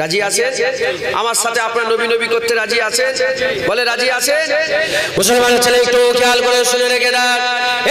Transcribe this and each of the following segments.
রাজি আছেন? আমার সাথে আপনার নবী নবী করতে রাজি আছেন? বলে রাজি আছেন? মুসলমানের ছেলে একটু খেয়াল করে শুনে রেখে দেন।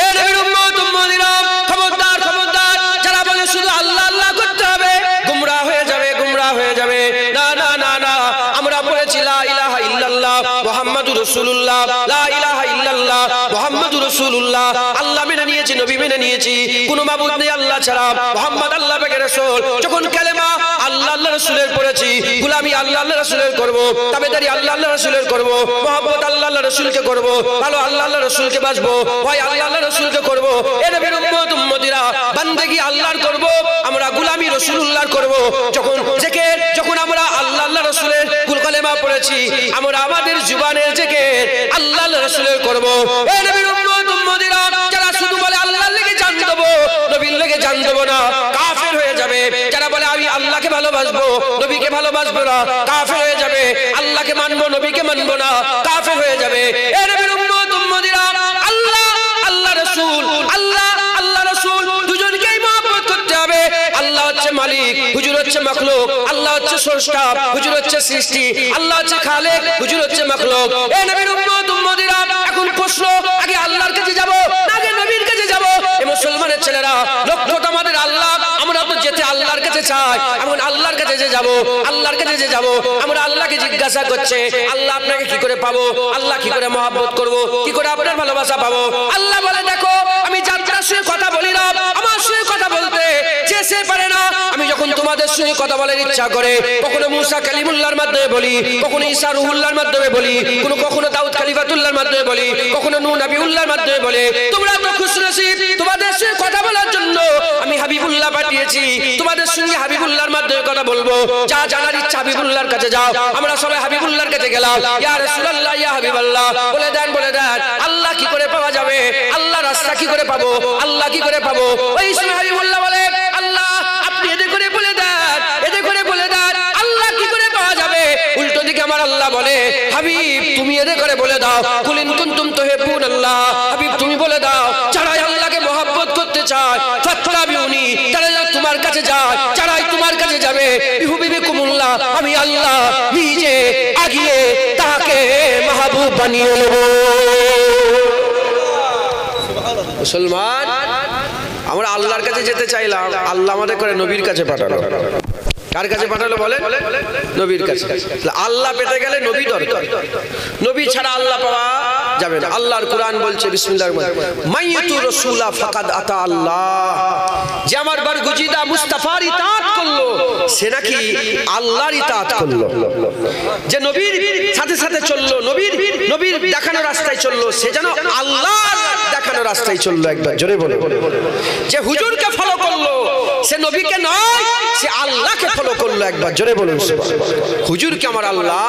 এ নবীর উম্মত উম্মতিরা, খবরদার খবরদার, যারা বলে শুধু আল্লাহ আল্লাহ করতে হবে, গুমরাহ হয়ে যাবে, গুমরাহ হয়ে যাবে। না না না না, আমরা বলেছি লা ইলাহা ইল্লাল্লাহ মুহাম্মাদুর রাসূলুল্লাহ, লা ইলাহা ইল্লাল্লাহ মুহাম্মাদুর রাসূলুল্লাহ। আল্লাহ মেনে নিয়েছি, নবী মেনে নিয়েছি, কোনো মাবুদ নেই আল্লাহ ছাড়া, মুহাম্মদ আল্লাহ পাকের রাসূল। যখন কালেমা আল্লাহ আল্লাহ রাসূলের পড়েছি, গোলামি আল্লাহ আল্লাহ রাসূলের করব, তাবেদারি আল্লাহ আল্লাহ রাসূলের করব, মহব্বত আল্লাহ আল্লাহ রাসূলকে করব, ভালো আল্লাহ আল্লাহ রাসূলকে বাসবো, ভয় আল্লাহ আল্লাহ রাসূলকে করব। এ নবীর উম্মত উম্মতিরা, বান্দেগি আল্লাহর করব, আমরা গোলামি রাসূলুল্লাহর করব। যখন আমরা আল্লাহ আল্লাহ রাসূলের কালেমা পড়েছি, আমরা আমাদের জবানের জিকির আল্লাহ আল্লাহ রাসূলের করব। এ নবীর উম্মত উম্মতিরা, যারা শুধু বলে আল্লাহর লেগে জান দেব, নবীর লেগে জান দেব না, কাফের হয়ে যাবে। যারা বলে আমি আল্লাহকে ভালোবাসবো, নবীকে ভালোবাসবো না, কাফের হয়ে যাবে। আল্লাহকে মানবো, নবীকে মানবো না, কাফের হয়ে যাবে। এ নবীর উম্মত উম্মতিরা, আল্লাহ আল্লাহ রাসূল, আল্লাহ আল্লাহ রাসূল দুজনকেই মহব্বত করতে হবে। আল্লাহ হচ্ছে মালিক, হুজুর হচ্ছে মাখলুক। আল্লাহ হচ্ছে স্রষ্টা, হুজুর হচ্ছে সৃষ্টি। আল্লাহ হচ্ছে খালেক, হুজুর হচ্ছে মাখলুক। এ নবীর উম্মত উম্মতিরা, এখন প্রশ্ন, আগে আল্লাহর কাছে যাব না আগে নবীর কাছে যাব? এ মুসলমানের ছেলেরা, লক্ষ্যটা আমাদের আল্লাহ, আমরা তো যেতে আল্লাহর কাছে চাই। এখন আল্লাহর কাছে যে যাব, আল্লাহর কাছে যে যাব, আমরা আল্লাহকে জিজ্ঞাসা করছে, আল্লাহ আপনাকে কি করে পাবো? আল্লাহ কি করে মহব্বত করব? কি করে আপনার ভালোবাসা পাবো? আল্লাহ বলে, দেখো আমি যাত্রার সঙ্গে কথা বলি না, আমার সঙ্গে কথা বলতে চেষ্টা পারে না। আমি যখন তোমাদের সঙ্গে কথা বলার ইচ্ছা করে, কখনো মুসা কালিমুল্লাহর মাধ্যমে বলি, কখনো ঈসা রুহুল্লাহর মাধ্যমে বলি, কখনো দাউদ খলিফাতুল্লাহর মাধ্যমে বলি, কখনো নূহ নবিউল্লাহর মাধ্যমে বলে। তোমরা তো খুশনসিব, তোমাদের সঙ্গে কথা বলার জন্য আমি হাবিবুল্লাহ পাঠিয়েছি। তোমাদের সঙ্গে হাবিবুল্লাহর মাধ্যমে কথা বলবো। যা জানার ইচ্ছা হাবিবুল্লাহর কাছে যাও। আমরা সবাই হাবিবুল্লাহর কাছে গেলাম। ইয়া রাসূলুল্লাহ, ইয়া হাবিবাল্লাহ, বলে দেন আল্লাহ কি করে পাওয়া যাবে? আল্লাহ রাস্তা কি করে পাবো? আল্লাহ কি করে পাবো? ওই সময় হাবিবুল্লাহ বলে, আল্লাহ আপনি এদের করে বলে দেন, এদের করে বলে দেন আল্লাহ কি করে পাওয়া যাবে। উল্টো দিকে আমার আল্লাহ বলে, হাবিব তুমি এদের করে বলে দাও, কুল ইন কুনতুম তুহিব্বুনাল্লাহ, হাবিব তুমি বলে দাও, যারা আল্লাহকে মহব্বত করতে চায়, ফাত্তাবিউনি, তারা তোমার কাছে যায়, যারাই তোমার কাছে যাবে, ইউহিব্বুকুমুল্লাহ, আমি আল্লাহ নিজে আগিয়ে তাকে মাহবুব বানিয়ে নেব। মুসলমান, আমরা আল্লাহর কাছে যেতে চাইলাম, আল্লাহ আমাদের করে নবীর কাছে পাঠালো। কার কাছে পাঠালো বলে? নবীর কাছে। আল্লাহ পেতে গেলে নবী দরকার, নবী ছাড়া আল্লাহ পাওয়া যাবে না। আল্লাহর কোরআন বলছে, বিসমিল্লাহির রহমানির রহিম, মাইয়াতু রাসূলা ফাকাদ আতা আল্লাহ, যে আমার বরগুজিদা মুস্তাফার ইতাআত করলো, সে নাকি আল্লাহর ইতাআত করলো। যে নবীর সাথে সাথে চললো, নবীর দেখানো রাস্তায় চললো, সে যেন আল্লাহর দেখানো রাস্তায় চললো। একবার জোরে বলে। যে হুজুরকে ফলো করলো, সে নবীকে নয়, সে আল্লাহকে ফলো করলো। একবার জোরে বলুন সুবহানাল্লাহ। হুজুরকে আমার আল্লাহ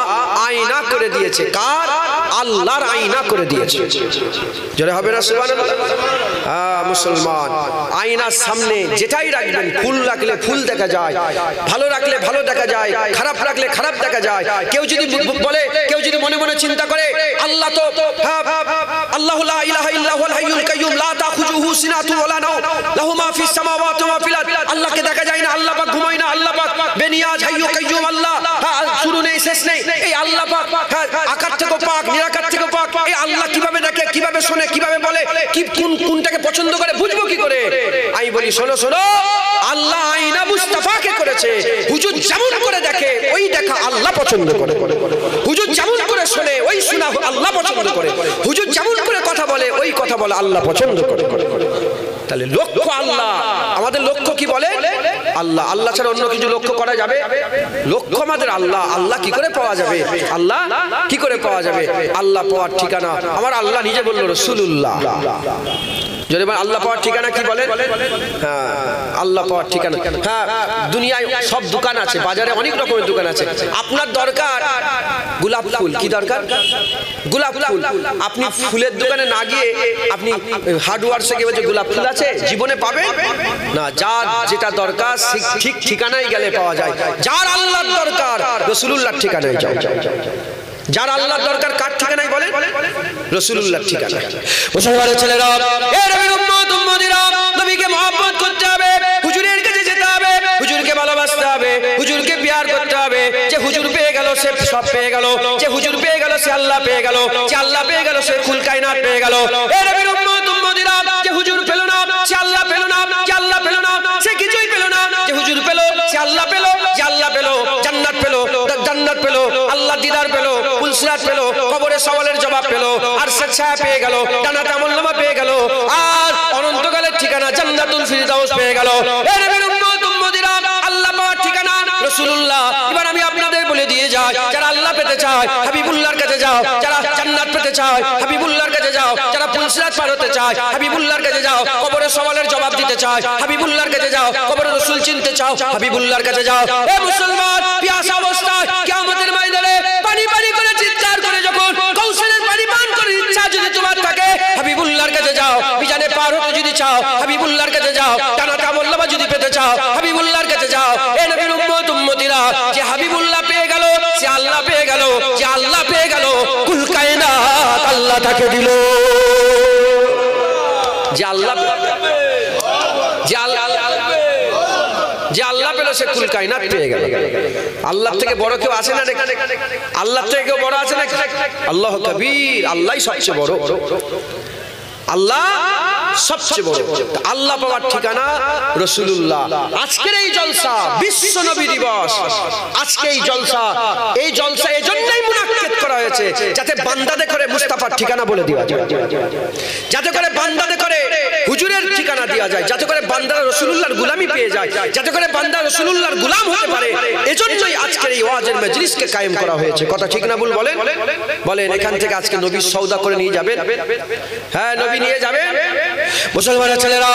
আয়না করে দিয়েছে। কার? আল্লাহর আয়না করে দিয়েছে। জোরে হবে না সুবহানাল্লাহ? মুসলমান, আয়নার সামনে যেটাই রাখবেন, ফুল রাখলে ফুল দেখা যায়, ভালো রাখলে ভালো দেখা যায়, খারাপ রাখলে খারাপ দেখা যায়। কেউ যদি বলে, কেউ যদি মনে মনে চিন্তা করে, আল্লাহ তো আল্লাহু লা ইলাহা ইল্লা হুয়াল হাইয়ুল কাইয়্যুম লা তাখুযুহু সিনাতুন ওয়ালা নাওম লাহু মা ফিস সামাওয়াতি ওয়া মা ফিল আরদ, আল্লাহকে দেখা যায় না, আল্লাহ পাক ঘুমায় না, আল্লাহ পাক বেনিয়াজ হাইয়্যুল কাইয়্যুম, আল্লাহ শুরু নেই শেষ নেই। এই আল্লাহ পাক আকার থেকে পাক, নিরাকার থেকে পাক। এই আল্লাহ কিভাবে দেখে, কিভাবে শোনে, কিভাবে বলে, কি কোনটাকে পছন্দ করে বুঝবো কি করে? আমি বলি, শোনো শোনো, আল্লাহ আয়না মুস্তাফাকে করেছে। হুজুর যেমন করে দেখে, ওই দেখা আল্লাহ পছন্দ করে। হুজুর যেমন করে শোনে, ওই শোনা আল্লাহ পছন্দ করে। হুজুর যেমন করে কথা বলে, ওই কথা বলে আল্লাহ পছন্দ করে। তাহলে লক্ষ্য আল্লাহ। আমাদের লক্ষ্য কি বলে? আল্লাহ। আল্লাহ ছাড়া অন্য কিছু লক্ষ্য করা যাবে? লক্ষ্য আমাদের আল্লাহ। আল্লাহ কি করে পাওয়া যাবে? আল্লাহ কি করে পাওয়া যাবে? আল্লাহ পাওয়ার ঠিকানা আমার আল্লাহ নিজে বলল, রাসূলুল্লাহ। যদি আল্লাহ পাওয়ার ঠিকানা কি বলেন? হ্যাঁ, আল্লাহ পাওয়ার ঠিকানা। হ্যাঁ, দুনিয়ায় সব দোকান আছে, বাজারে অনেক রকমের দোকান আছে। আপনার দরকার গোলাপ ফুল। কি দরকার? গোলাপ ফুল। আপনি ফুলের দোকানে না গিয়ে আপনি হার্ডওয়ার্সে গিয়ে বলছে গোলাপ ফুল আছে, জীবনে পাবেন না। যার যেটা দরকার ঠিক ঠিকানায় গেলে পাওয়া যায়। যার আল্লাহর দরকার, রাসূলুল্লাহর ঠিকানায় যাও। যার আল্লাহর দরকার কার ঠিকানায় বলেন? রাসূলুল্লাহর ঠিকানা। মুসলমানের ছেলেরা, এ নবীর উম্মত উম্মতিরা, নবীকে মহব্বত করতে হবে, হুজুরের কাছে যেতে হবে, হুজুরকে ভালোবাসতে হবে, হুজুরকে প্যার করতে হবে। সব পেয়ে গেল, যে হুজুর পেয়ে গেল সে আল্লাহ পেয়ে গেল, যে আল্লাহ পেয়ে গেল সে কুল কায়নাত পেয়ে গেল। এ নবীর উম্মত উম্মতিরা, যে হুজুর পেল না সে আল্লাহ পেল না, যে আল্লাহ পেল না সে কিছুই পেল না, যে হুজুর পেল সে আল্লাহ পেল, যে আল্লাহ পেল জান্নাত পেল, জান্নাত পেল, আল্লাহ দিদার পেল, পুলসিরাত পেল, কবরে সওয়ালের জবাব পেল, আর ছায়া পেয়ে গেল, জান্নাতে আমলনামা পেয়ে গেল, আর অনন্তকালের ঠিকানা জান্নাতুল ফিরদাউস পেয়ে গেল। এ নবীর উম্মত উম্মতিরা, আল্লাহ পাওয়ার ঠিকানা রাসূলুল্লাহ। এবার আমি আপনাদের বলে দিয়ে যাই, যারা আল্লাহ পেতে চায় হাবিবুল্লাহর কাছে যাও, যারা জান্নাত পেতে চায় হাবিবুল্লাহর কাছে যাও, যারা পুলসিরাত পার হতে চায় হাবিবুল্লাহর কাছে যাও, কবরে সওয়ালের জবাব দিতে চায় হাবিবুল্লাহর কাছে যাও, কবরে রাসূল চিনতে চাও হাবিবুল্লাহর কাছে যাও। এ মুসলমান, পিয়াসা অবস্থায় কিয়ামতের ময়দানে পানি পানি করে চিৎকার করে যখন কৌশলের পানি পান করার ইচ্ছা যদি তোমার থাকে হাবিবুল্লাহর কাছে যাও, মিজানে পার হতে যদি চাও হাবিবুল্লাহর কাছে যাও, জান্নাতে আমলনামা যদি পেতে চাও হাবিবুল্লাহর কাছে যাও। এ নবীর উম্মত উম্মতিরা, যে হাবিবুল্লাহ পেয়ে গেল সে আল্লাহ পেয়ে গেল, যে আল্লাহ পেয়ে গেল কুল কায়নাত আল্লাহ তাকে দিল। যে আল্লাহ যে আল্লাহ পেল সে কুল কায়নাত পেয়ে গেল। আল্লাহ থেকে বড় কেউ আছে না? আল্লাহ থেকে কেউ বড় আছে না? আল্লাহ কবীর, আল্লাহই সবচেয়ে বড়, আল্লাহ সবচেয়ে বড়। আল্লাহ পাওয়ার ঠিকানা রাসূলুল্লাহ। আজকের এই জলসা বিশ্ব নবী দিবস, আজকে এই জলসা এজন্যই মুনাক্কেদ করা হয়েছে যাতে বান্দাদের করে মুস্তাফার ঠিকানা বলে দেওয়া যায়, যাতে করে বান্দাদের করে হুজুরের ঠিকানা দেওয়া যায়, যাতে করে বান্দারা রাসূলুল্লাহর গোলামি পেয়ে যায়, যাতে করে বান্দা রাসূলুল্লাহর গোলাম হতে পারে। এজন্যই আজকের এই ওয়াজের মজলিসকে কায়েম করা হয়েছে। কথা ঠিক না ভুল বলেন? বলেন এখান থেকে আজকে নবীর সওদা করে নিয়ে যাবেন? হ্যাঁ, নবী নিয়ে যাবেন। মুসলমানের ছেলেরা,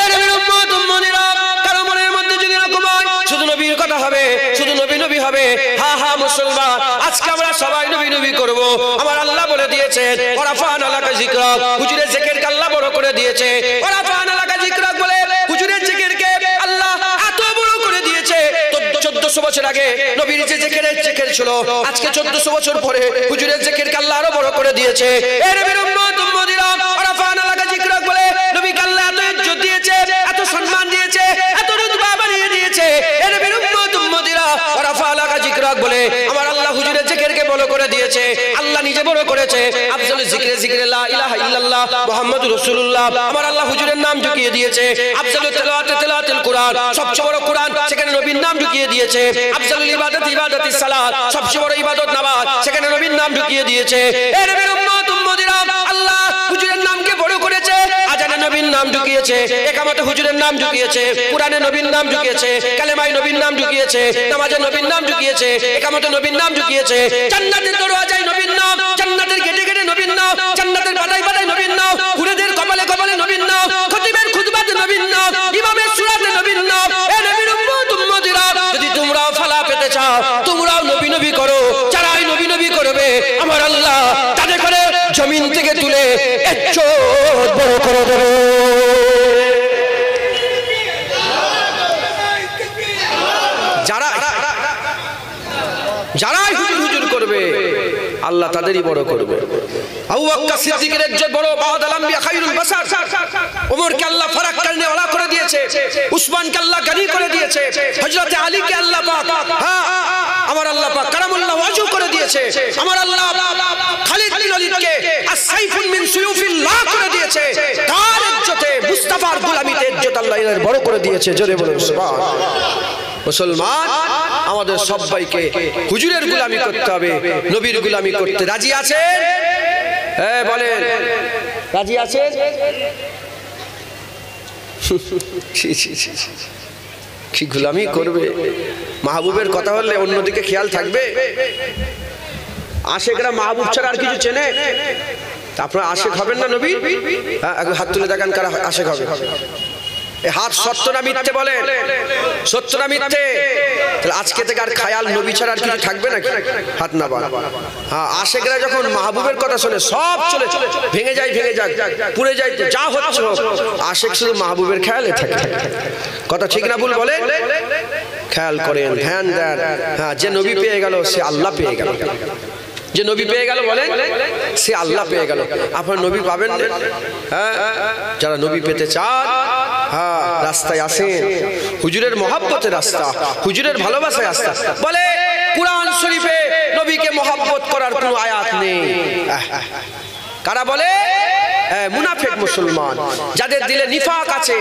এ নবীর উম্মত উম্মতিরা, কারো মনের মধ্যে যদি এরকম হয় শুধু নবীর কথা হবে, শুধু নবী নবী হবে, হা হা মুসলমান, আজকে আমরা সবাই নবী নবী করব। আমার আল্লাহ বলে দিয়েছেন ওয়ারাফা'না লাকা যিকরাক, হুজুরের জিকিরকে আল্লাহ বড় করে দিয়েছে। ওয়ারাফা'না লাকা যিকরাক বলে হুজুরের জিকিরকে আল্লাহ এত বড় করে দিয়েছে। 1400 বছর আগে নবীর যে জিকির ছিল, আজকে 1400 বছর পরে হুজুরের জিকিরকে আল্লাহ আরো বড় করে দিয়েছে। এ নবীর উম্মত উম্মতিরা, ওয়ারাফা'না লাকা যিকরাক বলে নবীকে আল্লাহ এত ইজ্জত দিয়েছে, এত সম্মান দিয়েছে, এত রুতবা বানিয়ে দিয়েছে। এ নবীর উম্মত উম্মতিরা, ওয়ারাফা'না লাকা যিকরাক বলে আমার আল্লাহ হুজুরের জিকিরকে বড় করে দিয়েছে। আল্লাহ নিজে বড় করেছে। আফজালুল যিকরে যিকরে লা ইলাহা ইল্লাল্লাহ মুহাম্মাদুর রাসূলুল্লাহ, আমার আল্লাহ হুজুরের নাম ঢুকিয়ে দিয়েছে। আফজালুত তিলাওয়াতে তিলাওয়াতুল কুরআন, সবচেয়ে বড় কুরআন, সেখানে নবীর নাম ঢুকিয়ে দিয়েছে। আফজালুল ইবাদাত ইবাদাতিস সালাত, সবচেয়ে বড় ইবাদত নামাজ, সেখানে নবীর নাম ঢুকিয়ে দিয়েছে। এ নবীর উম্মত উম্মতিরা, আল্লাহ হুজুরের নামকে বড় করেছে। আজানে নবীর নাম ঢুকিয়েছে, ইকামতে হুজুরের নাম ঢুকিয়েছে, কুরআনে নবীর নাম ঢুকিয়েছে, কালেমায়ে নবীর নাম ঢুকিয়েছে, নামাজে নবীর নাম ঢুকিয়েছে, ইকামতে নবীর নাম ঢুকিয়েছে, জান্নাতের দরওয়াজায় নবীর নাম, জান্নাতের গেটে গেটে নবীর নাম, জান্নাতের পাতায় পাতায় নবীর নাম, হুরেদের কপালে কপালে নবীর নাম, খতিবের খুতবাতে নবীর নাম, ইমামের সূরাতে নবীর নাম। এ নবীর উম্মত উম্মতিরা, যদি তোমরাও ফালা পেতে চাও তোমরাও নবী নবী করো। যারাই নবী নবী করবে আমার আল্লাহ তাদের করে জমিন থেকে তুলে ইজ্জত বড় করে দেবে। যারাই হুজুর হুজুর করবে আল্লাহ তাদেরই বড় করবে। আবু বকর সিদ্দিকের ইজ্জত বড়, বাদাল আম্বিয়া খায়রুল বাশার। ওমরকে আল্লাহ ফারাক করনে ওয়ালা করে দিয়েছে, উসমানকে আল্লাহ গনি করে দিয়েছে, হযরত আলীকে আল্লাহ পাক আমার আল্লাহ পাক কারামুল্লাহ ওয়াজু করে দিয়েছে। আমার আল্লাহ খালিদ বিন ওয়ালিদকে আস-সাইফুন মিন সুয়ুফিল্লাহ করে দিয়েছে। তার ইজ্জতে মুস্তাফার গোলামিতে ইজ্জত আল্লাহ এর বড় করে দিয়েছে। জোরে বলুন সুবহানাল্লাহ। মুসলমান, আমাদের সবাইকে হুজুরের গোলামি করতে হবে, নবীর গোলামি করতে রাজি আছেন? হ্যাঁ বলেন, রাজি আছেন? কি গোলামি করবে? মাহবুবের কথা বললে অন্যদিকে খেয়াল থাকবে? আশেকরা মাহবুব ছাড়া আর কিছু চেনে? আপনারা আশেক হবেন না নবী? হ্যাঁ, হাত তুলে দেখান কারা আশেক হবে। হাত সত্য না মিথ্যে বলেন? সত্য না মিথ্যে? তাহলে আজকে থেকে আর খায়াল নবী ছাড়া আর কিছু থাকবে নাকি? হাত না বান। হ্যাঁ, আশেকরা যখন মাহবুবের কথা শুনে সব চলে ভেঙে যায়, ভেঙে যায়, পুড়ে যায়, যা হচ্ছে আশেক শুধু মাহবুবের খেয়ালে থাকে। কথা ঠিক না ভুল বলেন? খেয়াল করেন, ধ্যান দেন। হ্যাঁ, যে নবী পেয়ে গেল সে আল্লাহ পেয়ে গেল। যে নবী পেয়ে গেল বলেন সে আল্লাহ পেয়ে গেল। আপনার নবী পাবেন? হ্যাঁ, যারা নবী পেতে চান হ্যাঁ রাস্তায় আসেন, হুজুরের মহব্বতের রাস্তা, হুজুরের ভালোবাসায় রাস্তা। বলে কুরআন শরীফে নবীকে মহব্বত করার কোনো আয়াত নেই। কারা বলে? মুনাফিক মুসলমান, যাদের দিলে নিফাক আছে।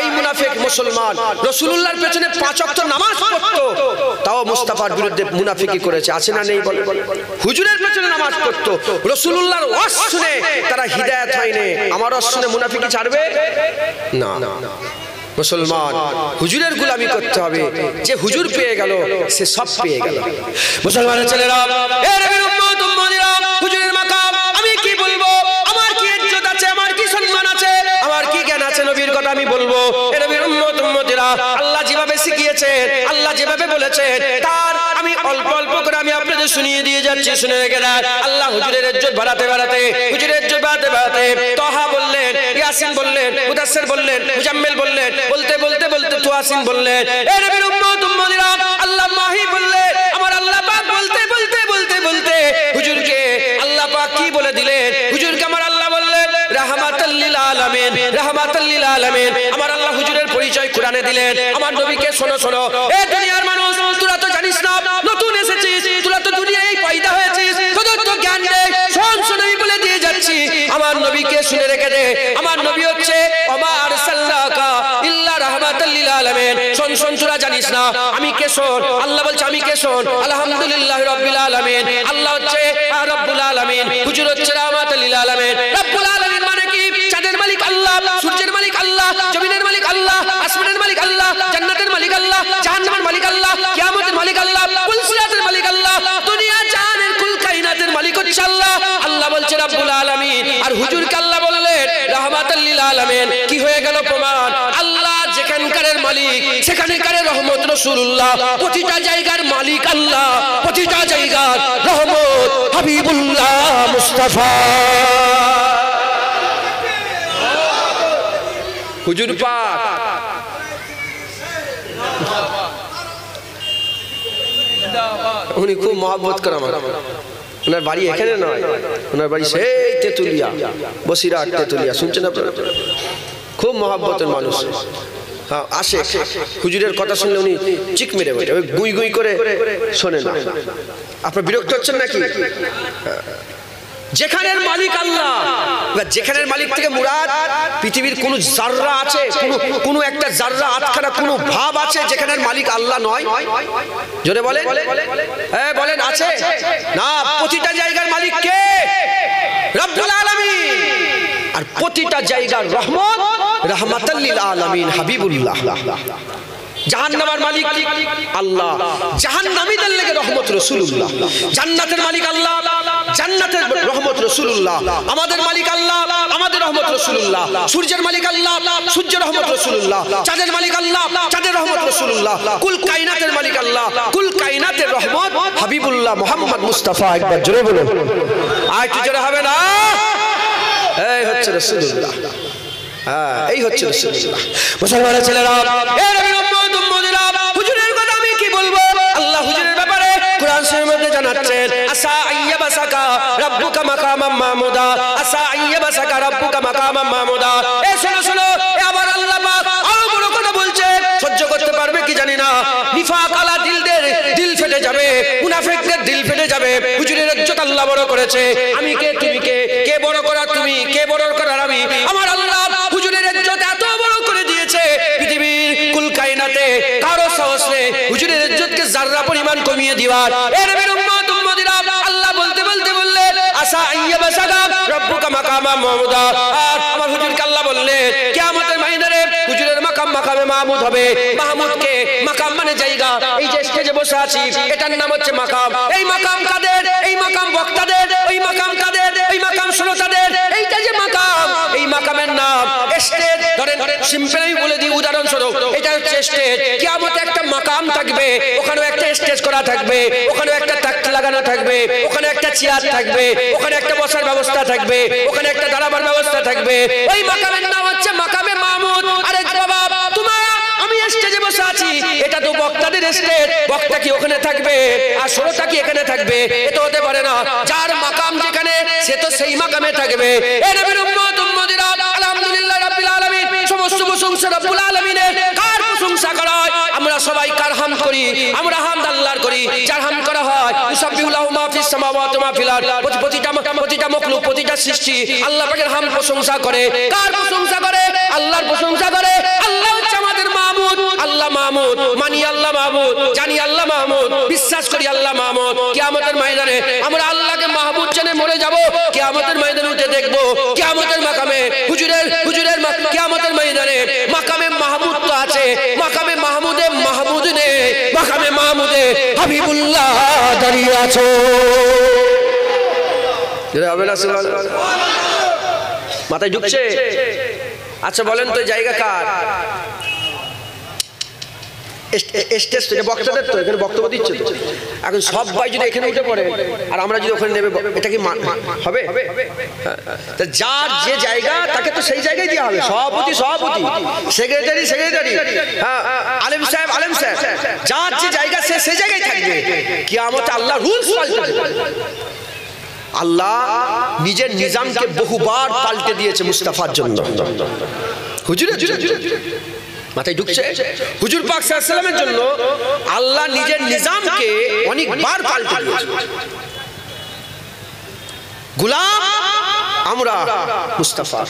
এই মুনাফিক মুসলমান রাসূলুল্লাহর পেছনে 5 ওয়াক্ত নামাজ পড়তো, তাও মুস্তাফার বিরুদ্ধে মুনাফিকি করেছে। আছে না নেই? বলে হুজুরের পেছনে নামাজ পড়তো, রাসূলুল্লাহর ওয়াজ শুনে তারা হিদায়াত হয়নি। আমার ওয়াজ শুনে মুনাফিকি ছাড়বে না। মুসলমান হুজুরের গোলামি করতে হবে। যে হুজুর পেয়ে গেল সে সব পেয়ে গেল। মুসলমানের ছেলেরা, এ নবীর উম্মত উম্মতিরা, হুজুরের মাকাম আমি কি বলবো? আমার কি ইজ্জত আছে, আমার কি সম্মান আছে, আমার কি জ্ঞান আছে, নবীর কথা আমি বলবো। এ নবীর উম্মত উম্মতিরা, আল্লাহ যেভাবে শিখিয়েছেন, আল্লাহ যেভাবে বলেছেন, তার আমি অল্প অল্প করে আমি আপনাদের শুনিয়ে দিয়ে যাচ্ছি। শুনে রেখে দেন। আল্লাহ হুজুরের ইজ্জত বাড়াতে বাড়াতে, হুজুরের ইজ্জত বাড়াতে বাড়াতে তাহা বললেন, ইয়াসিন বললেন, মুদাসসির বললেন, মুজাম্মিল বললেন, বলতে বলতে বলতে তুয়াসিন বললেন। এ নবীর উম্মত উম্মতিরা, আল্লাহ মাহি বললেন। আমার আল্লাহ পাক বলতে বলতে বলতে বলতে হুজুরকে আল্লাহ পাক কি বলে দিলেন? হুজুরকে আমার আল্লাহ বললেন রাহমাতাল লিল আলামিন, রাহমাতাল লিল আলামিন। আমার আল্লাহ হুজুরের পরিচয় কোরআনে দিলেন। আমার নবীকে শোনো শোনো, এ দুনিয়ার মানুষ, তোরা তো জানিস না, নতুন এসেছিস, তোরা তো দুনিয়ায় পয়দা হয়েছিস, তোদের তো জ্ঞান নেই। শোন শোন, আমি বলে দিয়ে যাচ্ছি, আমার নবীকে শুনে রেখে দে। আমার নবী হচ্ছে ওমা আরসালনাকা ইল্লা রাহমাতাল লিল আলামিন। শোন শোন, তোরা জানিস না আমি কে? শোন, আল্লাহ বলছে আমি কে? শোন, আলহামদুলিল্লাহি রাব্বিল আলামিন। আল্লাহ হচ্ছে রব্বুল আলামিন, হুজুর হচ্ছে রাহমাতাল লিল আলামিন। রব্বুল আলামিন মানে কি? চাঁদের মালিক আল্লাহ, সূর্যের মালিক আল্লাহ, জমিনের মালিক আল্লাহ, আসমানের মালিক আল্লাহ, জান্নাতের মালিক আল্লাহ, জাহান্নামের মালিক আল্লাহ, কিয়ামতের মালিক আল্লাহ, পুলসিরাতের মালিক আল্লাহ, দুনিয়া জাহানের কুল কায়নাতের মালিক হচ্ছে আল্লাহ। আল্লাহ বলছে রব্বুল আলামিন, আর হুজুরকে আল্লাহ বললেন রাহমাতাল লিল আলামিন। কি হয়ে গেল প্রমাণ? আল্লাহ যেখানকারের মালিক সেখানকারের রহমত রাসূলুল্লাহ, প্রতিটা জায়গার মালিক আল্লাহ, প্রতিটা জায়গার রহমত হাবিবুল্লাহ মুস্তাফা। হুজুর পাক উনি খুব মহব্বত করে আমার। ওনার বাড়ি এখানে নয়, ওনার বাড়ি সেই তেতুলিয়া, বসিরহাট তেতুলিয়া। শুনছেন আপনারা? খুব মহব্বতের মানুষ। হ্যাঁ, আসে হুজুরের কথা শুনলে উনি চিক মেরে বসে, ওই গুই গুই করে শোনেন। আপনার বিরক্ত হচ্ছেন নাকি? যেখানের মালিক আল্লাহ, যেখানের মালিক থেকে মুরাদ পৃথিবীর কোন জাররা আছে, কোন একটা জাররা আটখানা কোন ভাব আছে যেখানের মালিক আল্লাহ নয়? জোরে বলেন, হ্যাঁ বলেন, আছে না? প্রতিটা জায়গার মালিক কে? রব্বুল আলামিন। আর প্রতিটা জায়গার রহমত রাহমাতাল লিল আলামিন হাবিবুল্লাহ। জাহান্নামের মালিক আল্লাহ, জাহান্নামীদের লাগি রহমত রাসূলুল্লাহ। জান্নাতের মালিক আল্লাহ, জান্নাতের রহমত রাসূলুল্লাহ। আমাদের মালিক আল্লাহ, আমাদের রহমত রাসূলুল্লাহ। সূর্যের মালিক আল্লাহ, সূর্যের রহমত রাসূলুল্লাহ। চাঁদের মালিক আল্লাহ, চাঁদের রহমত রাসূলুল্লাহ। কুল কায়নাতের মালিক আল্লাহ, কুল কায়নাতের রহমত হাবিবুল্লাহ মুহাম্মদ মুস্তাফা। একবার জোরে বলুন, আর কি জোরে হবে না? এই হচ্ছে রাসূলুল্লাহ, এই হচ্ছে রাসূলুল্লাহ। মুসলমানের ছেলেরা, এ নবীর উম্মত উম্মতিরা, হুজুরের কথা আমি কি বলবো? আল্লাহ হুজুরের ব্যাপারে কুরআন শরীফের মধ্যে জানাচ্ছেন, আসা আইয়াবাসাকা রাব্বুকা মাকামাম মাহমুদা, আসা আইয়াবাসাকা রাব্বুকা মাকামাম মাহমুদা। এ শোনো শোনো, আবার আল্লাহ পাক আরো বড় কথা বলছে। সহ্য করতে পারবে কি জানি না, নিফাক আলা দিলদের দিল ফেটে যাবে, মুনাফিকদের দিল ফেটে যাবে। হুজুরের ইজ্জত আল্লাহ বড় করেছে। আমি কে? তুমি কে? কে বড় করার তুমি? কে বড় করার আমি? আমার আল্লাহ হুজুরের ইজ্জত এত বড় করে দিয়েছে, পৃথিবীর কুল কায়নাতে কারো সাহস নেই হুজুরের ইজ্জতকে যাররা পরিমাণ কমিয়ে দিবার। এ নবীর উম্মত উম্মতিরা, আল্লাহ বলতে বলতে বললেন আসা আইয়াবাসাকা রাব্বুকা মাকামাম মাহমুদা। আর আমার হুজুরকে আল্লাহ বললেন কিয়ামতের ময়দানে হুজুরের মাকাম মাকামে মাহমুদ হবে। মাহমুদ কে? মাকাম মানে জায়গা। এই যে স্টেজে বসে আছি এটার নাম হচ্ছে মাকাম। এই মাকাম কাদের? এই মাকাম বক্তাদের। ওই মাকাম কাদের? ওই মাকাম শ্রোতাদের। এইটা যে মাকাম, এই মাকামের নাম স্টেজ। ধরেন সিম্পল আমি বলে দিই উদাহরণস্বরূপ, এটা হচ্ছে স্টেজ। কিয়ামতে একটা মাকাম থাকবে, ওখানে একটা স্টেজ করা থাকবে, ওখানে একটা তাকত লাগানো থাকবে, ওখানে একটা চেয়ার থাকবে, ওখানে একটা বসার ব্যবস্থা থাকবে, ওখানে একটা দাঁড়াবার ব্যবস্থা থাকবে। ওই মাকামের নাম হচ্ছে মাকামে মাহমুদ। আরে বাবা, তোমার আমি স্টেজে বসে আছি, এটা তো বক্তাদের স্টেজ। বক্তা কি ওখানে থাকবে আর শ্রোতা কি এখানে থাকবে? এটা হতে পারে না। যার মাকাম যেখানে সে তো সেই মাকামে থাকবে। এ নবীর উম্মত উম্মতিরা, আলহামদুলিল্লাহ রাব্বিল আলামিন। সমস্ত প্রশংসা রব্বুল আলামিনের। কার প্রশংসা করা হয়? আমরা সবাই কার হামদ করি? আমরা হামদ আল্লাহর করি। যার ইউসাব্বিহু লাহু মা ফিস সামাওয়াতি ওয়া মা ফিল আরদ, প্রতিটা মখলুক, প্রতিটা সৃষ্টি আল্লাহ পাকের হামদ প্রশংসা করে। কার প্রশংসা করে? আল্লাহর প্রশংসা করে। আল্লাহ হচ্ছে আমাদের মাবুদ। আল্লাহ মাবুদ, মানি আল্লাহ মাবুদ, জানি আল্লাহ মাবুদ, বিশ্বাস করি আল্লাহ মাবুদ। কিয়ামতের ময়দানে আমরা আল্লাহকে মাহবুদ জেনে মরে যাব। কিয়ামতের ময়দানে উঠে দেখব কিয়ামতের মাকামে হুজুরের কিয়ামতের ময়দানে মাকামে মাহমুদ তো আছে, মাকামে মাহমুদে মাহমুদ নেই, মাকামে মাহমুদে হাবিবুল্লাহ দাঁড়িয়ে আছো। মাথায় ঢুকছে? আচ্ছা বলেন তো জায়গা কার? স্টেজ থেকে বক্তাদের তো এখানে বক্তব্য দিচ্ছে তো। এখন সবাই যদি এখানে উঠে পড়ে আর আমরা যদি ওখানে নেবে, এটা কি হবে? যার যে জায়গা তাকে তো সেই জায়গায় দেওয়া হবে। সভাপতি, সেক্রেটারি, হ্যাঁ, আলেম সাহেব, যার যে জায়গা সে সেই জায়গায় থাকবে। কিয়ামতে আল্লাহ রুলস পাল্টে দেবে। আল্লাহ নিজের নিজামকে বহুবার পাল্টে দিয়েছে মুস্তাফার জন্য। হুজুরের মাথায় ঢুকছে? হুজুর পাক সাল্লাল্লাহু আলাইহি ওয়াসাল্লামের জন্য আল্লাহ নিজের নিজামকে অনেকবার পাল্টে দিয়েছে। গোলাম আমরা মুস্তাফা,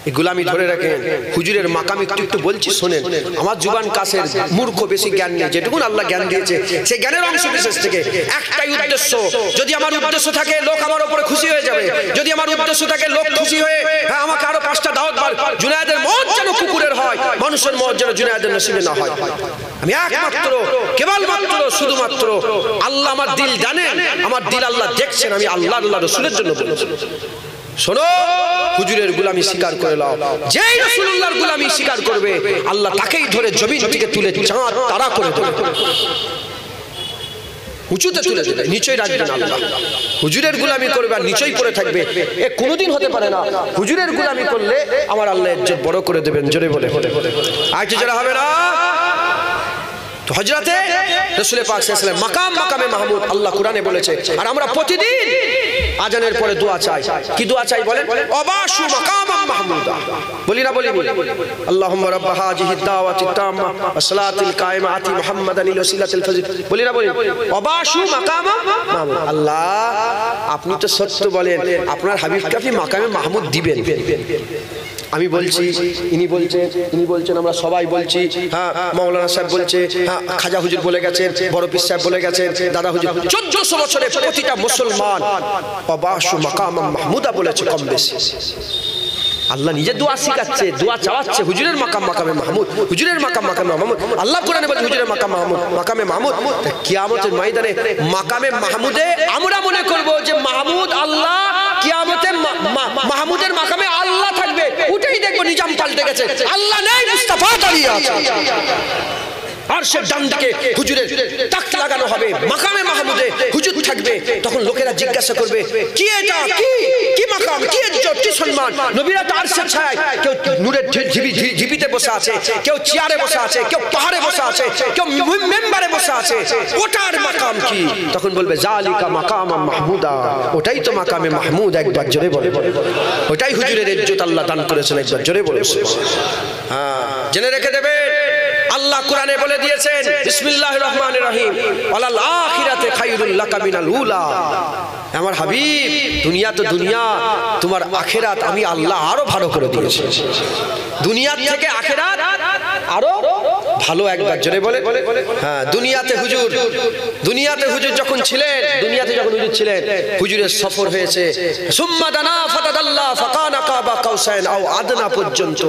এই গোলামি ধরে রাখেন। হুজুরের মাকাম একটু বলছি শোনেন। আমার জুবান কাছের, মূর্খ, বেশি জ্ঞান নেই। যেটুকু আল্লাহ জ্ঞান দিয়েছে সেই জ্ঞানের অংশ বিশেষ থেকে একটাই উদ্দেশ্য। যদি আমার উদ্দেশ্য থাকে লোক আমার উপরে খুশি হয়ে যাবে, যদি আমার উদ্দেশ্য থাকে লোক খুশি হয়ে আমাকে আরো 5টা দাওয়াত বার, জুনায়েদের মত যেন কুকুরের হয়, মানুষের মত যেন জুনায়েদের নসিবে না হয়। আমি একমাত্র, কেবলমাত্র, শুধুমাত্র আল্লাহ আমার দিল জানেন, আমার দিল আল্লাহ দেখছেন। আমি আল্লাহ রাসূলের জন্য বলছি, শোনো, হুজুরের গোলামি স্বীকার করে নাও। যেই রাসূলুল্লাহর গোলামি স্বীকার করবে আল্লাহ তাকেই ধরে জমিন থেকে তুলে চাঁদ তারা করে দেবে, উঁচুতে তুলে দেবে, নিচেই রাখবেন আল্লাহ। হুজুরের গোলামি করবে আর নিচেই পড়ে থাকবে, এ কোনোদিন হতে পারে না। হুজুরের গোলামি করলে আমার আল্লাহ ইজ্জত বড় করে দেবেন। জোরে বলে আইতে যারা হবে না। তো হযরতে রাসূল পাক সাল্লাল্লাহু আলাইহি ওয়াসাল্লাম মাকামে মাহমুদ আল্লাহ কোরআনে বলেছে। আর আমরা প্রতিদিন আজানের পরে দোয়া চাই। কি দোয়া চাই বলেন? অবাশু মাকামাম মাহমুদা। বলি না? বলি আল্লাহুম্মা রাব্বা হাযিহিদ দাওয়াতিত তাম্মা ওয়াস সালাতিল কায়মা আতি মুহাম্মাদানিল ওয়াসিলাতিল ফাজিল। বলি না? বলি অবাশু মাকামাম মাহমুদ। আল্লাহ আপনি তো সত্য বলেন, আপনার হাবিবকে আপনি মাকামে মাহমুদ দিবেন। আমি বলছি, ইনি বলছেন, আমরা সবাই বলছি, হ্যাঁ, মাওলানা সাহেব বলছে, হ্যাঁ, খাজা হুজুর বলে গেছেন, বড় পীর সাহেব বলে গেছেন, দাদা হুজুর 1400 বছরে প্রতিটা মুসলমান অবাশু মাকামাম মাহমুদা বলেছে কম বেশি। আল্লাহ নিজে দোয়া শিখাচ্ছে, দোয়া চাওয়াচ্ছে। হুজুরের মাকামে মাহমুদ, হুজুরের মাকামে মাহমুদ। আল্লাহ কোরআনে বলছে হুজুরের মাকামে মাহমুদ। কিয়ামতের ময়দানে মাকামে মাহমুদে আমরা মনে করব যে মাহমুদ আল্লাহ, কিয়ামতে মাহমুদের মাকামে আল্লাহ থাকবে। উঠেই দেখবো নিজাম পাল্টে গেছে, আল্লাহ নেই, মুস্তাফা দাঁড়িয়ে আছে। আর সে ডান দিকে হুজুরের তাক লাগানো হবে, মাকামে মাহমুদে হুজুর থাকবে। তখন লোকেরা জিজ্ঞাসা করবে, কি এটা, কি মাকাম, কি ইজ্জত, কি সম্মান। নবীরা তো আরশের ছায়ায়, কেউ নূরের ঝিপিতে বসে আছে, কেউ চেয়ারে বসে আছে, কেউ পাহাড়ে বসে আছে, কেউ মেম্বারে বসে আছে। ওটার মাকাম কি? তখন বলবে জালিকা মাকামাম মাহমুদা। ওটাই তো মাকামে মাহমুদ। একবার জোরে বলে, ওটাই হুজুরের ইজ্জত আল্লাহ দান করেছেন। একবার জোরে বলে। হ্যাঁ, জেনে রেখে দেবে। আল্লাহ কোরআনে বলে দিয়েছেন, বিসমিল্লাহির রহমানির রহিম, ওয়ালাল আখিরাতে খায়রুল লাকা মিনাল উলা। আমার হাবিব, দুনিয়া তো দুনিয়া, তোমার আখিরাত আমি আল্লাহ আরো ভালো করে দিয়েছি। দুনিয়ার থেকে আখিরাত আরো ভালো। একবার জোরে বলে। হ্যাঁ, দুনিয়াতে হুজুর যখন ছিলেন, হুজুরের সফর হয়েছে সুম্মা দানা ফাতাদাল্লা ফাকানা কাবা কাউসাইন আও আদনা পর্যন্ত।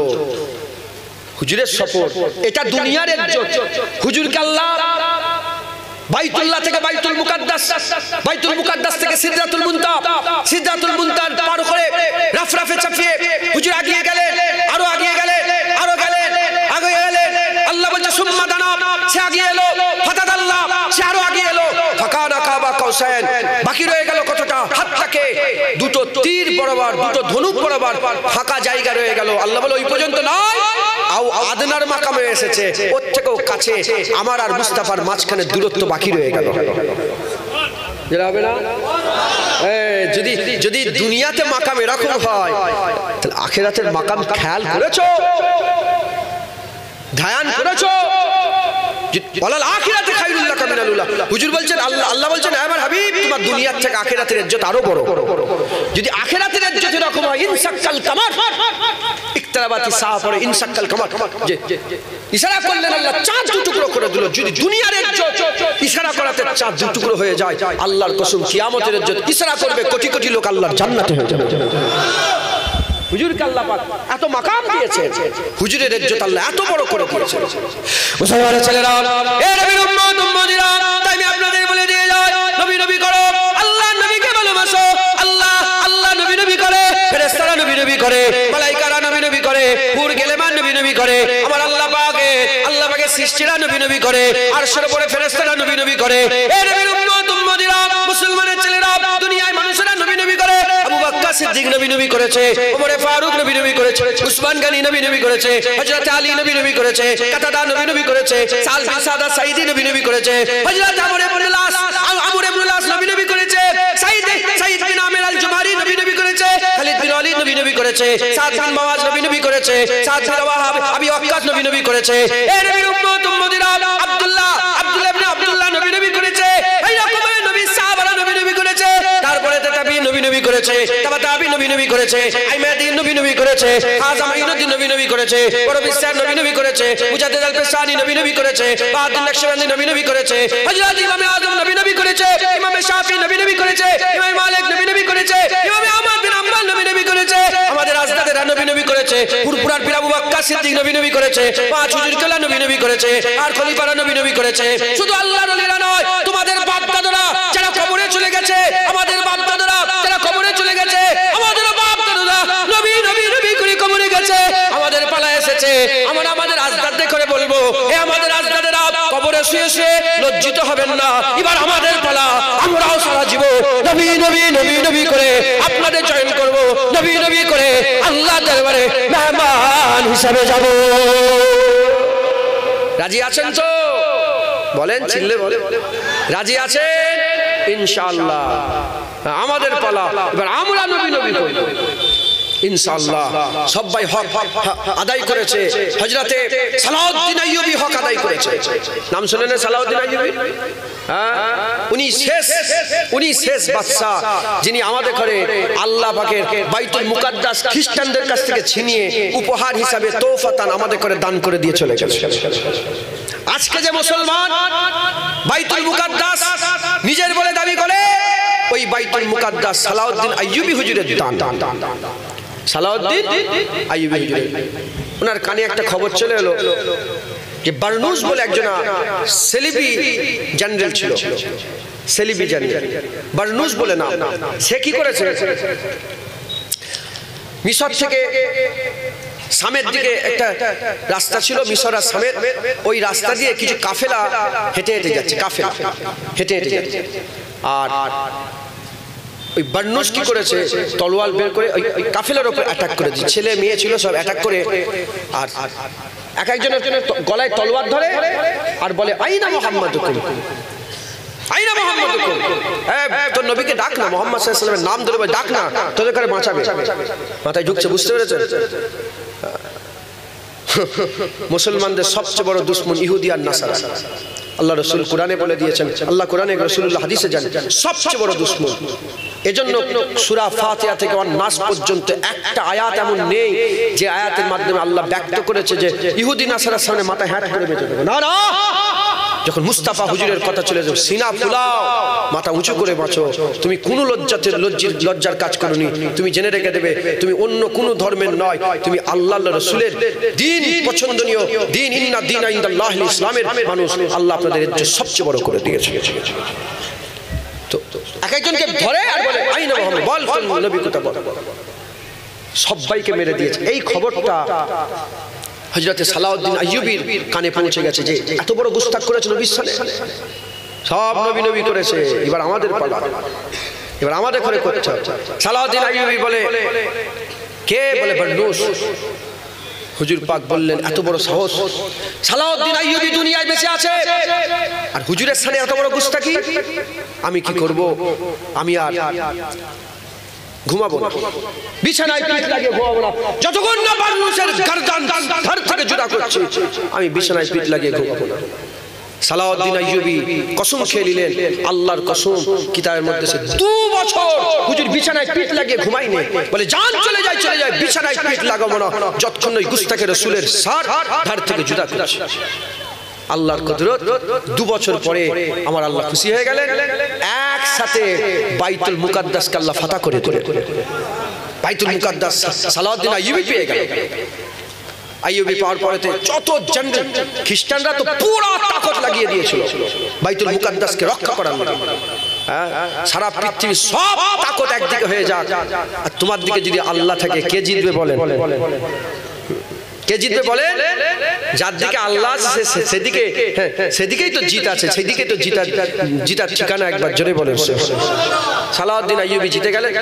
হুজুরের সফর, এটা দুনিয়ার ইজ্জত। হুজুরকে আল্লাহ বাইতুল্লাহ থেকে বাইতুল মুকাদ্দাস থেকে সিদরাতুল মুনতাহা পার করে রাফরাফে চাপিয়ে হুজুর আগিয়ে গেলেন, আরো আগিয়ে গেলেন, আল্লাহ বলছে সুম্মা দানা, সে আগিয়ে এলো, ফাতাদাল্লাহ, সে আরো আগিয়ে এলো, ফাকানা কাবা কাউসাইন। বাকি রয়ে গেল কতটা? হাতটাকে দুটো তীর বরাবর, দুটো ধনুক বরাবর ফাঁকা জায়গা রয়ে গেল। আল্লাহ বলে ওই পর্যন্ত নয়, আদনার মাকামে এসেছে, ওর থেকেও কাছে আমার আর মুস্তাফার মাঝখানে দূরত্ব বাকি রয়ে গেল। যদি দুনিয়াতে মাকাম এরকম হয়, তাহলে আখিরাতের মাকাম খেয়াল করেছো, ধ্যান করেছো? ওয়ালাল আখিরাতে খায়রুল লাকা মিনাল উলা। হুজুর বলছেন, আল্লাহ বলছেন, আমার হাবিব দুনিয়ার থেকে আখিরাতের ইজ্জত আরো বড়। যদি আখিরাতের ইজ্জত এরকম হয়, ইনসাক্কাল কামার, ইকতারাবাতি সাআ পড়ে ইনসাক্কাল কামার, যে ইশারা করলেন আল্লাহ চাঁদ দু টুকরো করে দিল। যদি দুনিয়ার ইজ্জত ইশারা করাতে চাঁদ দু টুকরো হয়ে যায়, আল্লাহর কসম কিয়ামতের ইজ্জত ইশারা করবে কোটি কোটি লোক আল্লাহর জান্নাতে হয়ে যাবে। হুজুরকে আল্লাহ পাক এত মাকাম দিয়েছে, হুজুরের ইজ্জত আল্লাহ এত বড় করে দিয়েছে। মুসলমানের ছেলেরা, এ নবীর উম্মত উম্মতিরা, তাই আমি আপনাদের বলে দিয়ে যাই, নবী নবী করো, আল্লাহ নবীকে ভালোবাসো। আল্লাহ আল্লাহ নবী নবী করে, ফেরেশতারা নবী নবী করে, মালায়েকারা নবী নবী করে, হুর গেলেমান নবী নবী করে, আমার আল্লাহ পাকের সৃষ্টিরা নবী নবী করে, আরশের উপরে ফেরেশতারা নবী নবী করে। এ নবীর উম্মত উম্মতিরা, মুসলমানের ছেলেরা, দুনিয়ায় মানুষেরা নবী নবী করে। আবু বকর সিদ্দিক নবী নবী করেছে, ওমর ফারুক নবী নবী করেছে, উসমান গনি নবী নবী করেছে, হযরত আলী নবী নবী করেছে, কাতাদা নবী নবী করেছে, সাল বিন সাদা সাইদি নবী নবী করেছে, হযরত আমর ইবনে লাস নবী নবী করেছে, সাইদ বিন আমির আল জুমারি নবী নবী করেছে, খালিদ বিন ওয়ালিদ নবী নবী করেছে, সাদ বিন মুআজ নবী নবী করেছে, সাদ বিন ওয়াহাব আবি ওয়াক্কাস নবী নবী করেছে। এ নবীর উম্মত উম্মতিরা, আব্দুল্লাহ ইবনে আব্দুল্লাহ নবী নবী করেছে, এই রকম নবী সাহাবারা নবী নবী করেছে। তারপরে তাবিঈন নবী নবী করেছে, তাবিঈন নবী নবী করেছে, আইমাদিন নবী নবী করেছে, হাজাম ইনুদ্দিন নবী নবী করেছে, বড় বিস্তার নবী নবী করেছে, মুজাদ্দিদ আল পেশানি নবী নবী করেছে, বাহাদুর নকশবন্দি নবী নবী করেছে, হযরত ইমাম আযম নবী নবী করেছে, ইমাম শাফি নবী নবী করেছে, ইমাম মালিক নবী নবী করেছে, ইমাম আহমদ বিন হাম্বল নবী নবী করেছে, আমাদের আজদাদেরা নবী নবী করেছে, পুরপুরার পীর আবু বকর সিদ্দিক নবী নবী করেছে, পাঁচ হুজুর কেবলা নবী নবী করেছে, আর খলিফারা নবী নবী করেছে। শুধু আল্লাহর ওলিরা নয়, তোমাদের বাপ দাদারা যারা কবরে চলে গেছে, আমাদের বাপ দাদারা যারা কবরে চলে গেছে, আমাদের বাপ দাদারা নবী নবী নবী করে কবরে গেছে, আমাদের পালা এসেছে। আমরা আমাদের আজদাদদের করে বলবো, এ আমাদের আজদাদেরা কবরে শুয়ে শুয়ে লজ্জিত হবেন না, এবার আমাদের পালা, আমরাও সারা জীবন নবী নবী নবী নবী করে আপনাদের চয়ন করব, নবী নবী করে আল্লাহর দরবারে মেহমান হিসাবে যাব। রাজি আছেন তো? বলেন, চিল্লে বলেন, রাজি আছেন? ইনশাআল্লাহ আমাদের পালা, এবার আমরা নবী নবী করব ইনশাআল্লাহ। সবাই হক আদায় করেছে, হযরতে সালাউদ্দিন আইয়ুবী হক আদায় করেছে। নাম শুনেন সালাউদ্দিন আইয়ুবী? উনি শেষ বাদশা, যিনি আমাদের ঘরে আল্লাহ পাকের বাইতুল মুকাদ্দাস খ্রিস্টানদের কাছ থেকে ছিনিয়ে উপহার হিসাবে তোফাতান আমাদের ঘরে দান করে দিয়ে চলে গেছে। আজকে যে মুসলমান বাইতুল মুকাদ্দাস নিজের বলে দাবি করে, ওই বাইতুল মুকাদ্দাস সালাউদ্দিন আইয়ুবী হুজুরের দান। সালাউদ্দিন আইয়ুবী হুজুরের, ওনার কানে একটা খবর চলে এলো যে বারনুস বলে একজন সেলিবি জেনারেল ছিল, সেলিবি জেনারেল বারনুস বলে নাম। সে কি করেছে, মিশর থেকে শামের দিকে একটা রাস্তা ছিল, মিশর আর শামের, ওই রাস্তা দিয়ে কিছু কাফেলা হেঁটে হেঁটে যাচ্ছে, কাফেলা হেঁটে হেঁটে যাচ্ছে। আর ওই বারনুস কি করেছে, তলোয়ার বের করে ওই কাফেলার উপর অ্যাটাক করে দিচ্ছে, ছেলে মেয়ে ছিল সব অ্যাটাক করে, আর এক একজনের গলায় তলোয়ার ধরে আর বলে, আইনা মুহাম্মাদুকুম, আইনা মুহাম্মাদুকুম, তোর নবীকে ডাক না, মুহাম্মদ সাল্লাল্লাহু আলাইহি ওয়াসাল্লামের নাম ধরে ডাক না, তোদের করে বাঁচাবে। মাথায় ঢুকছে, বুঝতে পেরেছেন? মুসলমানদের সবচেয়ে বড় দুশমন ইহুদি আর নাসারা। আল্লাহ রাসূল কোরআনে বলে দিয়েছেন, আল্লাহ কোরআনে, রাসূলুল্লাহ হাদিসে জানেন, সবচেয়ে বড় দুশমন। এজন্য সূরা ফাতিহা থেকে নাস পর্যন্ত একটা আয়াত এমন নেই যে আয়াতের মাধ্যমে আল্লাহ ব্যক্ত করেছে যে ইহুদি নাসারার সামনে মাথা হ্যাট করে বেঁচে যাবে। না না, যখন মুস্তাফা হুজুরের কথা চলে যাবে, সিনা ফুলাও, মাথা উঁচু করে বাঁচো। তুমি কোনো লজ্জার কাজ করোনি, তুমি জেনে রেখে দেবে তুমি অন্য কোনো ধর্মের নয়, তুমি আল্লাহ রাসূলের দ্বীন পছন্দনীয় দ্বীন, ইন্না দীনা ইনদাল্লাহিল ইসলামের মানুষ। আল্লাহ আপনাদের ইজ্জত সবচেয়ে বড় করে দিয়েছে। তো এক একজনকে ধরে আর বলে, আইনা মুহাম্মদ, বল তোর নবী কথা বল। সবাইকে মেরে দিয়েছে। এই খবরটা হযরতে সালাউদ্দিন আইয়ুবীর কানে পৌঁছে গেছে যে এত বড় গুস্তাখ করেছে নবীর সাথে, সব নবী নবী করেছে, এবার আমাদের পালা, এবার আমাদের ঘরে করতে হবে। সালাউদ্দিন আইয়ুবী বলে, কে? বলে বারনুস। হুজুর পাক বললেন, এত বড় সাহস, সালাউদ্দিন আইয়ুবী দুনিয়ায় বেঁচে আছে আর হুজুরের সাথে এত বড় গুস্তাখি, আমি কি করব? আমি আর ঘুমাবো না, বিছানায় পিঠ লাগিয়ে ঘুমাবো না, যতক্ষণ না বারনুসের গর্দান ধর থেকে জুদা করছে, আমি বিছানায় পিঠ লাগিয়ে ঘুমাবো না। সালাউদ্দিন আইয়ুবী কসম খেয়ে নিলেন, আল্লাহর কসম কিতাবের মধ্যে সে 2 বছর হুজুর বিছানায় পিঠ লাগিয়ে ঘুমায়নি। বলে জান চলে যায় বিছানায় পিঠ লাগাবো না যতক্ষণ ওই গুস্তাখে রাসূলের সার ধার থেকে জুদা করছে। আল্লাহর কুদরত, 2 বছর পরে আমার আল্লাহ খুশি হয়ে গেলেন, একসাথে বাইতুল মুকাদ্দাসকে আল্লাহ ফাতা করে দিলেন। বাইতুল মুকাদ্দাস সালাউদ্দিন আইয়ুবী পেয়ে গেল। আইয়ুবী পাওয়ার পরেতে যত জেনারেল খ্রিস্টানরা তো পুরো তাকত লাগিয়ে দিয়েছিল বাইতুল মুকাদ্দাসকে রক্ষা করার জন্য। সারা পৃথিবী সব তাকত একদিকে হয়ে যাক, আর তোমার দিকে যদি আল্লাহ থাকে, কে জিতবে বলেন? কে জিতবে বলেন? যার দিকে আল্লাহ সেদিকেই তো জিত আছে, সেদিকেই তো জিতার ঠিকানা। একবার জোরে বলেন। সালাউদ্দিন আইয়ুবী জিতে গেলেন।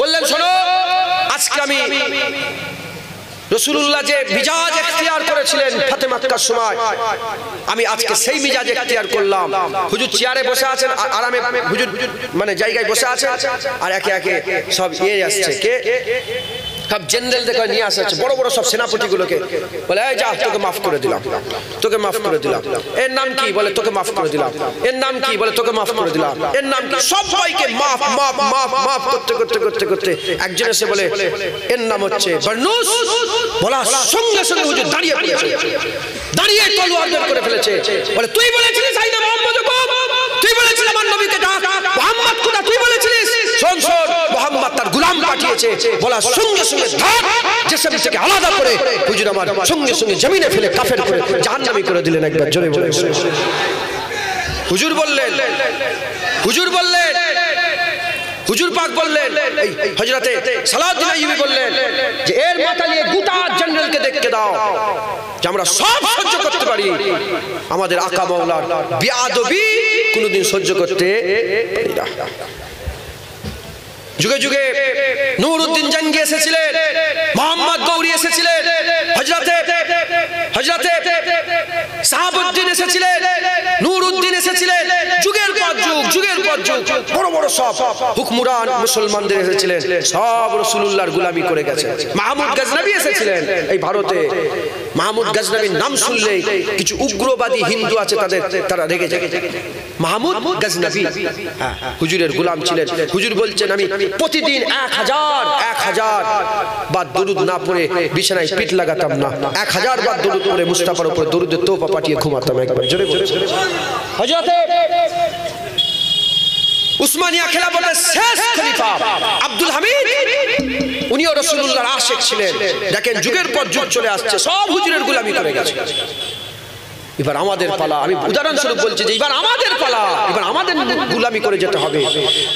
বললেন শোনো, আজকে আমি রাসূলুল্লাহ যে মিজাজ এখতিয়ার করেছিলেন ফাতে মক্কার সময়, আমি আজকে সেই মিজাজ এখতিয়ার করলাম। হুজুর চেয়ারে বসে আছেন, আরামে হুজুর মানে জায়গায় বসে আছেন, আর একে একে সব আসছে, কে সব জেনারেল দেখে নিয়ে আসছে, বড় বড় সব সেনাপতিগুলোকে। বলে এই যা, তোকে মাফ করে দিলাম, তোকে মাফ করে দিলাম। এর নাম কি? বলে তোকে মাফ করে দিলাম। এর নাম কি? বলে তোকে মাফ করে দিলাম। এর নাম কি? সবাইকে মাফ মাফ মাফ মাফ করতে করতে করতে করতে একজন এসে বলে এর নাম হচ্ছে বারনুস। বলার সঙ্গে সঙ্গে হুজুর দাঁড়িয়ে পড়েছে, দাঁড়িয়ে তলোয়ার বের করে ফেলেছে। বলে তুই বলেছিলিস আইনা মুহাম্মদ কো, তুই বলেছিস আমার নবীকে ডাক, মুহাম্মদ কোথা? তুই বলেছিলিস শোন শোন, মুহাম্মদ তার গোলাম পাঠিয়েছে। বলার সঙ্গে সঙ্গে ধাপ জিসম থেকে আলাদা করে হুজুর আমার সঙ্গে সঙ্গে জমিনে ফেলে কাফের করে জাহান্নামী করে দিলেন। একবার জোরে বলে। হুজুর বললেন, হুজুর বললেন, হুজুর পাক বললেন, এই হযরতে সালাউদ্দিন আইয়ুবী বললেন যে এর মাথা নিয়ে গোটা জেনারেলকে দেখতে দাও যে আমরা সব সহ্য করতে পারি, আমাদের আকা মাওলার বেয়াদবি কোনোদিন সহ্য করতে পারি না। যুগে যুগে নূরউদ্দিন জঙ্গি এসেছিলেন, মোহাম্মদ গৌরী এসেছিলেন, হযরতে সাহাবউদ্দিন এসেছিলেন, নূরউদ্দিন এসেছিলেন, যুগের পর যুগ, যুগের পর যুগ বড় বড় সব হুকমরান মুসলমানদের এসেছিলেন, সব রাসূলুল্লাহর গোলামি করে গেছে। মাহমুদ গজনবী এসেছিলেন এই ভারতে। মাহমুদ গজনবীর নাম শুনলেই কিছু উগ্রবাদী হিন্দু আছে, তারা রেগে যায়। মাহমুদ গজনবী হুজুরের গোলাম ছিলেন। হুজুর বলছেন আমি প্রতিদিন 1000 বার দরুদ না পড়ে বিছানায় পিঠ লাগাতাম না, 1000 বার দরুদ পড়ে মুস্তাফার উপরে দরুদের তোফা পাঠিয়ে ঘুমাতাম। একবার জোরে বলে। হযরতে উসমানিয়া খেলাফতের শেষ খলিফা আব্দুল হামিদ, উনিও রাসূলুল্লাহর আশিক ছিলেন। দেখেন যুগের পর যুগ চলে আসছে, সব হুজুরের গোলামি করে গেছে। এবার আমাদের পালা। আমি উদাহরণস্বরূপ বলছি যে এবার আমাদের পালা, এবার আমাদের গোলামি করে যেতে হবে।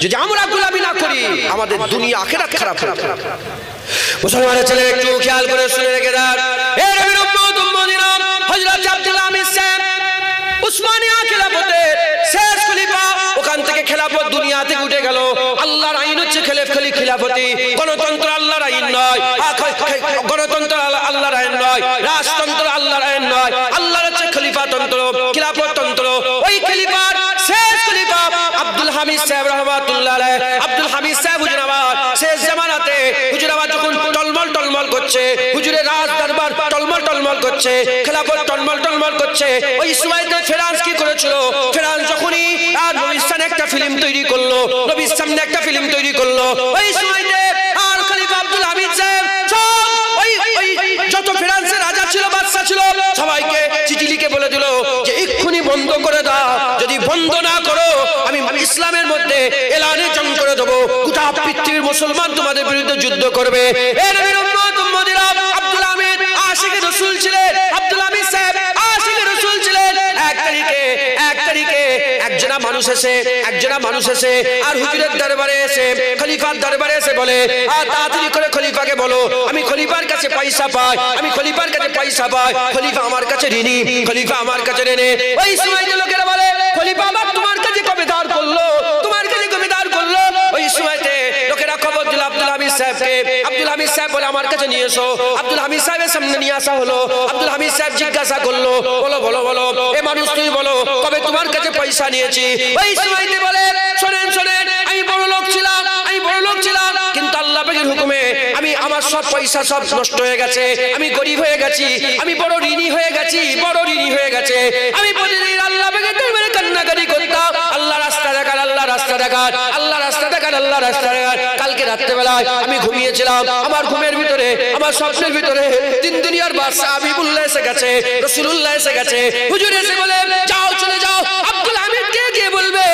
যদি আমরা গোলামি না করি আমাদের দুনিয়া আখিরাত খারাপ হবে। মুসলমানের ছেলে একটু খেয়াল করে শুনে রেখে দেন, এ নবীর উম্মত উম্মতিরা, হযরত আব্দুল হামিদ সাহেব উসমানিয়া খেলাফতের শেষ খলিফা, ওখান থেকে খেলাফত দুনিয়া থেকে উঠে গেল। আল্লাহর আইন হচ্ছে খেলাফতি, গণতন্ত্র আল্লাহর আইন নয়, গণতন্ত্র আল্লাহর আইন নয়, রাজতন্ত্র আল্লাহর আইন নয়, আল্লাহর হচ্ছে খলিফাতন্ত্র, খিলাফততন্ত্র। ওই খলিফার শেষ খলিফা আব্দুল হামিদ সাহেব রাহমাতুল্লাহ আলাইহি। আব্দুল হামিদ সাহেব হুজুরাবাদ শেষ জামানাতে হুজুরাবাদ যখন টলমল টলমল করছে, হুজুরের রাজ দরবার টলমল টলমল করছে, খেলাফত টলমল টলমল করছে, ওই সময়তে ফ্রান্স কি করেছিল? ফ্রান্স যখনই নবীর সামনে একটা ফিল্ম তৈরি করলো, নবীর সামনে একটা ফিল্ম তৈরি করলো, ওই সময়তে আর খলিফা আব্দুল হামিদ সাহেব সব ওই যত ফ্রান্সের রাজা ছিল, বাদশা ছিল, সবাইকে চিঠি লিখে বলে দিল যে এক্ষুনি বন্ধ করে দাও, যদি বন্ধ না করো আমি ইসলামের মধ্যে এলানে জং করে দেবো, গোটা পৃথিবীর মুসলমান তোমাদের বিরুদ্ধে যুদ্ধ করবে। এ নবীর উম্মত উম্মতিরা, আব্দুল হামিদ আশিকে রাসূল ছিলেন, আব্দুল হামিদ সাহেব আশিকে রাসূল ছিলেন। এক তারিখে একজনা মানুষ এসে আর হুজুরের দরবারে এসে, খলিফার দরবারে এসে বলে, আর তাড়াতাড়ি করে খলিফাকে বলো আমি খলিফার কাছে পয়সা পাই, আমি খলিফার কাছে পয়সা পাই, খলিফা আমার কাছে ঋণী, খলিফা আমার কাছে ঋণী। ওই সময় লোকেরা বলে খলিফা আবার তোমার কাছে কবে ধার করলো, তোমার কাছে কবে ধার করলো? ওই সময়তে লোকেরা খবর দিল আব্দুল হামিদ সাহেবকে। আব্দুল হামিদ সাহেব বলে আমার কাছে নিয়ে এসো। আব্দুল হামিদ সাহেবের সামনে নিয়ে আসা হলো। আব্দুল হামিদ সাহেব জিজ্ঞাসা করলো, বলো বলো বলো এ মানুষ তুমি বলো কবে তোমার কাছে পয়সা নিয়েছি? ওই সময়তে বলে শোনেন শোনেন, আমি বড় লোক ছিলাম, কিন্তু আল্লাহ পাকের হুকুমে আমি আমার সব পয়সা সব নষ্ট হয়ে গেছে, আমি গরিব হয়ে গেছি, আমি বড় ঋণী হয়ে গেছি, আমি প্রতিদিন আল্লাহ পাকের কান্নাকাটি করতাম, আল্লাহ রাস্তা দেখান, আল্লাহ রাস্তা দেখান, আল্লাহ রাস্তা দেখান, আল্লাহ রাস্তা দেখান। কালকে রাত্রেবেলায় আমি ঘুমিয়েছিলাম, আমার ঘুমের ভিতরে, আমার স্বপ্নের ভিতরে তিন দুনিয়ার বাদশা হাবিবুল্লাহ এসে গেছে, রাসূলুল্লাহ এসে গেছে। হুজুর এসে বলে, যাও চলে যাও, আব্দুল হামিদকে গিয়ে বলবে,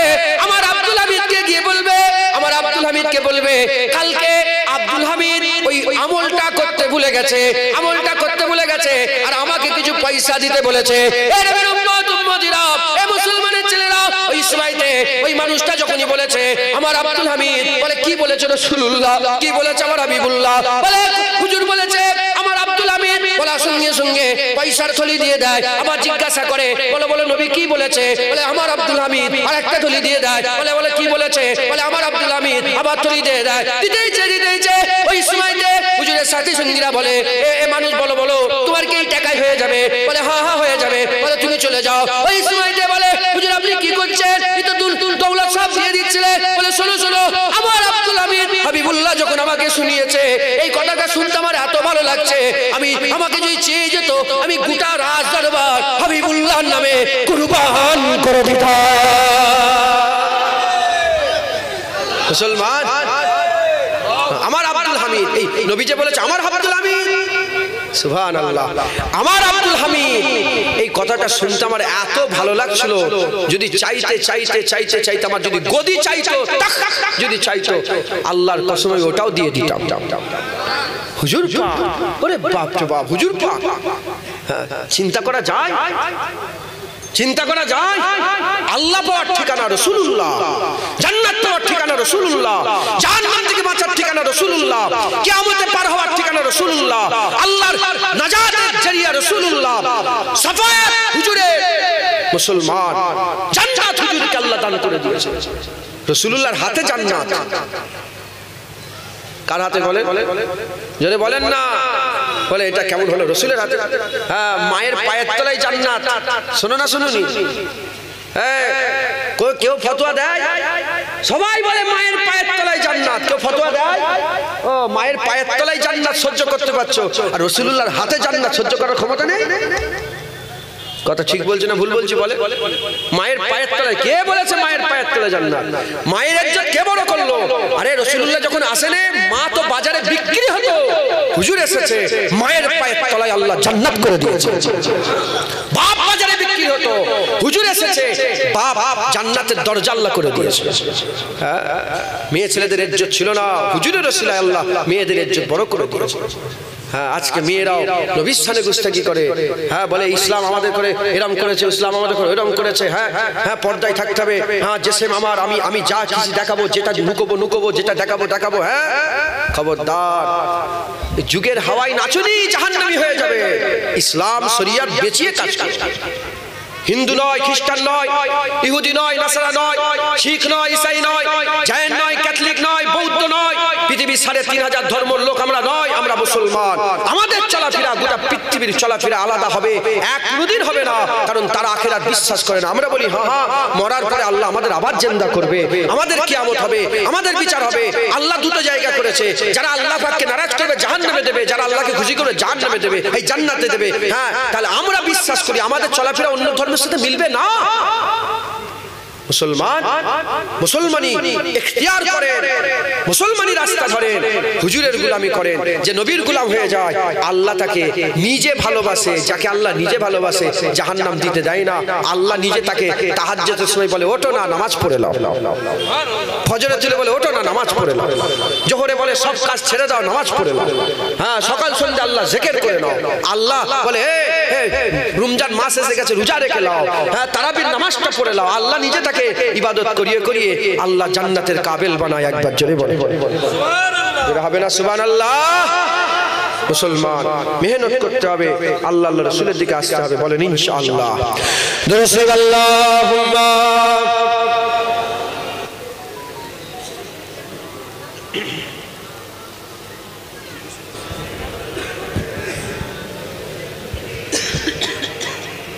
আমার আব্দুল হামিদকে গিয়ে বলবে, আমার আব্দুল হামিদকে বলবে কালকে আব্দুল হামিদ ওই আমলটা করতে ভুলে গেছে, আমলটা করতে ভুলে গেছে, আর আমাকে কিছু পয়সা দিতে বলেছে। এ নবীর উম্মত উম্মতিরা, এ মুসলমানের ছেলেরা, ওই সময়তে ওই মানুষটা যখনই বলেছে আমার আব্দুল হামিদ, বলে কি বলেছে রাসূলুল্লাহ, কি বলেছে আমার হাবিবুল্লাহ, বলে হুজুর বলেছে আমার আব্দুল হামিদ, বলার সঙ্গে সঙ্গে পয়সার থলি দিয়ে দেয়। আবার জিজ্ঞাসা করে, বলে বলে নবী কি বলেছে, বলে আমার আব্দুল হামিদ, আর একটা থলি দিয়ে দেয়। বলে বলে কি বলেছে, বলে আমার আব্দুল হামিদ, আবার থলি দিয়ে দেয়। দিতেইছে দিতেইছে ওই সময়তে হুজুরের সাথী সঙ্গীরা বলে, এ মানুষ বলো বলো তোমার কি এই টাকায় হয়ে যাবে, বলে হ্যাঁ হ্যাঁ হয়ে যাবে, বলে তুমি চলে যাও। ওই সময়তে বলে হুজুর আপনি কি করছেন, এই তো দৌলত সব দিয়ে দিচ্ছিলেন, বলে শোনো শোনো, আমার আব্দুল হামিদ হাবিবুল্লাহ যখন আমাকে শুনিয়েছে, এই কথাটা শুনতে আমার এত ভালো লাগছে, আমি আমাকে যদি চেয়ে যেত আমি গোটা রাজ দরবার হাবিবুল্লাহর নামে কুরবান করে দিতাম। মুসলমান, আমার আব্দুল হামিদ, এই নবী যে বলেছে আমার আব্দুল হামিদ, সুবহানাল্লাহ, আমার আব্দুল হামিদ, এই কথাটা শুনতে আমার এত ভালো লাগছিল, যদি চাইতে চাইতে চাইতে চাইতে আমার যদি গদি চাইতো, যদি চাইতো, আল্লাহর কসম আমি ওটাও দিয়ে দিতাম। হুজুর পাক, ওরে বাপ রে বাপ, হুজুর পাক, চিন্তা করা যায়, চিন্তা করা যায়, আল্লাহ পাওয়ার ঠিকানা রাসূলুল্লাহ, জান্নাত পাওয়ার ঠিকানা রাসূলুল্লাহ, জাহান্নাম থেকে বাঁচার ঠিকানা রাসূলুল্লাহ, কিয়ামতে পার হওয়ার ঠিকানা রাসূলুল্লাহ, আল্লাহর নাজাতের জরিয়া রাসূলুল্লাহ, সাফায়াত হুজুরের, মুসলমান জান্নাত হুজুরকে আল্লাহ দান করে দিয়েছে, রাসূলুল্লাহর হাতে জান্নাত। কার হাতে বলেন, যদি বলেন না, বলে এটা কেমন হলো, রাসূলের হাতে। হ্যাঁ, মায়ের পায়ের তলায় জান্নাত। শোনো না শুনুনি, কেউ ফতোয়া দেয়, সবাই বলে মায়ের পায়ের তলায় জান্নাত, কেউ ফতোয়া দেয় ও মায়ের পায়ের তলায় জান্নাত সহ্য করতে পারছো, আর রাসূলুল্লাহর হাতে জান্নাত সহ্য করার ক্ষমতা নেই। কথা ঠিক বলছে না ভুল বলছি, বলে মায়ের পায়ের তলায়, কে বলেছে মায়ের পায়ের তলায় জান্নাত? মায়ের ইজ্জত কে বড় করলো? আরে রাসূলুল্লাহ যখন আসেনে, মা তো বাজারে বিক্রি হতো, হুজুর এসেছে, মায়ের পায়ের তলায় আল্লাহ জান্নাত করে দিয়েছে। বাপ বাজারে বিক্রি হতো, হুজুর এসেছে, বাপ জান্নাতের দরজা আল্লাহ করে দিয়েছে। হ্যাঁ, মেয়ে ছেলেদের ইজ্জত ছিল না, হুজুরের ওসিলায় আল্লাহ মেয়েদের ইজ্জত বড় করে দিয়েছে। হ্যাঁ, আজকে মেয়েরাও নবীর সাথে গুস্তাখি করে, হ্যাঁ বলে ইসলাম আমাদের করে এরম করেছে, ইসলাম আমাদের করে এরম করেছে। হ্যাঁ হ্যাঁ, পর্দায় থাকতে হবে। হ্যাঁ, জেসেম আমার, আমি যা কিছু দেখাবো, যেটা নুকোবো, যেটা দেখাবো। হ্যাঁ, খবরদার, যুগের হাওয়ায় নাচুনি, জাহান্নামী হয়ে যাবে। ইসলাম শরিয়ত বেঁচিয়ে কাজ করে। হিন্দু নয়, খ্রিস্টান নয়, ইহুদি নয়, নাসারা নয়, শিখ নয়, ইসাই নয়, জৈন নয়, ক্যাথলিক নয়, বৌদ্ধ নয়, পৃথিবীর ৩৫০০ ধর্মের লোক আমরা নয়, আমরা মুসলমান। আমাদের চলাফেরা, গোটা পৃথিবীর চলাফেরা আলাদা হবে, এক কোনদিন হবে না, কারণ তারা আখিরাত বিশ্বাস করে না। আমরা বলি হ্যাঁ হ্যাঁ, মরার পরে আল্লাহ আমাদের আবার জিন্দা করবে, আমাদের কিয়ামত হবে, আমাদের বিচার হবে। আল্লাহ দুটো জায়গা করেছে, যারা আল্লাহ পাককে নারাজ করবে জাহান্নামে দেবে, যারা আল্লাহকে খুশি করবে জাহান্নামে দেবে, এই জান্নাতে দেবে। হ্যাঁ, তাহলে আমরা বিশ্বাস করি আমাদের চলাফেরা অন্য ধর্মের সাথে মিলবে না। মুসলমান মুসলমানি ইখতিয়ার করেন, মুসলমানি রাস্তা ধরেন, হুজুরের গোলামি করেন, যে নবীর গোলাম হয়ে যায় আল্লাহ তাকে নিজে ভালোবাসে। যাকে আল্লাহ নিজে ভালোবাসে জাহান্নাম দিতে দেয় না। আল্লাহ নিজে তাকে তাহাজ্জুদের সময় বলে ওঠো না নামাজ পড়ে নাও, ফজরের দিলে বলে ওঠো না নামাজ পড়ে নাও, জোহরে বলে সব কাজ ছেড়ে দাও নামাজ পড়ে নাও। হ্যাঁ, সকাল সন্ধ্যা আল্লাহ জিকির করে নাও। আল্লাহ বলে রমজান মাস এসে গেছে, রোজা রেখে নাও। হ্যাঁ, তারাবির নামাজটা পড়ে নাও। আল্লাহ নিজে তাকে ইবাদত করিয়ে করিয়ে আল্লাহ জান্নাতের কাবিল বানায়। একবার জোরে বলে সুবহানাল্লাহ, হবে না সুবহানাল্লাহ? মুসলমান মেহনত করতে হবে, আল্লাহ আল্লাহ রাসূলের দিকে আসতে হবে, বলেন ইনশাআল্লাহ। দরুদ আল্লাহুম্মা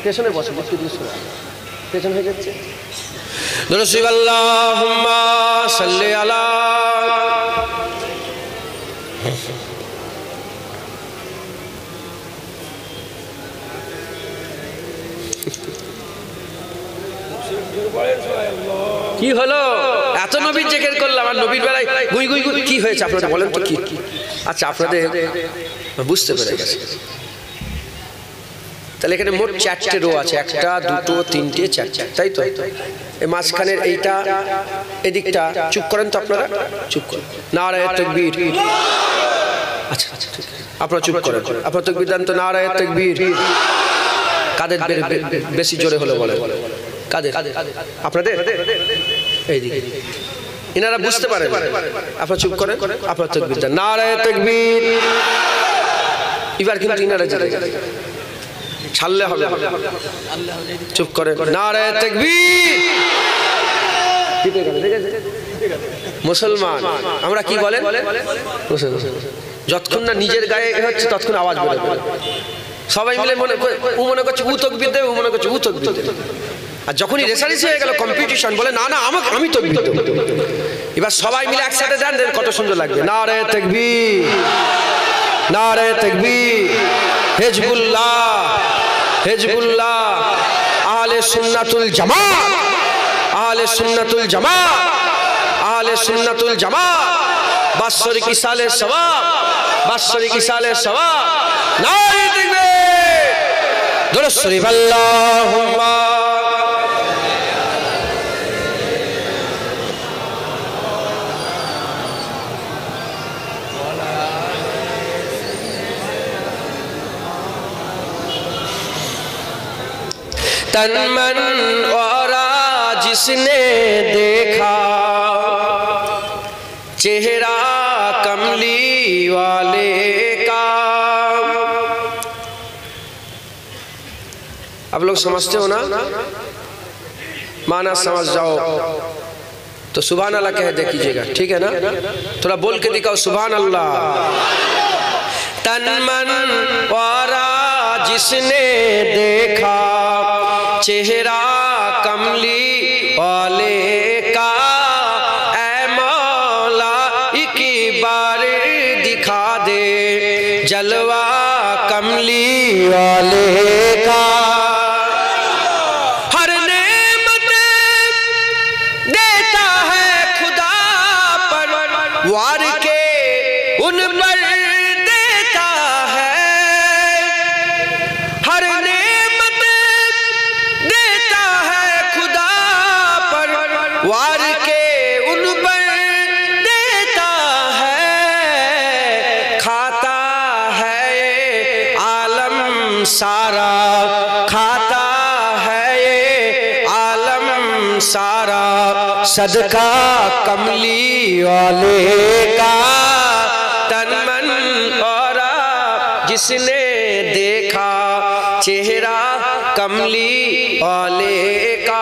পেছনে বসে, পেছনে হয়ে যাচ্ছে। দরুদ আল্লাহুম্মা সাল্লি আলা এত নবীর জিকির করলাম আর নবীর বেলায় গুই গুই গুই কি হয়েছে আপনারা বলেন তো কি? আচ্ছা আপনাদের বুঝতে পেরে গেছে। তাহলে এখানে মোট 4টে রো আছে, 1 2 3 4, তাই তো? এই মাঝখানের এইটা এদিকটা চুপ করেন তো আপনারা, চুপ করেন। নারায়ে তাকবীর। আচ্ছা আচ্ছা ঠিক আছে, আপনারা চুপ করেন, আপনারা তাকবীর দেন তো। নারায়ে তাকবীর। কাদের বেশি জোরে হলো বলেন? কাদের? আপনাদের এইদিকে ইনারা বুঝতে পারেন। আপনারা চুপ করেন, আপনারা তাকবীর দেন। নারায়ে তাকবীর। এবার কিন্তু ইনারা জেনে গেছে, ছাড়লে হবে। চুপ করে নারায়ে তাকবীর। মুসলমান আমরা কি বলেন? যতক্ষণ না নিজের গায়ে হচ্ছে ততক্ষণ আওয়াজ বেরোবে। সবাই মিলে ও মনে করছে উ তাকবীর দেবে, ও মনে করছে উ তাকবীর দেবে। আর যখনই রেসারেসি হয়ে গেল, কম্পিটিশন, বলে না না আমি তাকবীর দেব। এবার সবাই মিলে একসাথে দেন, কত সুন্দর লাগবে। নারায়ে তাকবীর, নারায়ে তাকবীর। হিজবুল্লাহ, হিজবুল্লাহ, আহলে সুন্নাতুল জামাত, আহলে সুন্নাতুল জামাত, আহলে সুন্নাতুল জামাত। বাৎসরিক ইসালে সওয়াব, বাৎসরিক ইসালে সওয়াব। নারায়ে তাকবীর। দুরূদ শরীফ। আল্লাহুম্মা तन मन और जिसने देखा चेहरा कमली वाले का। आप लोग समझते हो ना? माना समझ जाओ तो सुभान अल्लाह कह दे कीजिएगा, ठीक है ना? थोड़ा बोल के दिखाओ सुभान अल्लाह। तन मन और जिसने देखा चेहरा कमली वाले का, ऐ मौला एक बार दिखा दे जलवा कमली वाले का। हर नेमत देता है खुदा पर वार के उन पर देता है। हर वार के उन पर देता है। खाता है ये आलम सारा, खाता है ये आलम सारा, सदका कमली वाले का। तन मन और जिसने देखा चेहरा कमली वाले का।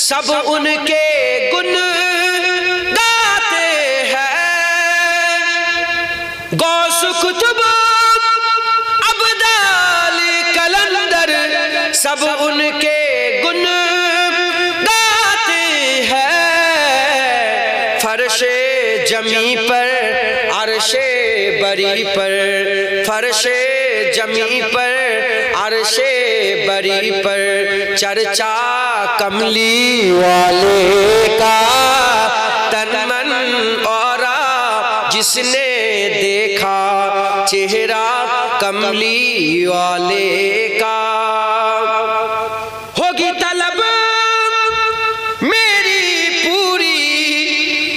सब उनके गुण गाते हैं। गौस कुतुब अब्दाल कलंदर सब उनके गुण गाते हैं। फर्शे जमी पर अर्शे बरी पर, फर्शे जमी पर अर्शे बरी पर, चर्चा कमली वाले का। तन मन और जिसने देखा चेहरा कमली वाले का। होगी तलब मेरी पूरी,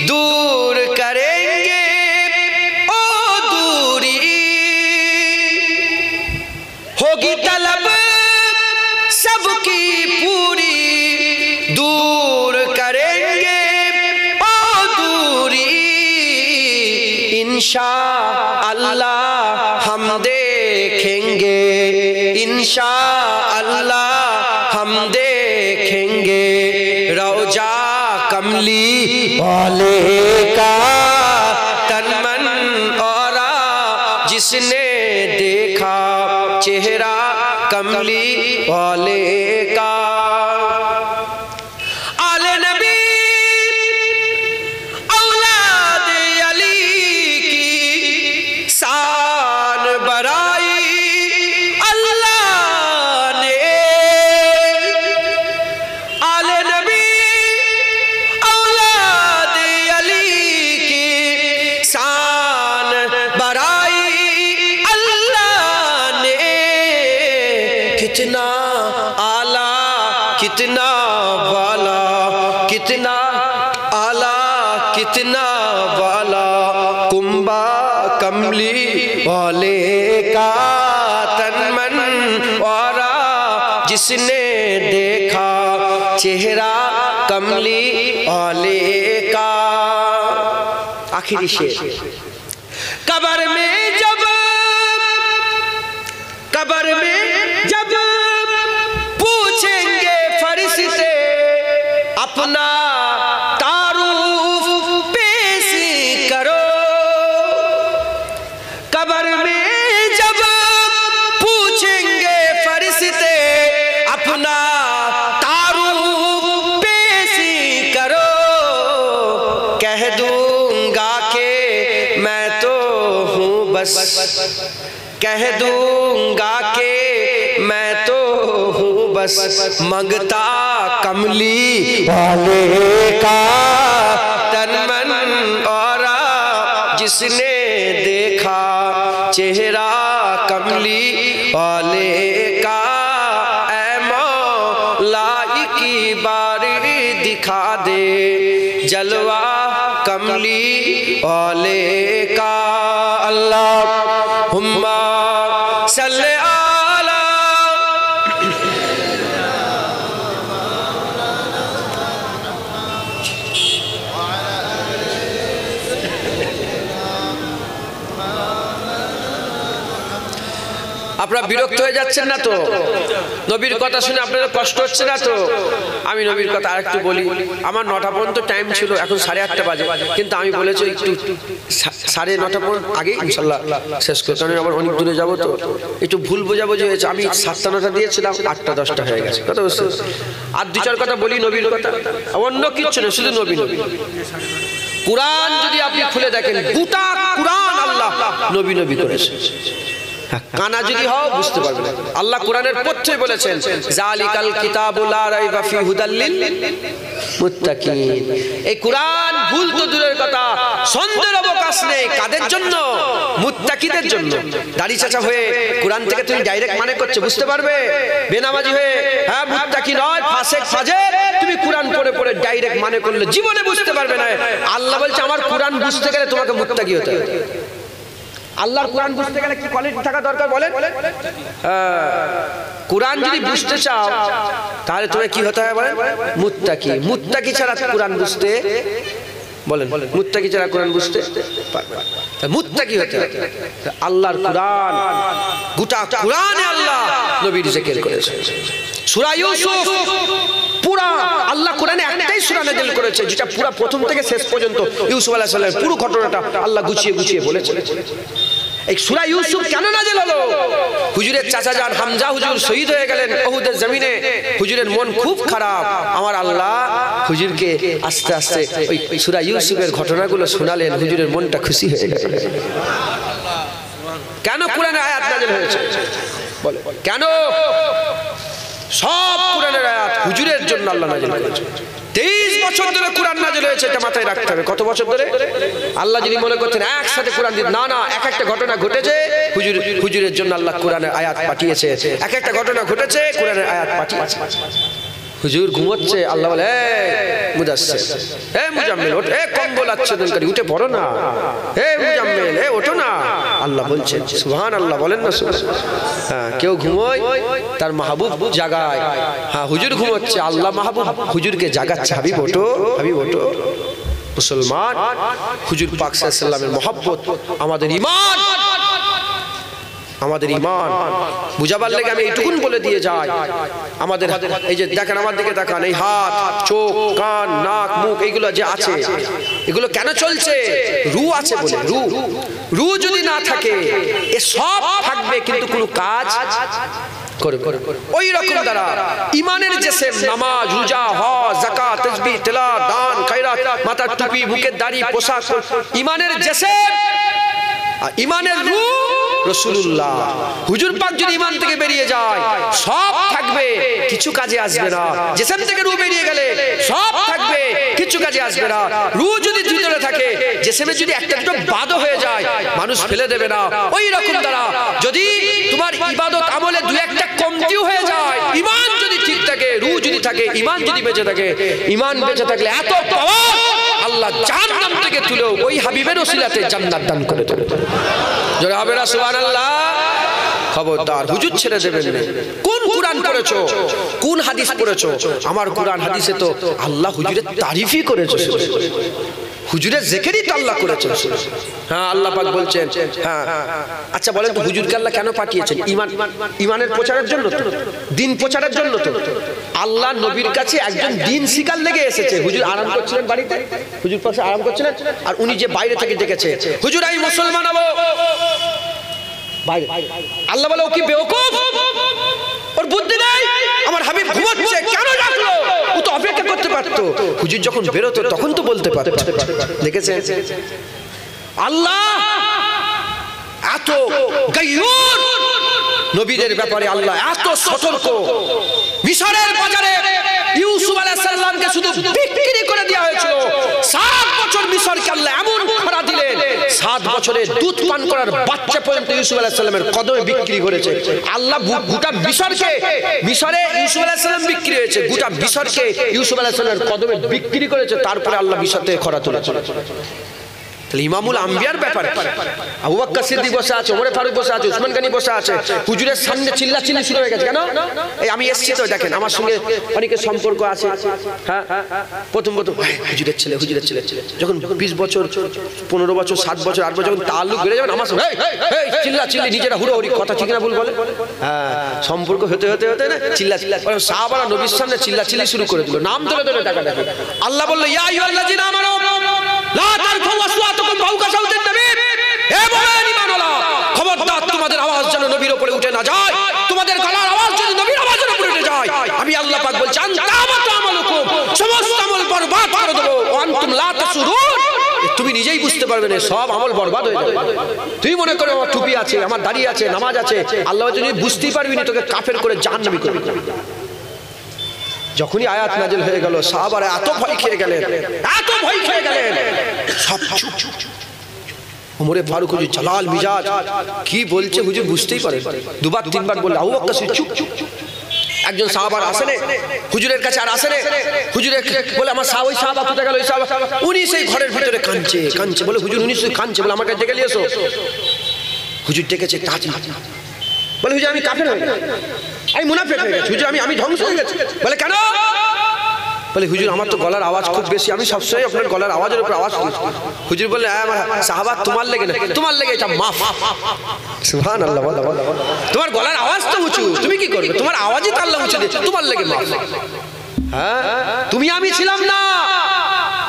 दूर करेंगे ओ दूरी। होगी तलब सबकी पूरी, दूर करेंगे ओ दूरी। इंशा अल्लाह हम देखेंगे, इंशा अल्लाह हम देखेंगे रौजा कमली वाले का। तन मन और जिसने देखा चेहरा कमली वाले का। आले नबी औलाद अली की शान बराई कितना आला कितना वाला, कितना आला कितना वाला, कुंबा कमली वाले का तन मन वारा, जिसने देखा चेहरा कमली वाले का। आखिरी शेर, कब्र में जब पूछेंगे फरिश्ते अपना तारुफ पेश करो, कब्र में जब पूछेंगे फरिश्ते अपना तारुफ पेश करो, कह दूंगा कि मैं तो हूँ बस, कह दूंगा कि मैं तो हूँ बस मंगता कमली वाले का तन मन और, जिसने देखा चेहरा कमली वाले का। ऐ मौला की बारी दिखा दे जलवा कमली वाले का। अल्लाहुम्मा सल्ले आला, আপনারা বিরক্ত হয়ে যাচ্ছেন না তো? নবীর কথা শুনে আপনাদের কষ্ট হচ্ছে না তো? আমি নবীর কথা আরেকটু বলি। আমার 9টা পর্যন্ত টাইম ছিল, এখন 8:30 বাজে, কিন্তু আমি বলেছি একটু 9:30 পর্যন্ত আগে ইনশাল্লাহ শেষ করতে, কারণ আবার অনেক দূরে যাবো তো একটু ভুল বোঝাবুঝি হয়েছে। আমি 7টা-9টা দিয়েছিলাম, 8টা-10টা হয়ে গেছে। কথা বুঝতে? আর 2-4 কথা বলি নবীর কথা, অন্য কিচ্ছু না, শুধু নবী। কুরআন যদি আপনি খুলে দেখেন, গোটা কুরআন আল্লাহ নবী নবী করেছে। কানা যদি হও বুঝতে পারবে। আল্লাহ কোরআনের প্রত্যেই বলেছেন জালিকাল কিতাবু লা রাইবা ফি হুদাল লিল মুত্তাকিন। এই কোরআন ভুল তো দূরের কথা, সন্দেহের অবকাশ নেই। কাদের জন্য? মুত্তাকিদের জন্য। দাড়ি চাচা হয়ে কোরআন থেকে তুমি ডাইরেক্ট মানে করছো, বুঝতে পারবে? বেনামাজি হয়ে, হ্যাঁ মুত্তাকি নয়, ফাসিক ফাজের, তুমি কোরআন পড়ে পড়ে ডাইরেক্ট মানে করলে জীবনে বুঝতে পারবে না। আল্লাহ বলছে আমার কোরআন বুঝতে গেলে তোমাকে মুত্তাকি হতে হবে। আল্লাহর কোরআন বুঝতে গেলে কি কোয়ালিটি থাকা দরকার বলেন? কোরআন যদি বুঝতে চাও তাহলে তোমায় কি হতে হবে বলেন? মুত্তাকি। মুত্তাকি ছাড়া কোরআন বুঝতে, বলেন মুত্তাকি ছাড়া কোরআন বুঝতে পারবে না। মুত্তাকি হতে হবে। আল্লাহর কোরআন, গোটা কোরআনে আল্লাহ নবীর জিকির করেছে। সূরা ইউসুফ পুরা আল্লাহ কোরআনে একটাই সূরা নাযিল করেছে যেটা পুরো প্রথম থেকে শেষ পর্যন্ত ইউসুফ আলাইহিস সালামের পুরো ঘটনাটা আল্লাহ গুছিয়ে গুছিয়ে বলেছে। এই সূরা ইউসুফ কেন নাযিল হলো? হুজুরের চাচা জান হামজা হুজুর শহীদ হয়ে গেলেন উহুদের জমিনে। হুজুরের মন খুব খারাপ। আমার আল্লাহ হুজুরকে আস্তে আস্তে ওই সূরা ইউসুফের ঘটনাগুলো শোনালেন। হুজুরের মনটা খুশি হয়ে গেল। কেন কোরআনে আয়াত নাযিল হয়েছে বলে? কেন? সব কোরআনের আয়াত হুজুরের জন্য আল্লাহ নাযিল করেছে। 23 বছর ধরে কোরআন নাযিল হয়েছে, এটা মাথায় রাখতে হবে। কত বছর ধরে? আল্লাহ যদি মনে করতেন একসাথে কোরআন দিন, না না, এক একটা ঘটনা ঘটেছে হুজুরের জন্য আল্লাহ কোরআনের আয়াত পাঠিয়েছে। এক একটা ঘটনা ঘটেছে, কোরআনের আয়াত পাঠিয়েছে। হুজুর ঘুমোচ্ছে, আল্লাহ বলে মুদাসসির, হে মুজাম্মিল ওঠ, হে কম্বল আচ্ছাদনকারী উঠে পড়ো না, হে মুজাম্মিল হে ওঠো না। আল্লাহ বলছেন সুবহানাল্লাহ, বলেন না সুবহানাল্লাহ। হ্যাঁ, কেউ ঘুমোয় তার মাহবুব জাগায়। হ্যাঁ, হুজুর ঘুমোচ্ছে, আল্লাহ মাহবুব হুজুরকে জাগাচ্ছে, হাবিব ওঠো, হাবিব ওঠো। মুসলমান, হুজুর পাক সাল্লাল্লাহু আলাইহি ওয়াসাল্লামের মহব্বত আমাদের ঈমান, আমাদের ঈমান বুঝাবার লেগে আমি এইটুকুন বলে দিয়ে যাই। আমাদের এই যে দেখেন, আমার দিকে তাকান, এই হাত, চোখ, কান, নাক, মুখ এইগুলো যে আছে, এগুলো কেন চলছে? রু আছে বলে। রু যদি না থাকে এ সব থাকবে কিন্তু কোনো কাজ করবে। ওই রকম দ্বারা ঈমানের জিসম, নামাজ, রোজা, হজ, যাকাত, তাসবিহ, তেলাওয়াত, দান, খায়রাত, মাথার টুপি, মুখের দাড়ি, পোশাক, ঈমানের জিসম, ঈমানের রূহ রাসূলুল্লাহ। হুজুর পাক যদি ঈমান থেকে বেরিয়ে যায় সব থাকবে, কিছু কাজে আসবে না। জিসম থেকে রূহ বেরিয়ে গেলে সব থাকবে, কিছু কাজে আসবে না। রূহ যদি ভিতরে থাকে, জিসমে যদি একটা দুটো বাদও হয়ে যায় মানুষ ফেলে দেবে না। ওই রকম দ্বারা যদি তোমার ইবাদত আমলে দুই একটা কমতিও হয়ে যায় থাকে, ঈমান যদি বেঁচে থাকে, ঈমান বেঁচে থাকলে এত পাওয়ার, আল্লাহ জাহান্নাম থেকে তুলেও ওই হাবিবের ওসিলাতে জান্নাত দান করে দেবে। জোরে হবে না সুবহানাল্লাহ? খবরদার হুজুর ছেড়ে দেবেন না। কোন কোরআন পড়েছো, কোন হাদিস পড়েছো? আমার কোরআন হাদিসে তো আল্লাহ হুজুরের তারিফই করেছে, হুজুরের জিকিরই তো আল্লাহ করেছে। হ্যাঁ, আল্লাহ পাক বলছেন। হ্যাঁ, আচ্ছা বলেন তো হুজুরকে আল্লাহ কেন পাঠিয়েছেন? ঈমানের প্রচারের জন্য তো, দিন প্রচারের জন্য তো। আল্লাহ নবীর কাছে একজন দিন শিকার লেগে এসেছে। হুজুর আরাম করছিলেন বাড়িতে, হুজুর পাশে আরাম করছিলেন, আর উনি যে বাইরে থেকে ডেকেছে, হুজুর আমি মুসলমান হবো। আল্লাহ বলে ও কি বেওকুফ, ওর বুদ্ধি নেই, আমার হাবিব ঘুমাচ্ছে, কেন ডাকলো? ও তো অপেক্ষা করতে পারতো। হুজুর যখন বেরোতো তখন তো বলতে পারতো। দেখেছেন আল্লাহ এত গায়ুর, নবীদের ব্যাপারে আল্লাহ এত সতর্ক। মিশরের বাজারে ইউসুফ আলাইহিস সালামকে শুধু বিক্রি করে দেওয়া হয়েছিল। 7 বছর মিশরকে আল্লাহ এমন খরা দিলেন, 7 বছরে দুধ পান করার বাচ্চা পর্যন্ত ইউসুফ আলাইহিস সালামের কদমে বিক্রি করেছে আল্লাহ। গোটা মিশরকে, মিশরে ইউসুফ আলাইহিস সালাম বিক্রি হয়েছে, গোটা মিশরকে ইউসুফ আলাইহিস সালামের কদমে বিক্রি করেছে। তারপরে আল্লাহ মিশর থেকে খরা তুলেছে। ইমামুল আম্বিয়ার ব্যাপারে আবু বকর সিদ্দিক বসে আছে, ওমর ফারুক বসে আছে, উসমান গনি বসে আছে, হুজুরের সামনে চিল্লাচিল্লি শুরু হয়ে গেছে। কেন? এই আমি এসেছি তো, দেখেন আমার সঙ্গে অনেকের সম্পর্ক আছে। হ্যাঁ, প্রথম হুজুরের ছেলে, হুজুরের ছেলে, যখন 20 বছর 15 বছর 7 বছর 8 বছর যখন তাল্লুক বেড়ে যাবেন, আমার সঙ্গে চিল্লাচিল্লি, নিজেরা হুড়োহুড়ি, কথা ঠিক না ভুল বলে? হ্যাঁ, সম্পর্ক হতে হতে হতে না চিল্লাচিল্লি, সাহাবারা নবীর সামনে চিল্লাচিল্লি শুরু করে দিল, নাম ধরে ধরে টাকা দেখে। আল্লাহ বলল ইয়া আইয়ুহাল্লাযিনা আমানু লা তারফাউ আসওয়াতাকুম ফাওকা সাওতিন নবী। হে মুমিন ঈমানওয়ালা, খবরদার তোমাদের আওয়াজ যেন নবীর উপরে উঠে না যায়, তোমাদের গলার আওয়াজ যেন নবীর আওয়াজের উপরে উঠে যায়। আমি আল্লাহ পাক বলছি আনতামাতু আমালুকুম, সমস্ত আমল বরবাদ করে দেব। ওয়া আনতুম লা তাসুরুন, তুমি নিজেই বুঝতে পারবে না, সব আমল বরবাদ হয়ে যাবে। তুই মনে করো আমার টুপি আছে, আমার দাড়ি আছে, নামাজ আছে, আল্লাহ যদি বুঝতেই পারবি না, তোকে কাফের করে জাহান্নামী করবে। যখনই আয়াত নাজিল হয়ে গেল, সাহাবারা এত ভয় খেয়ে গেলেন, এত ভয় খেয়ে গেলেন, সব চুপ। ওমরে ফারুক হুজুর জালাল মিজাজ, কি বলছে হুজুর বুঝতেই পারে। দুবার তিনবার বলল আবু বকর চুপ। একজন সাহাবার আসেন হুজুরের কাছে, আর আসেন হুজুরে বলে আমার ওই সাহাবা কোথায় গেল? ওই সাহাবা উনি সেই ঘরের ভিতরে কাঁদছে কাঁদছে, বলে হুজুর উনি কাঁদছে, বলে আমার কাছে ডেকে নিয়ে এসো। হুজুর ডেকেছে, তাড়াতাড়ি বলে হুজুর আমি কাফের হয়ে গেছি, আমি মুনাফিক হয়ে গেছি, হুজুর আমি ধ্বংস হয়ে গেছি। বলে কেন? বলে হুজুর আমার তো গলার আওয়াজ খুব বেশি, আমি সবসময় আপনার গলার আওয়াজের উপর আওয়াজ করি। হুজুর বললে আমার সাহাবা তোমার লেগে না, তোমার লেগে এটা মাফ। সুবহানাল্লাহ, তোমার গলার আওয়াজ তো উঁচু, তুমি কি করবে? তোমার আওয়াজই তো আল্লাহ উঁচু দিয়েছে, তোমার লেগে মাফ। হ্যাঁ, তুমি আমি ছিলাম না,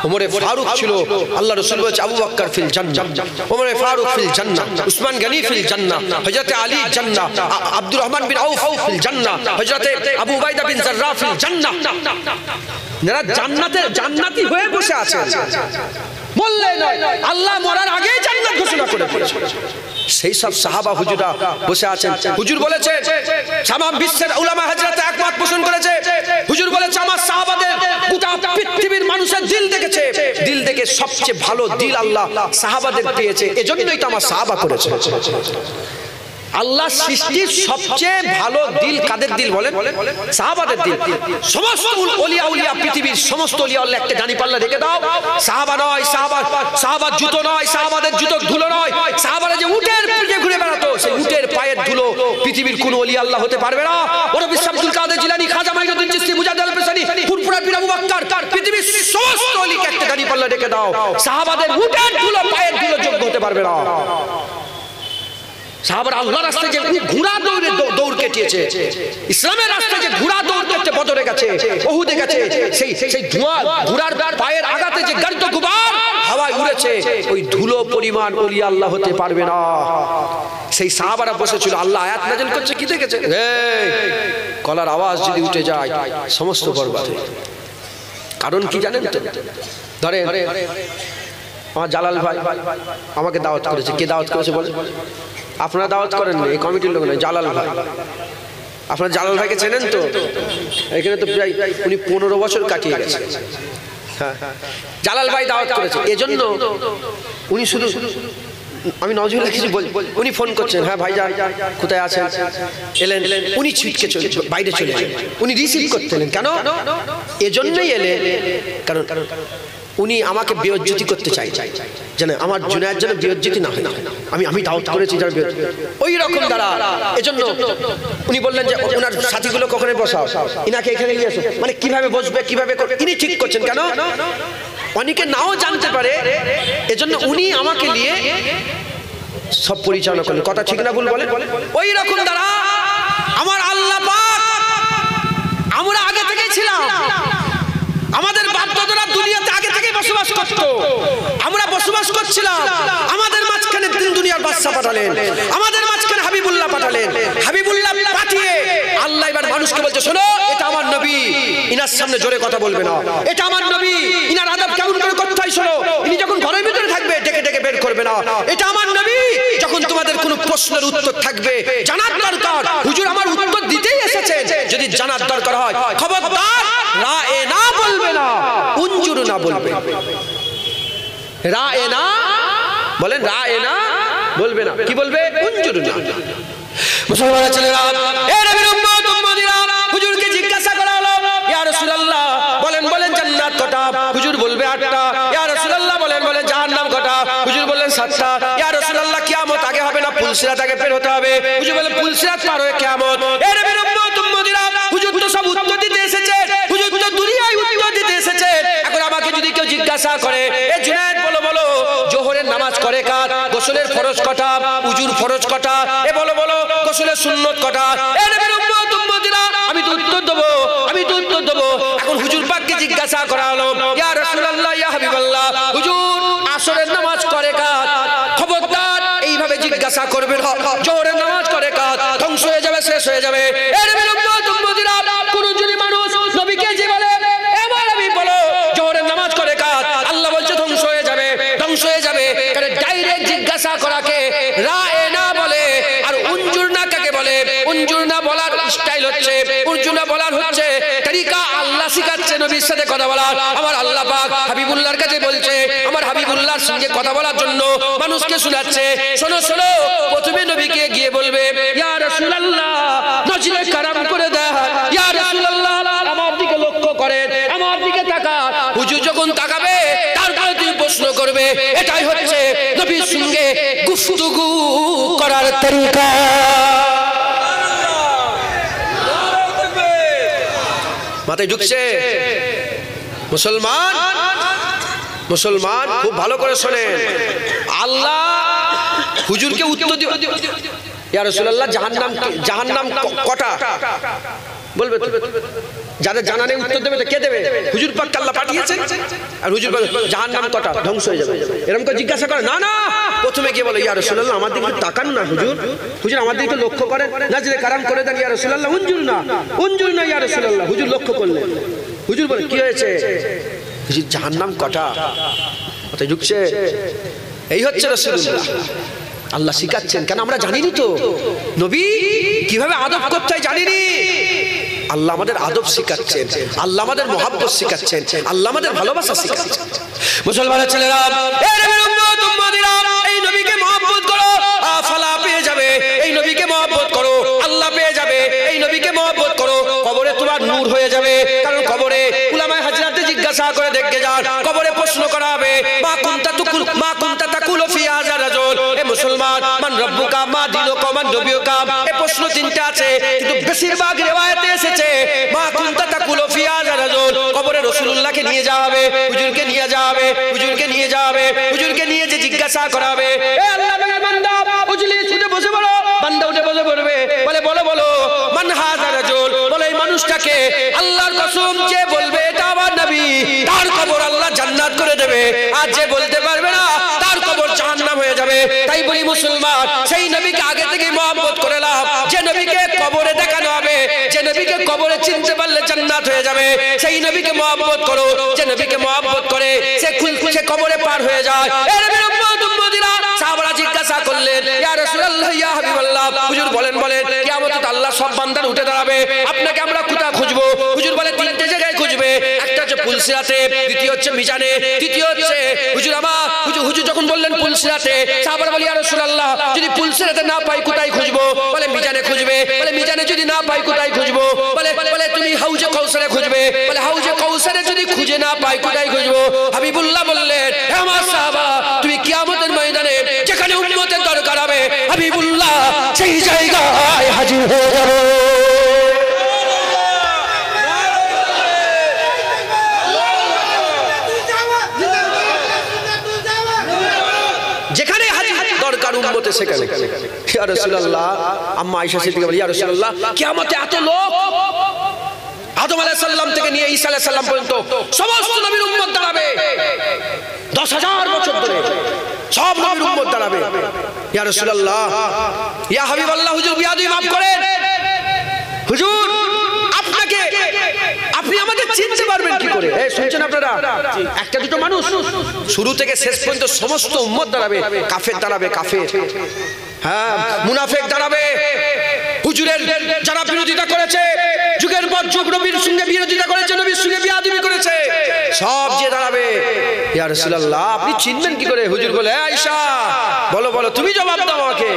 ওমরে ফারুক ছিল। আল্লাহ রাসূল বলেছে আবু বকর ফিল জান্নাহ, ওমরে ফারুক ফিল জান্নাহ, উসমান গনি ফিল জান্নাহ, হযরত আলী জান্নাহ, আব্দুর রহমান বিন আউফ ফিল জান্নাহ, হযরত আবু উবাইদা বিন জাররাহ ফিল জান্নাহ। যারা জান্নাতি হয়ে বসে আছে, বললে নয়, আল্লাহ মরার আগেই জান্নাত ঘোষণা করে দিয়েছে। সেই সব সাহাবা হুজুরা বসে আছেন। হুজুর বলেছে, তামাম বিশ্বের উলামা হযরত একমত পোষণ করেছে। হুজুর বলেছে আমার সাহাবাদের গোটা পৃথিবীর মানুষের দিল দেখেছে, দিল দেখে সবচেয়ে ভালো দিল আল্লাহ সাহাবাদের পেয়েছে, এজন্যই তো আমার সাহাবা করেছে। আল্লাহ সৃষ্টির সবচেয়ে ভালো দিল কাদের দিল বলেন? সাহাবাদের দিল। সমস্ত ওলিয়া উলিয়া, পৃথিবীর সমস্ত ওলিয়া আল্লাহ একটা জানি পাল্লা রেখে দাও, সাহাবা নয়, সাহাবার জুতো নয়, সাহাবাদের জুতোর ধুলো নয়, সাহাবারা যে উটের পিঠে ঘুরে বেড়াতো, সেই উটের পায়ের ধুলো পৃথিবীর কোন ওলি আল্লাহ হতে পারবে না। ওরা আব্দুল কাদের জিলানী, খাজা মাইনুদ্দিন চিশতি, মুজাদ্দিদ আল-ফিসানি, ফুরফুরা পীর আবু বকর, পৃথিবীর সমস্ত ওলিকে একটা জানি পাল্লা রেখে দাও, সাহাবাদের উটের ধুলো পায়ের ধুলো যোগ্য হতে পারবে না। সাহাবারা আল্লাহর রাস্তায় যে ঘোড়া দৌড় কেটেছে, ইসলামের রাস্তায় যে ঘোড়া দৌড় কেটে বদরে গেছে, ওহুদে গেছে, সেই ধোঁয়া ঘোড়ার পায়ের আঘাতে যে গর্দ গুবার হাওয়ায় উড়েছে, ওই ধুলো পরিমাণ ওলি আল্লাহ হতে পারবে না। সেই সাহাবারা বসেছিল, আল্লাহ আয়াত নাযিল করছে, কি দেখেছে? গলার আওয়াজ যদি উঠে যায় সমস্ত বরবাদ হয়ে যাবে। কারণ কি জানেন তো? ধরে আমার জালাল ভাই আমাকে দাওয়াত করেছে। কে দাওয়াত করেছে বলে? আপনারা দাওয়াত করেন না, এই কমিটির লোক নয়, জালাল ভাই। আপনারা জালাল ভাইকে চেনেন তো? এখানে তো প্রায় উনি 15 বছর কাটিয়ে গেছে। হ্যাঁ, জালাল ভাই দাওয়াত করেছে, এজন্য উনি শুধু আমি নজরুল্লাহ কিছু বল, উনি ফোন করছেন, হ্যাঁ ভাইজান কোথায় আছেন, এলেন, উনি ছিটকে বাইরে চলে এলেন, উনি রিসিভ করতে এলেন, কেন এজন্যই এলেন, কারণ উনি আমাকে বেইজ্জতি করতে চাই, যেন আমার জুনায়েদ যেন বেইজ্জতি না হয়, আমি দাওয়াত করেছি যার ওই রকম দ্বারা, এজন্য উনি বললেন যে ওনার সাথীগুলো কখনো বসাও, ইনাকে এখানে নিয়ে আসো, মানে কিভাবে বসবে কিভাবে ইনি ঠিক করছেন, কেন অনেকে নাও জানতে পারে, এজন্য উনি আমাকে নিয়ে সব পরিচালনা করলেন, কথা ঠিক না ভুল বলেন, ওই রকম দ্বারা আমার আল্লাহ পাক, আমরা আগে থেকেই ছিলাম, আমাদের বাপ-দাদারা দুনিয়াতে আগে থেকেই বসবাস করত, আমরা বসবাস করছিলাম, আমাদের মাঝখানে দিন দুনিয়ার বাদশা পাঠালেন, আমাদের মাঝখানে হাবিবুল্লাহ পাঠালেন, হাবিবুল্লাহ পাঠিয়ে আল্লাহ এবার মানুষকে বলছে, শোনো এটা আমার নবী, ইনার সামনে জোরে কথা বলবে না, এটা আমার নবী, ইনার আদব কেমন করে করতে হয় শোনো, ইনি যখন ঘরের ভিতরে থাকবে ডেকে ডেকে বের করবে না, এটা আমার নবী, যখন তোমাদের কোনো প্রশ্নের উত্তর থাকবে জানার দরকার, হুজুর আমার উত্তর দিতেই এসেছেন, যদি জানার দরকার হয় খবরদার রায়ে না বলবে না, উনজুর না বলবে, রায়ে না বলেন, রায়ে না বলবে না, কি বলবে, উনজুর না। মুসলমান ছেলেরা, এ নবীর উম্মত উম্মতিরা, হুজুরকে জিজ্ঞাসা করা হলো, ইয়া রাসূলুল্লাহ বলেন জান্নাত কটা, হুজুর বলবে 8টা, ইয়া রাসূলুল্লাহ বলেন জাহান্নাম কটা, হুজুর বললেন 7টা, ইয়া রাসূলুল্লাহ কিয়ামত আগে হবে না পুলসিরাত আগে পের হতে হবে, হুজুর বলেন পুলসিরাত পার হয়ে কিয়ামত। এ নবীর উম্মত উম্মতিরা, হুজুর তো সব উত্তর দিতে এসেছে, হুজুর তো দুনিয়ায় উত্তর দিতে এসেছে, এখন আমাকে যদি কেউ জিজ্ঞাসা করে, এ জুনায়েদ বলো জোহরের নামাজ করে কার, গোসলের ফরজ কটা, উজুর ফরজ কটা, এ বলো গোসলের সুন্নত কটা, এ নবীর উম্মত উম্মতিরা, আমি তো উত্তর দেবো। এখন হুজুর পাককে জিজ্ঞাসা করা হলো, ইয়া রাসূলুল্লাহ ইয়া হাবিবাল্লাহ, হুজুর আসরের নামাজ করে কার, খবরদার এইভাবে জিজ্ঞাসা করবেন, জোহরের নামাজ করে কার, ধ্বংস হয়ে যাবে, শেষ হয়ে যাবে। এ নবীর উম্মত উম্মতিরা, কোন যদি মানুষ নবীকে যে বলে এবার আমি বলো জোহরের নামাজ করে কার, আল্লাহ বলছে ধ্বংস হয়ে যাবে, কারণ ডাইরেক্ট জিজ্ঞাসা করাকে রায়ে না বলে, আর উনজুর না কাকে বলে, উনজুর না বলার স্টাইল হচ্ছে, উনজুর না বলার হচ্ছে তরিকা, আল্লাহ শিখাচ্ছে নবীর সাথে কথা বলার, আমার আল্লাহ পাক হাবিবুল্লাহর কাছে বলছে, আমার হাবিবুল্লাহর সঙ্গে কথা বলার জন্য মানুষকে শোনাচ্ছে, শোনো প্রথমে নবীকে গিয়ে বলবে, ইয়া রাসূলুল্লাহ নজরে কারাম করে দেন, ইয়া রাসূলুল্লাহ আমার দিকে লক্ষ্য করেন, আমার দিকে তাকান, হুজুর যখন তাকাবে তারপরে তুমি প্রশ্ন করবে, এটাই হচ্ছে নবীর সঙ্গে গুফতগু করার তরিকা। মাথায় ঢুকছে? মুসলমান খুব ভালো করে শোনেন, আল্লাহ হুজুরকে উত্তর দিও, ইয়া রাসূলুল্লাহ জাহান্নাম কটা বলবে, যাদের জানা নেই উত্তর দেবে তো কে দেবে, হুজুর পাক আল্লাহ পাঠিয়েছেন, আর হুজুর বলে জাহান্নাম কটা, ধ্বংস হয়ে যাবে, এরকম করে জিজ্ঞাসা করে না, প্রথমে গিয়ে বলে, ইয়া রাসূলুল্লাহ আমার দিকে তাকান না, হুজুর আমার দিকে লক্ষ্য করেন, নাজরে কারাম করে দেন, ইয়া রাসূলুল্লাহ উনজুর না ইয়া রাসূলুল্লাহ, হুজুর লক্ষ্য করলেন, হুজুর বলে কি হয়েছে, হুজুর জাহান্নাম কটা, মাথায় ঢুকছে? এই হচ্ছে রাসূলুল্লাহ, আল্লাহ শিখাচ্ছেন, কেন আমরা জানিনি তো নবী কিভাবে আদব করতে হয়, জানিনি, আল্লাহ আমাদের আদব শিখাচ্ছেন, আল্লাহ আমাদের মহব্বত শিখাচ্ছেন, আল্লাহ আমাদের ভালোবাসা শিখাচ্ছেন। মুসলমানের ছেলেরা, এই নবীর উম্মত উম্মতিরা, এই নবীকে মহব্বত করো, আফালা পেয়ে যাবে, এই নবীকে মহব্বত করো, আল্লাহ পেয়ে যাবে, এই নবীকে মহব্বত করো, কবরে তোমার নূর হয়ে যাবে, কারণ কবরে উলামায়ে হাজরাতে জিজ্ঞাসা করে দেখে যান, কবরে প্রশ্ন করা হবে, মা কুনতা তাকুলু ফি হাযা রাজুল, এ মুসলমান মান রব্বুকা মা দীনুকা মান নবিয়ুকা, এই প্রশ্ন তিনটা আছে, কিন্তু বেশিরভাগ রিওয়ায়াতে এসেছে মা কুনতা তাকুলু ফি হাযা রাজুল, কবরে রাসূলুল্লাহকে নিয়ে যাওয়া হবে, হুজুরকে নিয়ে যাওয়া হবে, হুজুরকে নিয়ে যে জিজ্ঞাসা করা হবে, এ আল্লাহ পাকের বান্দা উজলি উঠে বসে বলো, বান্দা উঠে বসে পড়বে, বলো মান হাযা রাজুল, বলে এই মানুষটাকে, আল্লাহর কসম যে বলবে এটা আমার নবী, তার কবর আল্লাহ জান্নাত করে দেবে, আর যে বলতে পারবে না তার কবর জাহান্নাম হয়ে যাবে। তাই বলি মুসলমান, সেই নবীকে আগে থেকে মহব্বত করে লাভ, যে নবীকে কবরে দেখানো হবে, যে নবীকে কবরে চিনতে পারলে জান্নাত হয়ে যাবে, সেই নবীকে মহব্বত করো, যে নবীকে মহব্বত করে সে কবরে পার হয়ে যায়। এ নবীর উম্মত উম্মতিরা, সাহাবারা জিজ্ঞাসা করলেন, ইয়া রাসূলুল্লাহ ইয়া হাবিবাল্লাহ, হুজুর বলেন কিয়ামতে আল্লাহ সব বান্দার উঠে দাঁড়াবে, আপনাকে আমরা কোথায় খুঁজবো, হুজুর বলে তিনটে জায়গায় খুঁজবে, একটা হচ্ছে পুলসিরাতে, দ্বিতীয় হচ্ছে মিজানে, তৃতীয় হচ্ছে হুজুর যখন বললেন পুলসিরাতে, সাহাবারা বলি ইয়া যদি পুলসিরাতে না পাই কোথায় খুঁজবো? বলে মিজানে খুঁজবে। বলে মিজানে যদি না পাই কোথায় খুঁজবো? বলে তুমি হাউজে কাউসারে খুঁজবে। বলে হাউজে কাউসারে যদি খুঁজে না পাই কোথায় খুঁজবো? হাবিবুল্লাহ বললেন, হে আমার সাহাবা, তুমি কিয়ামতের ময়দানে যেখানে উম্মতের দরকার হবে হাবিবুল্লাহ সেই জায়গায় হাজির হয়ে যাবে। যেখানে হাজির দরকার উম্মতে সেখানে। ইয়া রাসূলুল্লাহ, আম্মা আয়েশা সিদ্দিকা বলে, ইয়া রাসূলুল্লাহ, কিয়ামতে এত লোক, আদম আলাইহিস সালাম থেকে নিয়ে ঈসা আলাইহিস সালাম পর্যন্ত সমস্ত নবীর উম্মত দাঁড়াবে 10,000 বছর ধরে, সব নবীর উম্মত দাঁড়াবে। ইয়া রাসূলুল্লাহ, ইয়া হাবিবাল্লাহ, হুজুর বিয়াদবি মাফ করেন। হুজুর, আপনাকে আপনি আমাদের চিনতে পারবেন কি করে? এই শুনছেন আপনারা? একটা দুটো মানুষ, শুরু থেকে শেষ পর্যন্ত সমস্ত উম্মত দাঁড়াবে। কাফের দাঁড়াবে, কাফের, হ্যাঁ, মুনাফিক দাঁড়াবে। হুজুরের যারা বিরোধিতা করেছে, যুগের পর যুগ নবীর সঙ্গে বিরোধিতা করেছে, নবীর সঙ্গে বিয়াদবি করেছে, সব যে দাঁড়াবে। ইয়া রাসূলুল্লাহ, আপনি চিনবেন কি করে? হুজুর বলে, আয়েশা বলো বলো, তুমি জবাব দাও আমাকে।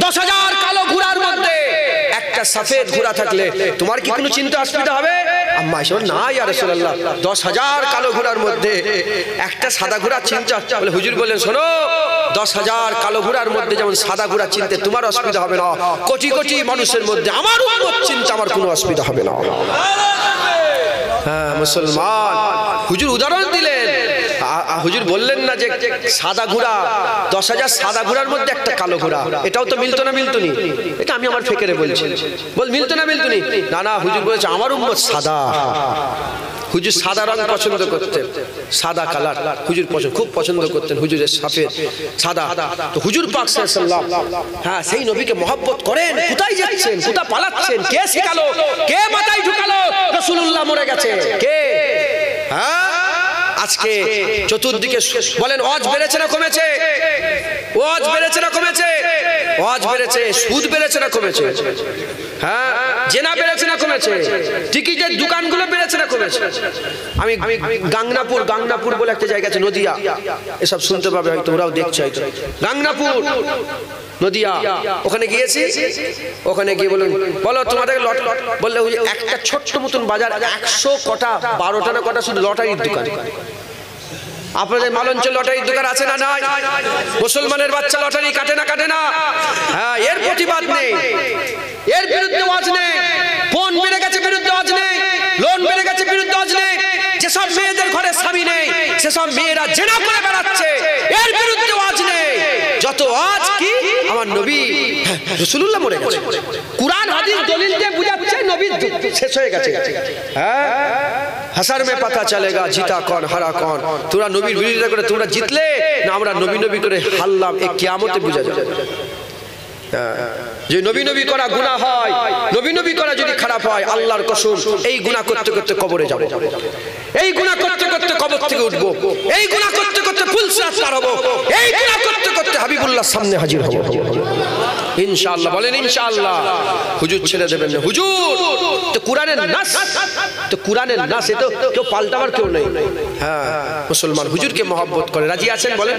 10,000 কালো ঘোড়ার মধ্যে একটা সফেদ ঘোড়া থাকলে তোমার কি কোনো চিন্তা অসুবিধা হবে? আম্মা আয়েশা, না ইয়া রাসূলুল্লাহ, 10,000 কালো ঘোড়ার মধ্যে একটা সাদা ঘোড়া চিন্তা। বলে হুজুর বলেন, শোনো, 10,000 কালো ঘোড়ার মধ্যে যেমন সাদা ঘোড়া চিনতে তোমার অসুবিধা হবে না, কোটি কোটি মানুষের মধ্যে আমার উম্মত চিনতে আমার কোনো অসুবিধা হবে না। হ্যাঁ মুসলমান, হুজুর উদাহরণ দিলেন। হুজুর বললেন না যে সাদা ঘোড়া, 10,000 সাদা ঘোড়ার মধ্যে একটা কালো ঘোড়া, এটাও তো মিলতো না মিলতনি? এটা আমি আমার ফেকেরে বলছি, বল মিলতো না মিলতনি? না না, হুজুর বলেছে আমার উম্মত সাদা। হুজুর সাদা রং পছন্দ করতেন, সাদা কালার হুজুর খুব পছন্দ করতেন, হুজুরের সাফেদ সাদা। তো হুজুর পাক সাল্লাল্লাহু আলাইহি ওয়াসাল্লাম, হ্যাঁ, সেই নবীকে মহব্বত করেন। কোথায় যাচ্ছেন, কোথায় পালাচ্ছেন? কে শেখালো, কে মাথায় ঢুকালো রাসূলুল্লাহ মরে গেছে? কে? হ্যাঁ, আজকে চতুর্দিকে বলেন, ওয়াজ বেড়েছে না কমেছে? ওয়াজ বেড়েছে না কমেছে? ওয়াজ বেড়েছে। সুদ বেড়েছে না কমেছে? হ্যাঁ, জেনা বেড়েছে না কমেছে? টিকিটের দোকানগুলো বেড়েছে না কমেছে? আমি গাংনাপুর বলে একটা জায়গা আছে, নদিয়া, এসব শুনতে পাবে হয়তো, তোমরাও দেখছো হয়তো। গাংনাপুর, নদিয়া, ওখানে গিয়েছি। ওখানে গিয়ে বলো তোমাদের বললে একটা ছোট্ট মতন বাজার, 100 কটা 12টা না কটা শুধু লটারির দোকান। আপনাদের মালঞ্চল লটারির দোকান আছে না নাই? মুসলমানের বাচ্চা লটারি কাটে না, কাটে না? হ্যাঁ, এর প্রতিবাদ নেই, এর বিরুদ্ধে ওয়াজ নেই। ফোন বেড়ে গেছে, বিরুদ্ধে ওয়াজ নেই। লোন বেড়ে গেছে, বিরুদ্ধে ওয়াজ নেই। যেসব মেয়েদের ঘরে স্বামী নেই, সেসব মেয়েরা জেনা করে বেড়াচ্ছে, এর বিরুদ্ধে ওয়াজ নেই। যত ওয়াজ কি, আমার নবী রাসূলুল্লাহ মরে গেছে। কুরআন হাদিস দলিল দিয়ে বুঝাচ্ছে নবী শেষ হয়ে গেছে। হ্যাঁ, হাসার মে পাতা চলেগা জিতা কন হারা কন। তোমরা নবীর বিরোধিতা করে তোমরা জিতলে না আমরা নবী করে হারলাম, এই কিয়ামতে বুঝা যাবে। যে নবী করা গুনাহ হয়, নবী করা যদি খারাপ হয়, আল্লাহর কসম এই গুনাহ করতে করতে কবরে যাব, এই গুনাহ করতে করতে কবর থেকে উঠবো, এই গুনাহ করতে করতে ফুলসিরাত পার হবো, এই গুনাহ করতে করতে হাবিবুল্লাহর সামনে হাজির হব ইনশাআল্লাহ। বলেন ইনশাআল্লাহ। হুজুর ছেড়ে দেবেন না। হুজুর তো কোরআনের নাস, তো কোরআনের নাস, এ তো কেউ পাল্টাবার কেউ নেই। হ্যাঁ, মুসলমান হুজুরকে মহব্বত করে। রাজি আছেন? বলেন।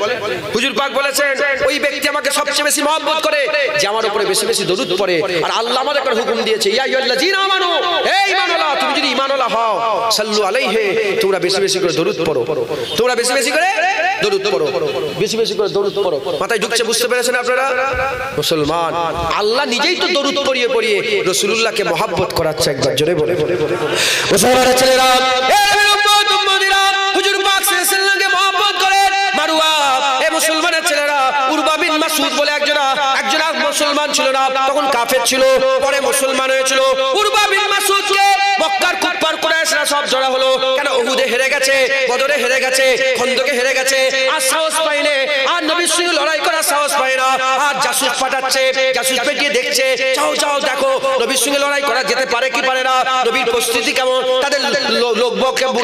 হুজুর পাক বলেছেন, ওই ব্যক্তি আমাকে সবচেয়ে বেশি মহব্বত করে যে আমার উপরে বেশি বেশি দরুদ পড়ে। আর আল্লাহ আমাদের একটা হুকুম দিয়েছে, ইয়া আইয়ুহাল্লাযীনা আমানু, হে ঈমানওয়ালা, তুমি যদি ঈমানওয়ালা হও, সাল্লু আলাইহি, তোমরা বেশি বেশি করে দরুদ পড়ো, তোমরা বেশি বেশি করে দরুদ পড়ো, বেশি বেশি করে দরুদ পড়ো। মাথায় ঢুকছে? বুঝতে পেরেছেন আপনারা? মুসলমান, আল্লাহ নিজেই তো দরুদ পড়িয়ে পড়িয়ে রাসূলুল্লাহকে মহব্বত করাচ্ছে। একবার জোরে বলে মুসলমানের ছেলেরা, এ নবীর উম্মত উম্মতিরা, হুজুর পাক সাল্লাল্লাহু আলাইহি ওয়াসাল্লামকে মহব্বত করেন। মারওয়া, এ মুসলমানের ছেলেরা, উরবা বিন মাসউদ বলে একজনা মুসলমান ছিল না, তখন কাফের ছিল, পরে মুসলমান হয়েছিল। উরবা বিন মাসউদকে মক্কার কুফার কুরাইশরা সব জড়া হলো। কেন? উহুদে হেরে গেছে, বদরে হেরে গেছে, খন্দকে হেরে গেছে, আর সাহস পাইনে, আর নবীর সঙ্গে লড়াই করার সাহস পায় না। আর জাসুস পাঠাচ্ছে, জাসুস পেটিয়ে দেখছে, যাও যাও দেখো নবীর সঙ্গে লড়াই করা যেতে পারে কি পারে না, নবীর প্রস্তুতি কেমন, তাদের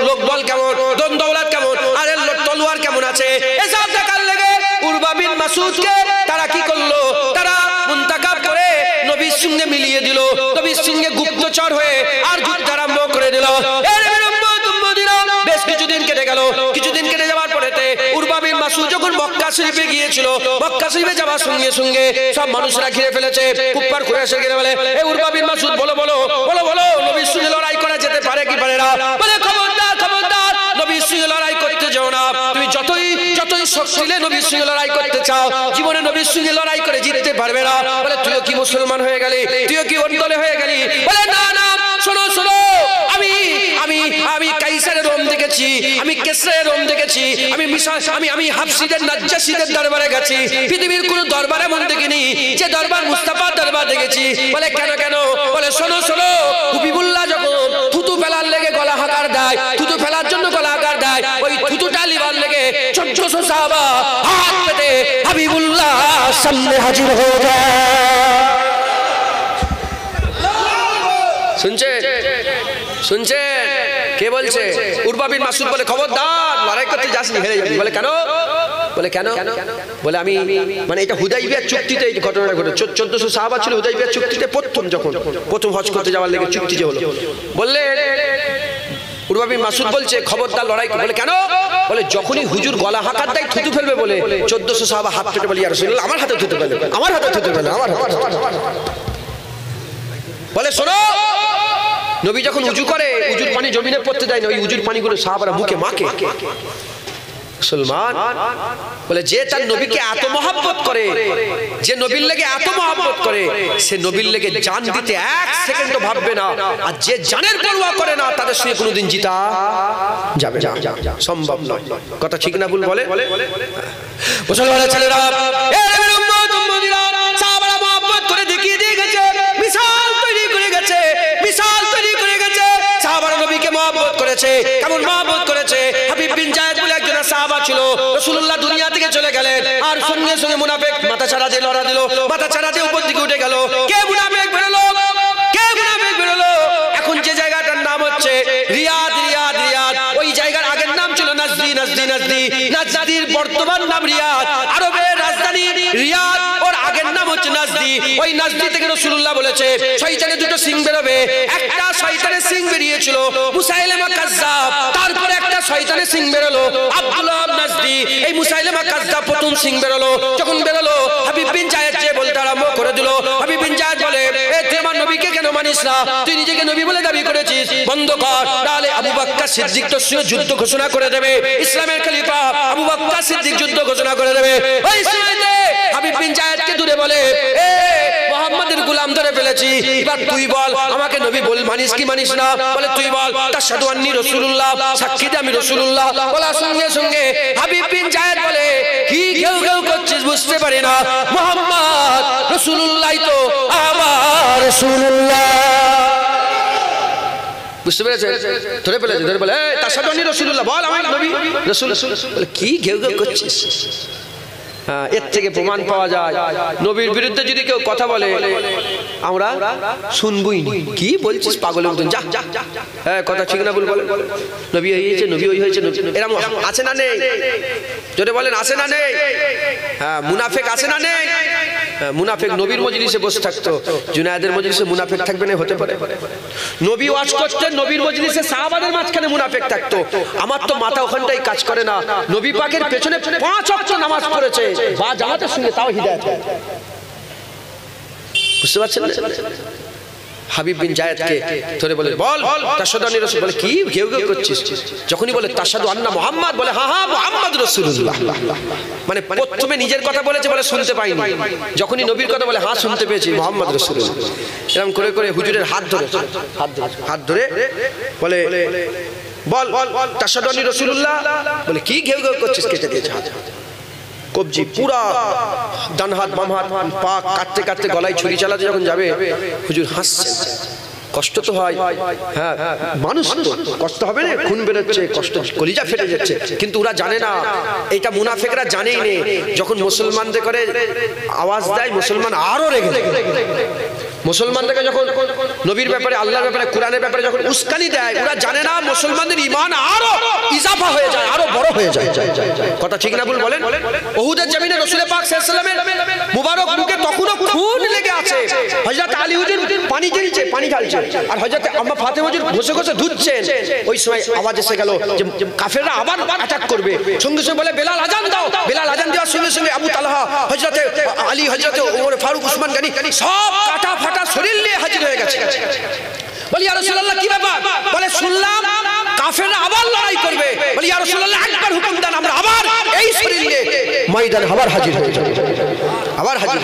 লোকবল কেমন, দন্দৌলত কেমন, আর তলোয়ার কেমন আছে, এসব দেখার লেগে উরবা বিন মাসউদকে তারা কি করলো, তারা মুনতাকাব করে নবীর সঙ্গে মিলিয়ে দিল, নবীর সঙ্গে গুপ্তচর হয়ে আর যুদ্ধ আরম্ভ করে দিল। বেশ কিছুদিন কেটে গেল। কিছুদিন কেটে যাওয়ার পরেতে উরবা বিন মাসউদ যখন মক্কা শরীফে গিয়েছিল, মক্কা শরীফে যাওয়ার সঙ্গে সঙ্গে সব মানুষরা ঘিরে ফেলেছে। কুফার কুরাইশ ঘিরে বলে, এ উরওয়া বিন মাসউদ বলো বলো বলো বলো নবীর সঙ্গে লড়াই করা যেতে পারে কি পারে না? বলে খবরদার খবরদার নবীর সঙ্গে লড়াই করতে যাও না। তুমি যতই শক্তিলে নবীর সঙ্গে লড়াই করতে চাও, জীবনে নবীর সঙ্গে লড়াই করে জিততে পারবে না। বলে তুইও কি মুসলমান হয়ে গেলি? তুইও কি ওর দলে হয়ে গেলি? বলে না না, শোনো শোনো, আমি আমি আমি কাইসারের রোম দেখেছি, আমি কেসরের রোম দেখেছি, আমি হাফসিদের নাজ্জাসীদের দরবারে গেছি। পৃথিবীর কোন দরবারে এমন দেখিনি যে দরবার মুস্তাফার দরবার দেখেছি। বলে কেন কেন? বলে শোনো শোনো, হুবিবুল্লাহ যখন থুতু ফেলার লেগে গলা হাঁকার দেয়, থুতু ফেলার জন্য গলা হাঁকার দেয়, ওই থুতুটা লিবার লেগে 1400 সাহাবা হাত পেতে হাবিবুল্লাহ সামনে হাজির হয়ে যায়। শুনছেন শুনছেন? কে বলছে? উরওয়া বিন মাসউদ বলে, খবরদার লড়াই করতে যাসনি, হেরে যাবি। বলে কেন? বলে কেন? বলে আমি মানে এটা হুদাইবিয়া চুক্তিতে এই ঘটনাটা ঘটে। 1400 সাহাবা ছিল হুদাইবিয়া চুক্তিতে, প্রথম হজ করতে যাওয়ার লেগে চুক্তি যে হলো। বললে উরওয়া বিন মাসউদ বলছে খবরদার লড়াই। বলে কেন? বলে যখনই হুজুর গলা হাঁকার দেয় থুতু ফেলবে বলে 1400 সাহাবা হাত পেতে বলে, ইয়া রাসূলুল্লাহ আমার হাতে থুতু ফেলে, আমার হাতে থুতু ফেলে, আমার হাতে। বলে শোনো, নবী যখন উজু করে উজুর পানি জমিনে পড়তে দেয় না, ওই উজুর পানিগুলো সাহাবারা মুখে মাখে। মুসলমান বলে যে তার নবীকে এত মহব্বত করে, যে নবীর লেগে এত মহব্বত করে, সে নবীর লেগে জান দিতে 1 সেকেন্ডও ভাববে না। আর যে জানের পরোয়া করে না, তাদের সঙ্গে কোনোদিন জিতা যাবে না, সম্ভব নয়। কথা ঠিক না ভুল বলে? মুসলমানের ছেলেরা, এ নবীর উম্মত উম্মতিরা, সাহাবারা মহব্বত করে দেখিয়ে দিয়ে গেছে, মিসাল তৈরি করে গেছে, মিসাল তৈরি করে গেছে। সাহাবারা নবীকে মহব্বত করেছে। কেমন মহব্বত করেছে? হাবিব বিন জায়েদ বলে একজন সাহাবা ছিল, রাসূলুল্লাহ দুনিয়া থেকে চলে গেলেন, আর সঙ্গে সঙ্গে মুনাফিক মাথা ছাড়া দিয়ে লড়া দিল, মাথা ছাড়া দিয়ে উপর দিকে উঠে গেল। কে মুনাফিক বেরোলো? কে মুনাফিক বেরোলো? এখন যে জায়গাটার নাম হচ্ছে রিয়াদ, রিয়াদ, রিয়াদ, ওই জায়গার আগের নাম ছিল নাজদি, নাজদি, নাজদি, নাজদির বর্তমান নাম রিয়াদ। আরবের রাজধানী রিয়াদ, ওর আগের নাম হচ্ছে নাজদি। ওই নাজদি থেকে রাসূলুল্লাহ বলেছে শয়তানের 2টো সিং বেরোবে। একটা শয়তানের সিং বেরিয়েছিল মুসাইলিমা কাজ্জাব, তারপরে একটা শয়তানের সিং বেরোলো আব্দুল্লাহ নাজদি। এই মুসাইলিমা কাজ্জাব প্রথম সিং বেরোলো। যখন বেরোলো, হাবিব বিন জায়েদ যে বলতে আরম্ভ করে দিল। হাবিব বিন জায়েদ বলে, এ তুই আমার নবীকে কেন মানিস না? তুই নিজেকে নবী বলে দাবি করেছিস, বন্ধ কর, তাহলে আবু বকর সিদ্দিক তোর সঙ্গে যুদ্ধ ঘোষণা করে দেবে। ইসলামের খলিফা আবু বকর সিদ্দিক যুদ্ধ ঘোষণা করে দেবে। ওই সময়তে হাবিব বিন জায়েদকে দূরে বলে, এ মুহাম্মাদের গোলাম ধরে ফেলেছি, এবার তুই বল আমাকে নবী বল, মানিস কি মানিস না? বলে তুই বল তাশহাদু আন্নী রাসূলুল্লাহ, সাক্ষী দে আমি রাসূলুল্লাহ। বলার সঙ্গে সঙ্গে হাবিব বিন জায়েদ বলে, কি কেউ কেউ করছিস বুঝতে পারি না, মুহাম্মদ রাসূলুল্লাহ তো আমার রাসূলুল্লাহ। বুঝতে পেরেছে? ধরে ফেলেছে, ধরে বলে, তাশহাদু আন্নী রাসূলুল্লাহ, বল আমার নবী রাসূল। বলে কি ঘেউ ঘেউ করছিস? এর থেকে প্রমাণ পাওয়া যায় নবীর বিরুদ্ধে যদি কেউ কথা বলে আমরা শুনবই না। কি বলছিস পাগলের মতন, যা। হ্যাঁ, কথা ঠিক না ভুল বলে? নবী এই হয়েছে, নবী ওই হয়েছে, এরকম আছে না নেই? যদি বলেন আছে না নেই? হ্যাঁ, মুনাফিক আছে না নেই? মুনাফিক নবীর মজলিসে বসে থাকতো, জুনায়েদের মজলিসে মুনাফিক থাকবে না? হতে পারে। নবী ওয়াজ করতেন, নবীর মজলিসে সাহাবাদের মাঝখানে মুনাফিক থাকতো। আমার তো মাথা ওখানটাই কাজ করে না। নবী পাকের পেছনে 5 ওয়াক্ত নামাজ পড়েছে বা জামাতের সঙ্গে, তাও হিদায়াত। বুঝতে পারছেন? হাবিব বিন জায়েদকে ধরে বলে, বল তাশহাদু আন্নী রাসূল। বলে কি ঘেউ ঘেউ করছিস? যখনই বলে তাশহাদু আন্না মুহাম্মদ, বলে হ্যাঁ হ্যাঁ মুহাম্মদ রাসূলুল্লাহ। মানে প্রথমে নিজের কথা বলেছে, বলে শুনতে পাইনি। যখনই নবীর কথা বলে, হ্যাঁ শুনতে পেয়েছি, মুহাম্মদ রাসূলুল্লাহ। এরকম করে করে হুজুরের হাত ধরে বলে, বল তাশহাদু আন্নী রাসূলুল্লাহ। বলে কি ঘেউ ঘেউ করছিস? কেটে দিয়েছে হাত, কবজি পুরা, ডান হাত বাম হাত পা কাটতে কাটতে গলায় ছুরি চালাতে যখন যাবে, হুজুর হাসছে। কষ্ট তো হয়, হ্যাঁ মানুষ তো কষ্ট হবে না, খুন বেরোচ্ছে, কষ্ট, কলিজা ফেটে যাচ্ছে। কিন্তু ওরা জানে না, এটা মুনাফিকরা জানেই নেই। যখন মুসলমানদের করে আওয়াজ দেয়, মুসলমান আরো রেগে যায়। মুসলমানদেরকে যখন নবীর ব্যাপারে, আল্লাহর ব্যাপারে, কোরআনের ব্যাপারে যখন উস্কানি দেয়, ওরা জানে না মুসলমানদের ঈমান আরো ইজাফা হয়ে যায়, আরো বড় হয়ে যায়। কথা ঠিক না ভুল বলেন? উহুদের জমিনে রাসূল পাক সাল্লাল্লাহু আলাইহি ওয়াসাল্লামের মুবারক মুখে তখনও খুন লেগে আছে। হযরত আলী হুজুর পানি ঢেলছে, পানি ঢালছে, আর হযরত আম্মা ফাতেমা হুজুর ঘষে ঘষে ধুচ্ছেন। ওই সময় আওয়াজ এসে গেল যে কাফেররা আবার অ্যাটাক করবে। সঙ্গে সঙ্গে বলে বেলাল আজান দাও। বেলাল আজান দেওয়ার সঙ্গে সঙ্গে আবু তালহা, হযরত আলী, হযরত ওমর ফারুক, উসমান গনি সব কাটা ফাটা শরীর নিয়ে হাজির হয়ে গেছে। বলি ইয়া রাসূলুল্লাহ কি ব্যাপার? বলে শুনলাম কাফেররা আবার লড়াই করবে। বলি ইয়া রাসূলুল্লাহ একবার হুকুম দেন, আমরা আবার এই শরীর নিয়ে ময়দানে আবার হাজির হয়ে যাব, আবার হাজির।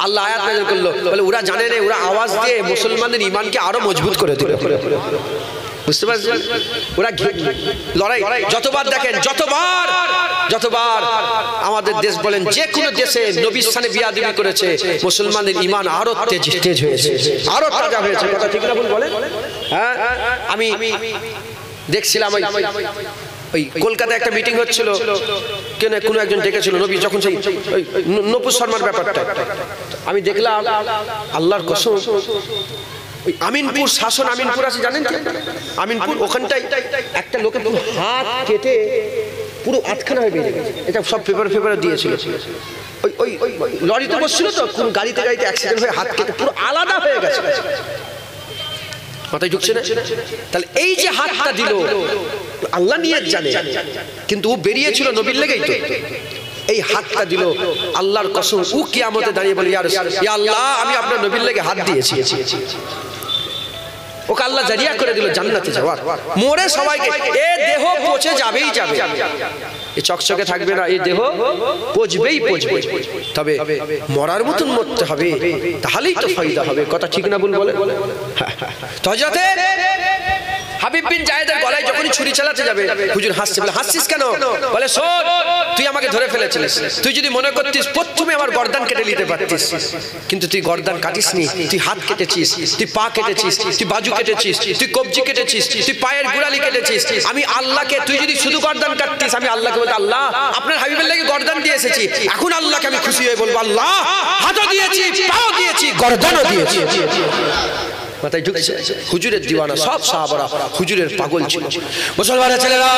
আল্লাহ আয়াত নাযিল করলো, বলে ওরা জানে না, ওরা আওয়াজ দিয়ে মুসলমানদের ঈমানকে আরো মজবুত করে দিবে। বুঝতে পারছেন? ওরা লড়াই যতবার দেখেন, যতবার আমাদের দেশ বলেন যে কোনো দেশে নবীর স্থানে বিয়াদবি করেছে, মুসলমানদের ঈমান আরো তেজ হয়েছে, আরো তাজা হয়েছে। কথা ঠিক না ভুল বলেন? হ্যাঁ, আমি দেখছিলাম ওই কলকাতায় একটা মিটিং হচ্ছিল, কোনো একজন ডেকেছিল নবী যখন সেই নপুর শর্মার ব্যাপারটা আমি দেখলাম। আল্লাহর কসম, আমিনপুর শাসন, আমিনপুর আছে জানেন কি? আমিনপুর, ওখানটাই একটা লোকের হাত কেটে পুরো আটখানা হয়ে বেরিয়ে গেছে। এটা সব পেপারে দিয়েছিল। ওই লরিতে বসছিল তো, কোন গাড়িতে অ্যাক্সিডেন্ট হয়ে হাত কেটে পুরো আলাদা হয়ে গেছে। মাথায় ঢুকছে না? তাহলে এই যে হাতটা দিল, আল্লাহ নিয়ে জানে, কিন্তু ও বেরিয়েছিল নবীর লেগেই তো। এই হাতটা দিল, আল্লাহর কসম ও কিয়ামতে দাঁড়িয়ে বলে ইয়া আল্লাহ, আমি আপনার নবীর লেগে হাত দিয়েছি। ওকে আল্লাহ জারিয়া করে দিল জান্নাতে যাওয়ার। মরে সবাইকে, এ দেহ পচে যাবেই যাবে, এ চকচকে থাকবে না, এই দেহ পচবেই পচবে, তবে মরার মতন মরতে হবে, তাহলেই তো ফায়দা হবে। কথা ঠিক না ভুল বলে? তো হযরতে হাবিব বিন জায়েদের গলায় যখনই ছুরি চালাতে যাবে, হুজুর হাসছে। বলে হাসছিস কেন? বলে শোন, তুই আমাকে ধরে ফেলেছিলিস, তুই যদি মনে করতিস প্রথমে আমার গর্দান কেটে নিতে পারতিস, কিন্তু তুই গর্দান কাটিসনি, তুই হাত কেটেছিস, তুই পা কেটেছিস, তুই বাজু কেটেছিস, তুই কবজি কেটেছিস, তুই পায়ের গোড়ালি কেটেছিস। আমি আল্লাহকে, তুই যদি শুধু গর্দান কাটতিস, আমি আল্লাহকে বলতে, আল্লাহ আপনার হাবিবের লাগি গর্দান দিয়ে এসেছি, এখন আল্লাহকে আমি খুশি হয়ে বলবো, আল্লাহ হাতও দিয়েছি, পাও দিয়েছি, গর্দানও দিয়েছি। মাথায় ঢুকছে? হুজুরের দিওয়ানা সব সাহাবারা হুজুরের পাগল ছিল। মুসলমানের ছেলেরা,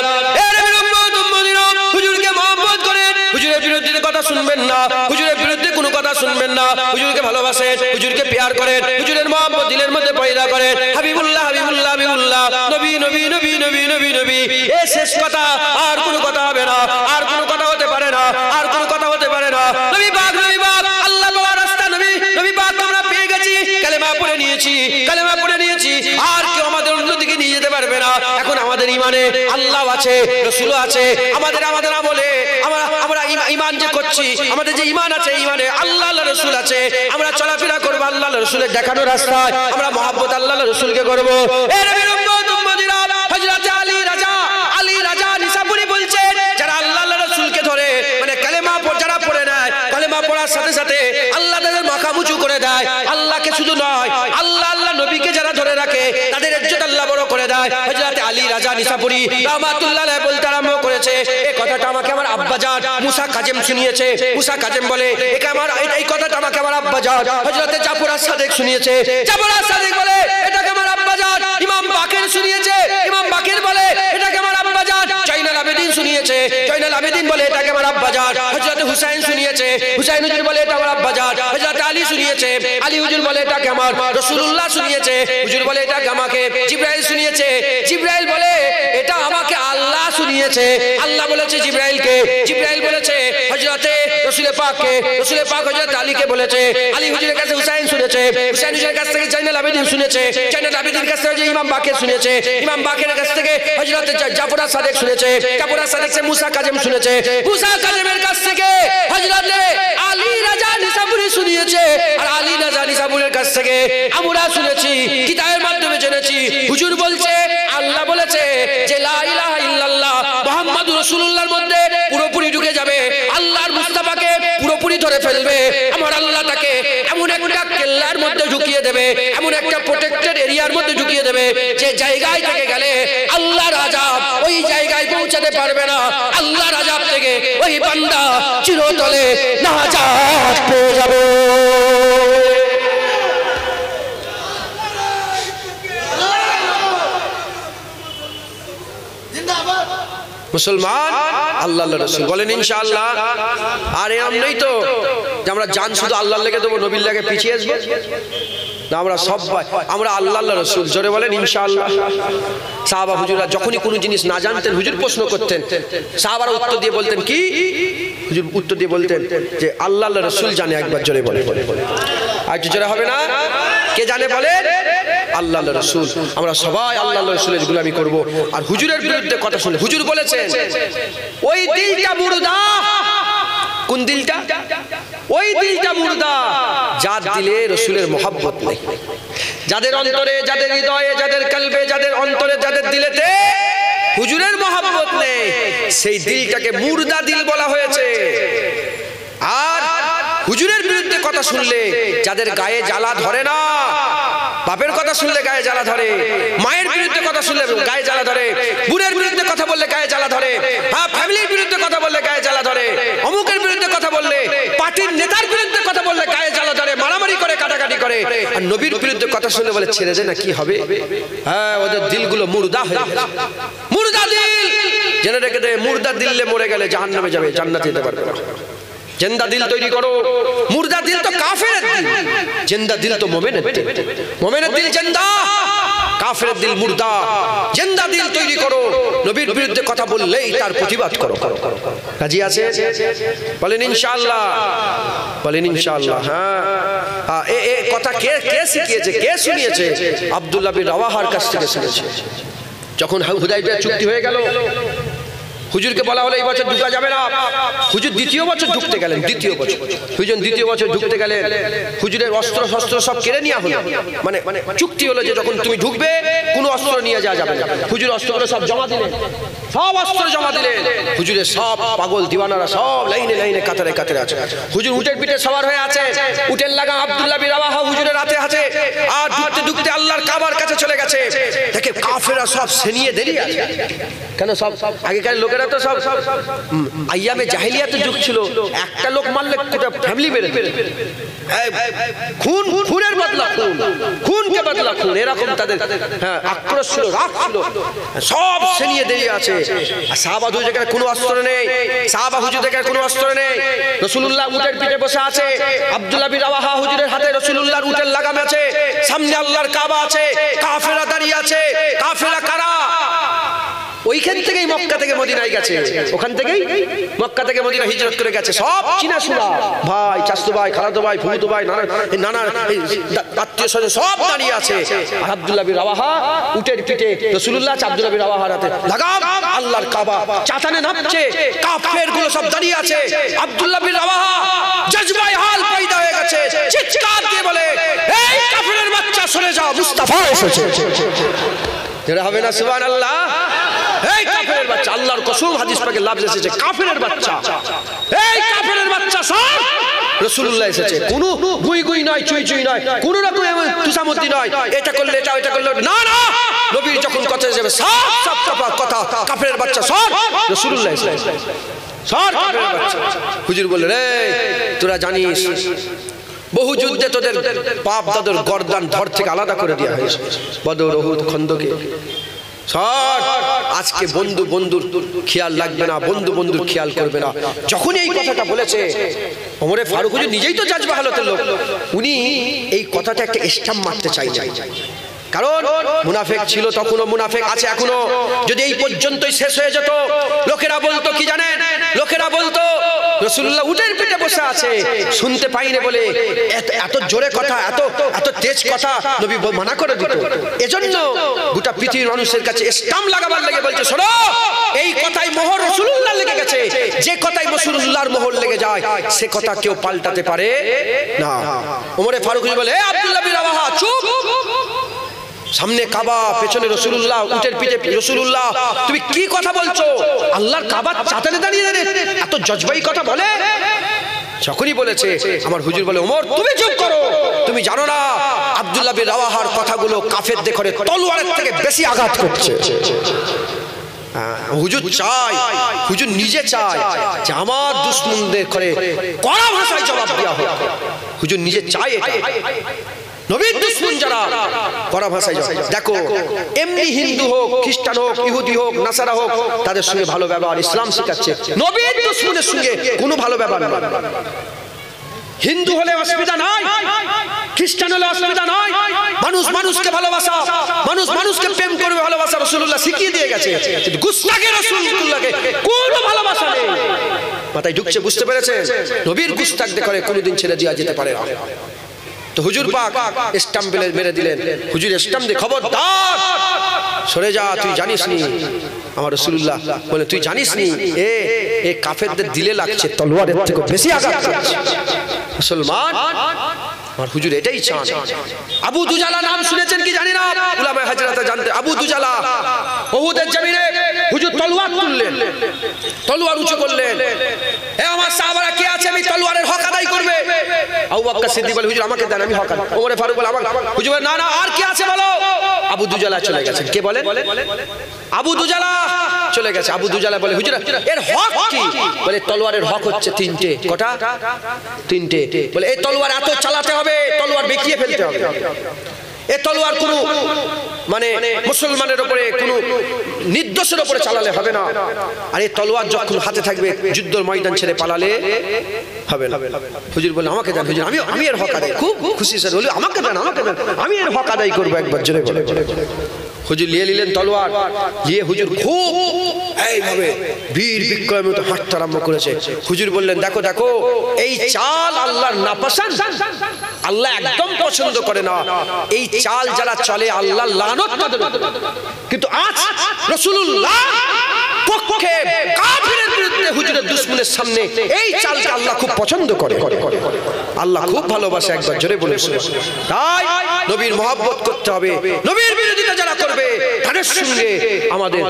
হুজুরকে মহব্বত করেন, হুজুরের বিরুদ্ধে কথা শুনবেন না, হুজুরের বিরুদ্ধে কোনো কথা শুনবেন না, হুজুরকে ভালোবাসেন, হুজুরকে প্যার করেন, হুজুরের মহব্বত দিলের মধ্যে পয়দা করেন। হাবিবুল্লাহ হাবিবুল্লাহ হাবিবুল্লাহ, নবী নবী নবী নবী নবী নবী, এই শেষ কথা, আর কোনো কথা হবে না, আর কোনো কথা হতে পারে না, আর কোনো কথা হতে পারে না। নবী পাক, নবী পাক, আল্লাহ বলার রাস্তা, নবী পাক আমরা পেয়ে গেছি, কালেমা পড়ে নিয়েছি, কালেমা পড়ে নিয়েছি, আর কেউ আমাদের অন্যদিকে নিয়ে যেতে পারবে না। এখন আমাদের ঈমানে আল্লাহ আছে, রাসূল আছে, আমাদের আমলে আমরা ঈমান যে করছি, আমাদের যে ঈমান আছে, ঈমানে আল্লাহ আল্লাহর রাসূল আছে, আমরা চলাফেরা করব আল্লাহর রাসূলের দেখানো রাস্তায়, আমরা মহব্বত আল্লাহর রাসূলকে করব। এ নবীর উম্মত উম্মতিরা, হযরত আলী রাজা নিসাপুরি বলছেন, যারা আল্লাহর রাসূলকে ধরে, মানে কালেমা যারা পড়ে নেয়, কালেমা পড়ার সাথে সাথে আল্লাহ তাদের মাথা উঁচু করে দেয়। আল্লাহকে শুধু নয়, আল্লাহ নবীকে যারা ধরে রাখে, তাদের ইজ্জত আল্লাহ বড় করে দেয়। হযরত আলী রাজা নিসাপুরি রাহমাতুল্লাহ আলাইহি বলতে আরম্ভ করেছে, এই কথাটা আমাকে আমার আব্বাজান মুসা কাজেম শুনিয়েছে। মুসা কাজেম বলে, এই কথাটা আমাকে আমার আব্বাজান হযরত জাফর আস-সাদিক শুনিয়েছে। জাফর আস-সাদিক বলে, এটাকে আমার আব্বাজান ইমাম বাকের শুনিয়েছে। ইমাম বাকের বলে, এটাকে আমার আব্বাজান জয়নুল আবেদিন শুনিয়েছে। জয়নুল আবেদিন বলে, এটাকে আমার আব্বাজান হযরত হুসাইন শুনিয়েছে। হুসাইন হুজুর বলে, এটা আমার আব্বাজান হযরত আলী শুনিয়েছে। আলী হুজুর বলে, এটাকে আমার রাসূলুল্লাহ শুনিয়েছে। হুজুর বলে, এটাকে আমাকে জিবরাইল শুনিয়েছে। জিবরাইল বলে, এটা আমাকে আল্লাহ শুনিয়েছে। আল্লাহ বলেছে জিবরাইলকে, জিবরাইল বলেছে হযরতে রাসূল পাককে, রাসূল পাক হযরত আলীকে বলেছে। আলী হুজুরের কাছে হুসাইন শুনেছে, হুসাইন হুজুরের কাছ থেকে জয়নুল আবেদিন শুনেছে, জয়নুল আবেদিনের কাছ থেকে ইমাম বাকের শুনেছে, ইমাম বাকের কাছ থেকে হযরত জাফর আস-সাদিক শুনেছে, জাফর আস-সাদিক থেকে মুসা কাজেম শুনেছে, মুসা কাজেমের কাছ থেকে হযরত আলী রাজা নিসাপুরি শুনিয়েছে, আর আলী রাজা নিসাপুরের কাছ থেকে আমরা শুনেছি, কিতাবের মাধ্যমে জেনেছি। হুজুর বলছে, আল্লাহ বলেছে যে লা ইলাহা ইল্লাল্লাহ মুহাম্মাদুর রাসূলুল্লাহর মধ্যে পুরোপুরি ঢুকে যাবে, আল্লাহর মুস্তাফাকে পুরোপুরি ধরে ফেলবে, আমার আল্লাহ তাকে এমন একটা কেল্লার মধ্যে ঢুকিয়ে দেবে, এমন একটা প্রোটেক্টেড এরিয়ার মধ্যে ঢুকিয়ে দেবে, যে জায়গায় থেকে গেলে আল্লাহর আযাব ওই জায়গায় পৌঁছাতে পারবে না। আল্লাহর আযাব থেকে ওই বান্দা চিরতরে নাজাত পেয়ে যাবে। মুসলমান, আল্লাহর রাসূল বলেন ইনশাআল্লাহ। আর এরকম নেই তো যে আমরা জান শুধু আল্লাহর লেগে দেবো, নবীর লেগে পিছিয়ে আসবো না। আমরা সবাই আমরা আল্লাহর রাসূল, জোরে বলেন ইনশাআল্লাহ। সাহাবা হুজুররা যখনই কোনো জিনিস না জানতেন হুজুর প্রশ্ন করতেন, সাহাবারা উত্তর দিয়ে বলতেন কি? হুজুর উত্তর দিয়ে বলতেন যে আল্লাহর রাসূল জানে, একবার জোরে বলে। আর একটু জোরে হবে না? কে জানে বলেন? আল্লাহর রাসূল। আমরা সবাই আল্লাহর রাসূলের গোলামি করব। আর হুজুরের বিরুদ্ধে কথা শুনে হুজুর বলেছেন ওই দিলটা মুর্দা। কোন দিলটা? ওই দিলটা মুর্দা যার দিলে রাসূলের মহব্বত নেই, যাদের অন্তরে, যাদের হৃদয়ে, যাদের কলবে, যাদের অন্তরে, যাদের দিলেতে হুজুরের মহব্বত নেই, সেই দিলটাকে মুর্দা দিল বলা হয়েছে। আর হুজুরের বিরুদ্ধে কথা শুনলে যাদের গায়ে জ্বালা ধরে না, বাপের কথা শুনলে গায়ে জ্বালা ধরে, মায়ের বিরুদ্ধে কথা শুনলে গায়ে জ্বালা ধরে, বোনের বিরুদ্ধে কথা বললে গায়ে জ্বালা ধরে, হ্যাঁ ফ্যামিলির বিরুদ্ধে কথা বললে গায়ে জ্বালা ধরে, অমুকের বিরুদ্ধে কথা বললে, পার্টির নেতার বিরুদ্ধে কথা বললে গায়ে জ্বালা ধরে, মারামারি করে, কাটাকাটি করে। আর নবীর বিরুদ্ধে কথা শুনলে বলে ছেড়ে দে না, কি হবে? হ্যাঁ, ওদের দিলগুলো মুর্দা হয়ে গেছে। মুর্দা দিল জেনে রেখে দে, মুর্দা দিলে মরে গেলে জাহান্নামে যাবে, জান্নাতে যেতে পারবে না। জিন্দা দিল তৈরি করো। মুর্দা দিল তো কাফেরের দিল, জিন্দা দিল তো মুমিনের দিল। মুমিনের দিল জিন্দা, কাফেরের দিল মুর্দা। জিন্দা দিল তৈরি করো। নবীর বিরুদ্ধে কথা বললেই তার প্রতিবাদ করো। রাজি আছে? বলেন ইনশাআল্লাহ, বলেন ইনশাআল্লাহ। হ্যাঁ, এ কথা কে শিখিয়েছে, কে শুনিয়েছে? আব্দুল্লাহ বিন রাওয়াহার কাছ থেকে শুনেছে। যখন হুদাইবিয়া চুক্তি হয়ে গেল, হুজুরকে বলা হলো এই বছর ঢুকা যাবে না। হুজুর দ্বিতীয় বছর ঢুকতে গেলেন, দ্বিতীয় বছর হুজুর দ্বিতীয় বছর ঢুকতে গেলেন। হুজুরের অস্ত্র শস্ত্র সব কেড়ে নেওয়া হলো। মানে চুক্তি হলো যে যখন তুমি ঢুকবে কোনো অস্ত্র নিয়ে যাওয়া যাবে না। হুজুর অস্ত্রগুলো সব জমা দিলেন, সব অস্ত্র জমা দিলেন। হুজুরের সব পাগল দিওয়ানারা সব লাইনে লাইনে কাতারে কাতারে আছে। হুজুর উটের পিঠে সওয়ার হয়ে আছে, উটের লাগা আব্দুল্লাহ বিন রাওয়াহা হুজুরের হাতে আছে। আর ঢুকতে ঢুকতে আল্লাহর কাবার কাছে চলে গেছে। দেখে কাফেররা সব সেনিয়ে দেরিয়ে আছে। কেন? সব আগেকার লোকেরা তো সব আইয়ামে জাহেলিয়াতে যুগ ছিল, একটা লোক মারলে গোটা ফ্যামিলি মেরে দেবে। খুন, খুনের বদলা খুন, খুনকে বদলা খুন, এরকম তাদের হ্যাঁ আক্রোশ ছিল, রাগ ছিল। সব সেনিয়ে দেরিয়ে আছে। আর সাহাবা হুজুর যেখানে কোনো অস্ত্র নেই, সাহাবা হুজুর যেখানে কোনো অস্ত্র নেই, রাসূলুল্লাহ উটের পিঠে বসে আছে। আব্দুল্লাহ বিন রাওয়াহা হুজুরের হাতে রাসূলুল্লাহর উটের লাগাম আছে, সামনে আল্লাহর কাবা আছে, কাফেররা দাঁড়িয়ে আছে। কাফেররা কারা? ওইখান থেকেই মক্কা থেকে মদিনায় গেছে, ওখান থেকেই মক্কা থেকে মদিনা হিজরত করে গেছে। সব চিনা শোনা ভাই, চাচতো ভাই, খালাতো ভাই, ফুফুতো ভাই, নানা আত্মীয় স্বজন সব দাঁড়িয়ে আছে। আর আব্দুল্লাহ বিন রাওয়াহা উটের পিঠে, রাসূলুল্লাহ আব্দুল্লাহ বিন রাওয়াহার হাতে লাগাম, আল্লাহর কাবা চাতানে নামছে, কাফের গুলো সব দাঁড়িয়ে আছে। আব্দুল্লাহ বিন রাওয়াহা জজবায়ে হাল পয়দা হয়ে গেছে, চিৎকার দিয়ে বলে, এই কাফেরের বাচ্চা সরে যাও, মুস্তাফা এসেছে। যেটা হবে না সুবহানাল্লাহ? এই কাফেরের বাচ্চা, আল্লাহর কসম হাদিস পাকে লাফজ এসেছে, কাফেরের বাচ্চা, এই কাফেরের বাচ্চা সব রাসূলুল্লাহ এসেছে। কোনো গুই গুই নয়, চুই চুই নয়, কোন রকম তুসামতি নয়, এটা করলে এটা, এটা করলে না, না। নবীর যখন কথা যাবে সব সব কথা কাফেরের বাচ্চা সব রাসূলুল্লাহ এসেছে, সব কাফেরের বাচ্চা। হুজুর বললেন, রে তোরা জানিস বহু যুদ্ধে তোদের বাপ দাদুর গর্দান ধর থেকে আলাদা করে দেওয়া হয়েছে, বদর, উহুদ, খন্দকে। সব আজকে বন্ধু বন্ধুর খেয়াল লাগবে না, বন্ধু বন্ধুর খেয়াল করবে না। যখন এই কথাটা বলেছে ওমরে ফারুক হুজুর নিজেই তো জাজবা হালতের লোক, উনি এই কথাটা একটা স্টাম্প মারতে চাইছেন। কারণ মুনাফিক ছিল তখনও, মুনাফিক আছে এখনো। যদি এই পর্যন্তই শেষ হয়ে যেত, লোকেরা বলতো কি জানেন? লোকেরা বলতো রাসূলুল্লাহ উটের পিঠে বসে আছে, শুনতে পাইনি বলে এত জোরে কথা, এত তেজ কথা নবী মানা করে দিত। এজন্য গোটা পৃথিবীর মানুষের কাছে স্টাম্প লাগাবার লেগে বলছে, শোনো এই কথাই মোহর রাসূলুল্লাহ লেগে গেছে। যে কথাই রাসূলুল্লাহর মোহর লেগে যায় সে কথা কেউ পাল্টাতে পারে না। ওমরে ফারুক বলে, এ আব্দুল্লাহ বিন রাওয়াহা চুপ। সামনে কাবা, পেছনে রাসূলুল্লাহ, উটের পিঠে রাসূলুল্লাহ, তুমি কি কথা বলছো? আল্লাহর কাবার চাতালে দাঁড়িয়ে দাঁড়িয়ে এত জজবাই কথা বলে? যখনই বলেছে আমার হুজুর বলে, ওমর তুমি চুপ করো, তুমি জানো না আব্দুল্লাহ বিন রাওয়াহার কথাগুলো কাফেরদের করে তলোয়ারের থেকে বেশি আঘাত করছে। হুজুর চাই, হুজুর নিজে চায় যে আমার দুশমনদের করে কড়া ভাষায় জবাব দেওয়া হোক। হুজুর নিজে চায় এটা। নবীর দুশমন যারা, কড়া ভাষায় দেখো, এমনি হিন্দু হোক, খ্রিস্টান হোক, ইহুদি হোক, নাসারা হোক, তাদের সঙ্গে ভালো ব্যবহার ইসলাম শেখাচ্ছে। নবীর দুশমনের সঙ্গে কোনো ভালো ব্যবহার নয়। হিন্দু হলে অসুবিধা নাই, খ্রিস্টান হলে অসুবিধা নাই, মানুষ মানুষকে ভালোবাসা, মানুষ মানুষকে প্রেম করবে, ভালোবাসা রাসূলুল্লাহ শিখিয়ে দিয়ে গেছে। কিন্তু গুস্তাখে রাসূলুল্লাহকে কোনো ভালোবাসা নেই। মাথায় ঢুকছে, বুঝতে পেরেছেন? নবীর গুস্তাখদের করে কোনোদিন ছেড়ে দেওয়া যেতে পারে না। তো হুজুর পাক স্টাম্প মেরে দিলেন। হুজুর স্টাম্প দিয়ে, খবরদার সরে যা, তুই জানিস নি আমার রাসূলুল্লাহ বলে, তুই জানিস নি এ কাফেরদের দিলে লাগছে তলোয়ারের থেকে বেশি আঘাত করছে। মুসলমান আমার হুজুর এটাই চান। আবু দুজালা নাম শুনেছেন কি জানি না, উলামায়ে হাজরাতে জানতে। আবু দুজালা উহুদের জমিনে হুজুর তলোয়ার তুললেন, তলোয়ার উঁচু করলেন। এ আমার সাহাবারা কে আছে, আমি তলোয়ারের হক আদায় করবে। আবু বকর সিদ্দিক বলে, হুজুর আমাকে দেন, আমি হক আদায়। ওমর ফারুক বলে, আমার। হুজুর না না, আর কে আছে বলো। আবু দুজালা চলে গেছেন। কে বলেন? আবু দুজালা চলে গেছে। আবু দুজালা বলে, হুজুর এর হক কি? বলে তলোয়ারের হক হচ্ছে তিনটে। কটা? তিনটে। বলে এই তলোয়ার এত চালাতে হবে, তলোয়ার বেঁকিয়ে ফেলতে হবে। এ তলোয়ার কোনো মানে মুসলমানের উপরে কোনো নির্দোষের উপরে চালালে হবে না। আর এই তলোয়ার যখন হাতে থাকবে, যুদ্ধের ময়দান ছেড়ে পালালে হবে না। হুজুর বলে, আমাকে দেন হুজুর, আমি এর হক আদায়। খুব খুশি স্যার, বলে আমাকে দেন, আমাকে দেন, আমি এর হক আদায় করবো। একবার জোরে বলে হুজুর নিয়ে নিলেন তলোয়ার। নিয়ে হুজুর খুব এইভাবে বীর বিক্রমের মতো হাঁটতে আরম্ভ করেছে। হুজুর বললেন, দেখো দেখো, এই চাল আল্লাহর নাপসন্দ, আল্লাহ একদম পছন্দ করে না। এই চাল যারা চলে আল্লাহ লানত তাদের। কিন্তু আজ রাসূলুল্লাহ পক্ষে কাফিরের বিরুদ্ধে হুজুরের দুশমনের সামনে এই চালকে আল্লাহ খুব পছন্দ করে, আল্লাহ খুব ভালোবাসে। একবার জোরে বলে। তাই নবীর মহব্বত করতে হবে। নবীর বিরোধিতা যারা করবে তাদের সঙ্গে আমাদের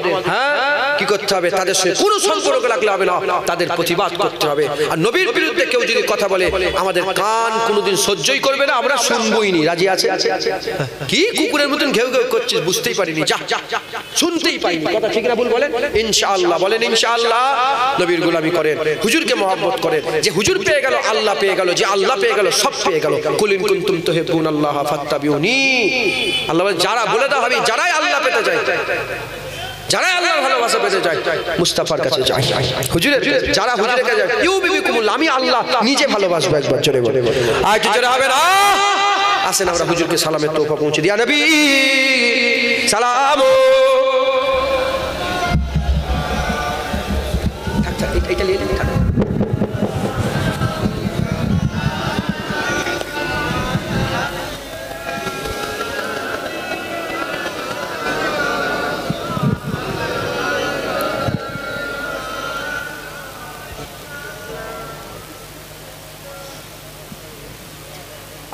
কি করতে হবে? তাদের সঙ্গে কোনো সম্পর্ক রাখলে হবে না, তাদের প্রতিবাদ করতে হবে। আর নবীর বিরুদ্ধে কেউ যদি কথা বলে, আমাদের কান কোনোদিন সহ্যই করবে না, আমরা শুনবই নি। রাজি আছে? কি কুকুরের মতন ঘেউ ঘেউ করছিস, বুঝতেই পারিনি, যা শুনতেই পাইনি। কথা ঠিক না ভুল বলেন? ইনশাআল্লাহ বলেন, ইনশাআল্লাহ নবীর গোলামি করেন, হুজুরকে মহব্বত করেন। যে হুজুর পেয়ে গেল, আল্লাহ পেয়ে গেল। যে আল্লাহ পেয়ে গেল, সব পেয়ে গেল। কুল ইন কুনতুম তুহিব্বুনাল্লাহ ফাত্তাবিউনি। আল্লাহ বলে, যারা বলে দাও আমি, যারাই আল্লাহ পেতে চায়, যারা আল্লাহর ভালোবাসা পেতে চায়, মুস্তাফার কাছে যায়। হুজুরের যারা হুজুরের কাছে যায়, ইউবিকুমুল্লাহ, আমি আল্লাহ নিজে ভালোবাসবো। একবার জোরে বলে। আর কি জোরে হবে না? আসেন আমরা হুজুরকে সালামের তোহফা পৌঁছে দিই। নবী সালাম। এটা নিয়ে নিন।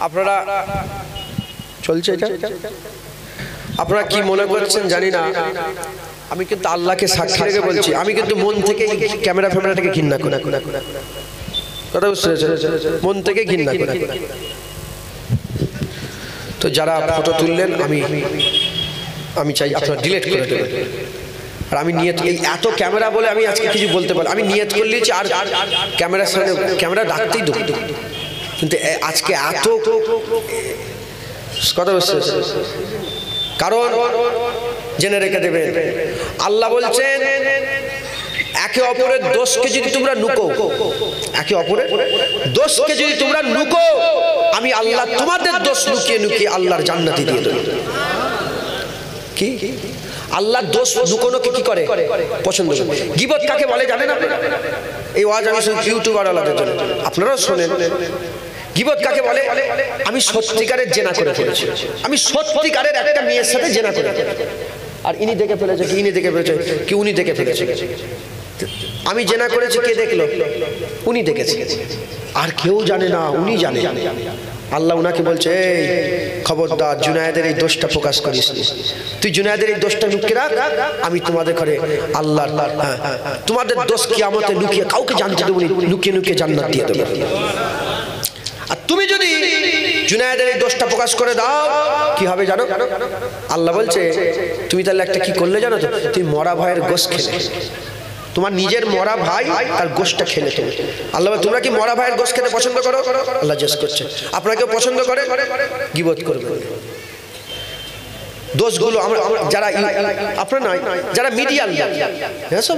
আপনারা চলছে এটা, আপনারা কি মনে করছেন জানি না। আমি কিন্তু আল্লাহকে সাক্ষী রেখে বলছি, আমি কিন্তু মন থেকে ক্যামেরা ফ্যামেরাটাকে ঘৃণা করি। কথা বুঝতে পেরেছেন? মন থেকে ঘৃণা করি। তো যারা ফটো তুললেন, আমি চাই আপনারা ডিলিট করে দেবেন। আর আমি নিয়ত, এই এত ক্যামেরা বলে আমি আজকে কিছু বলতে পারি, আমি নিয়ত করে নিয়েছি আর ক্যামেরার সামনে ক্যামেরা রাখতেই দেবো। কিন্তু আজকে এত কথা বুঝতে, কারণ জেনে রেখে দেবেন, আল্লাহ বলছেন একে অপরের দোষকে যদি তোমরা লুকো, একে অপরের দোষকে যদি তোমরা লুকো, আমি আল্লাহ তোমাদের দোষ লুকিয়ে লুকিয়ে আল্লাহর জান্নাতে দিয়ে দেব। কি আল্লাহর দোষ লুকোনোকে কি করে? পছন্দ করে। গীবত কাকে বলে জানেন আপনারা? এই ওয়াজ আমি শুধু ইউটিউবার আলাদের জন্য, আপনারাও শোনেন। গীবত কাকে বলে? আমি সত্যিকারের জেনা করে ফেলেছি, আমি সত্যিকারের একটা মেয়ের সাথে জেনা করে, আর ইনি দেখে ফেলেছে, কি ইনি দেখে ফেলেছে, কি উনি দেখে ফেলেছে। আমি জেনা করেছি, কে দেখলো? উনি দেখেছে, আর কেউ জানে না, উনি জানে। আল্লাহ উনাকে বলছে, এই খবরদার, জুনায়েদের এই দোষটা প্রকাশ করিস, তুই জুনায়েদের এই দোষটা লুকিয়ে রাখ, আমি তোমাদের ঘরে আল্লাহ তোমাদের দোষ কিয়ামতে লুকিয়ে কাউকে জানতে দেবো না, লুকিয়ে লুকিয়ে জান্নাত দিয়ে দেবো। আর তুমি যদি জুনায়েদের এই দোষটা প্রকাশ করে দাও, কি হবে জানো? আল্লাহ বলছে, তুমি তাহলে একটা কি করলে জানো তো? তুমি মরা ভাইয়ের গোশত খেলে। তোমার নিজের মরা ভাই তার গোশটা খেলে তুমি। আল্লাহ তোমরা কি মরা ভাইয়ের গোশ খেতে পছন্দ করো? আল্লাহ জিজ্ঞেস করছে। আপনাকেও পছন্দ করে? গীবত করবে। দোষগুলো আমরা যারা আপনার নয়, যারা মিডিয়ার লোক, সব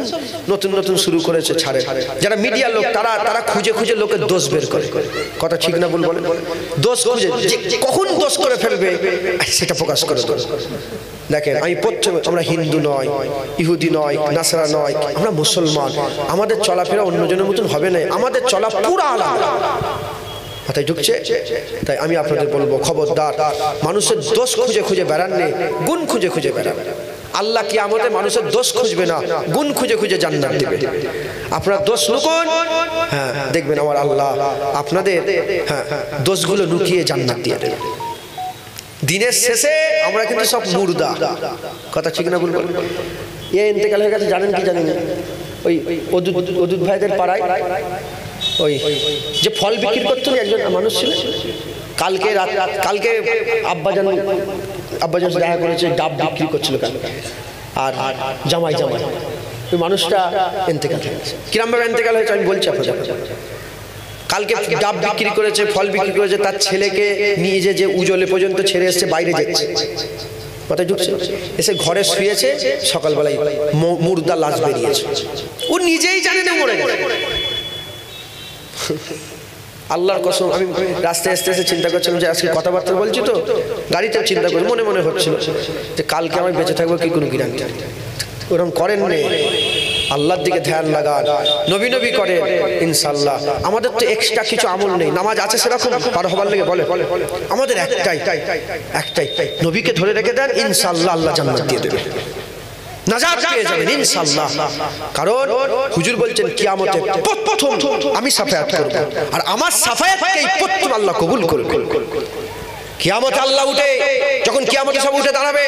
নতুন নতুন শুরু করেছে ছাড়ে, যারা মিডিয়ার লোক তারা খুঁজে খুঁজে লোকের দোষ বের করে। কথা ঠিক না ভুল বলেন? দোষ খুঁজে কখন দোষ করে ফেলবে সেটা প্রকাশ করে দেবে। দেখেন, আমি প্রথমে, আমরা হিন্দু নয়, ইহুদি নয়, নাসারা নয়, আমরা মুসলমান। আমাদের চলাফেরা অন্যজনের মতন হবে না, আমাদের চলা পুরো আলাদা। মাথায় ঢুকছে? তাই আমি আপনাদের বলবো, খবরদার, মানুষের দোষ খুঁজে খুঁজে বেড়ান নেই, গুণ খুঁজে খুঁজে বেড়ান। আল্লাহ কিয়ামতে মানুষের দোষ খুঁজবে না, গুণ খুঁজে খুঁজে জান্নাত দেবে। আপনার দোষ লুকোন, হ্যাঁ দেখবেন আমার আল্লাহ আপনাদের দোষগুলো লুকিয়ে জান্নাত দিয়ে দেবে। দিনের শেষে আমরা কিন্তু সব মুর্দা। কথা ঠিক না বলবো? এ ইন্তেকাল হয়ে গেছে, জানেন কি জানেন? ওই অদূত ভাইদের পাড়ায় ওই যে ফল বিক্রি করতেন একজন মানুষ ছিল, কালকে আব্বাজান দেখা করেছে, ডাব বিক্রি করছিল আর জামাই ওই মানুষটা ইন্তেকাল হয়ে গেছে। কিরম ভাবে ইন্তেকাল হয়েছে আমি বলছি আপনাদের। কালকে ডাব বিক্রি করেছে, ফল বিক্রি করেছে, তার ছেলেকে নিয়ে যে উজলে পর্যন্ত ছেড়ে এসছে, বাইরে যাচ্ছে, মাথায় ঢুকছে, এসে ঘরে শুয়েছে, সকালবেলায় মুর্দা লাশ বেরিয়েছে। ও নিজেই জানে না মরে গেছে। আল্লাহর কসম, আমি রাস্তায় আসতে আসতে চিন্তা করছিলাম যে আজকে কথাবার্তা বলছি তো, গাড়িতেও চিন্তা করি, মনে মনে হচ্ছিল যে কালকে আমি বেঁচে থাকবো কি কোনো গ্যারান্টি। ওরকম করেন নে, আল্লাহর দিকে ধ্যান লাগান, নবী নবী করেন, ইনশাআল্লাহ। আমাদের তো এক্সট্রা কিছু আমল নেই, নামাজ আছে সেরকম পার হবার লেগে বলে, আমাদের একটাই নবীকে ধরে রেখে দেন, ইনশাআল্লাহ আল্লাহ জান্নাত দিয়ে দেবে, নাজাত পেয়ে যাবেন ইনশাআল্লাহ। কারণ হুজুর বলছেন কিয়ামতে প্রথম আমি সাফায়াত করব, আর আমার সাফায়াতকেই প্রথম আল্লাহ কবুল করবে। কিয়ামতে আল্লাহ উঠে, যখন কিয়ামতে সব উঠে দাঁড়াবে,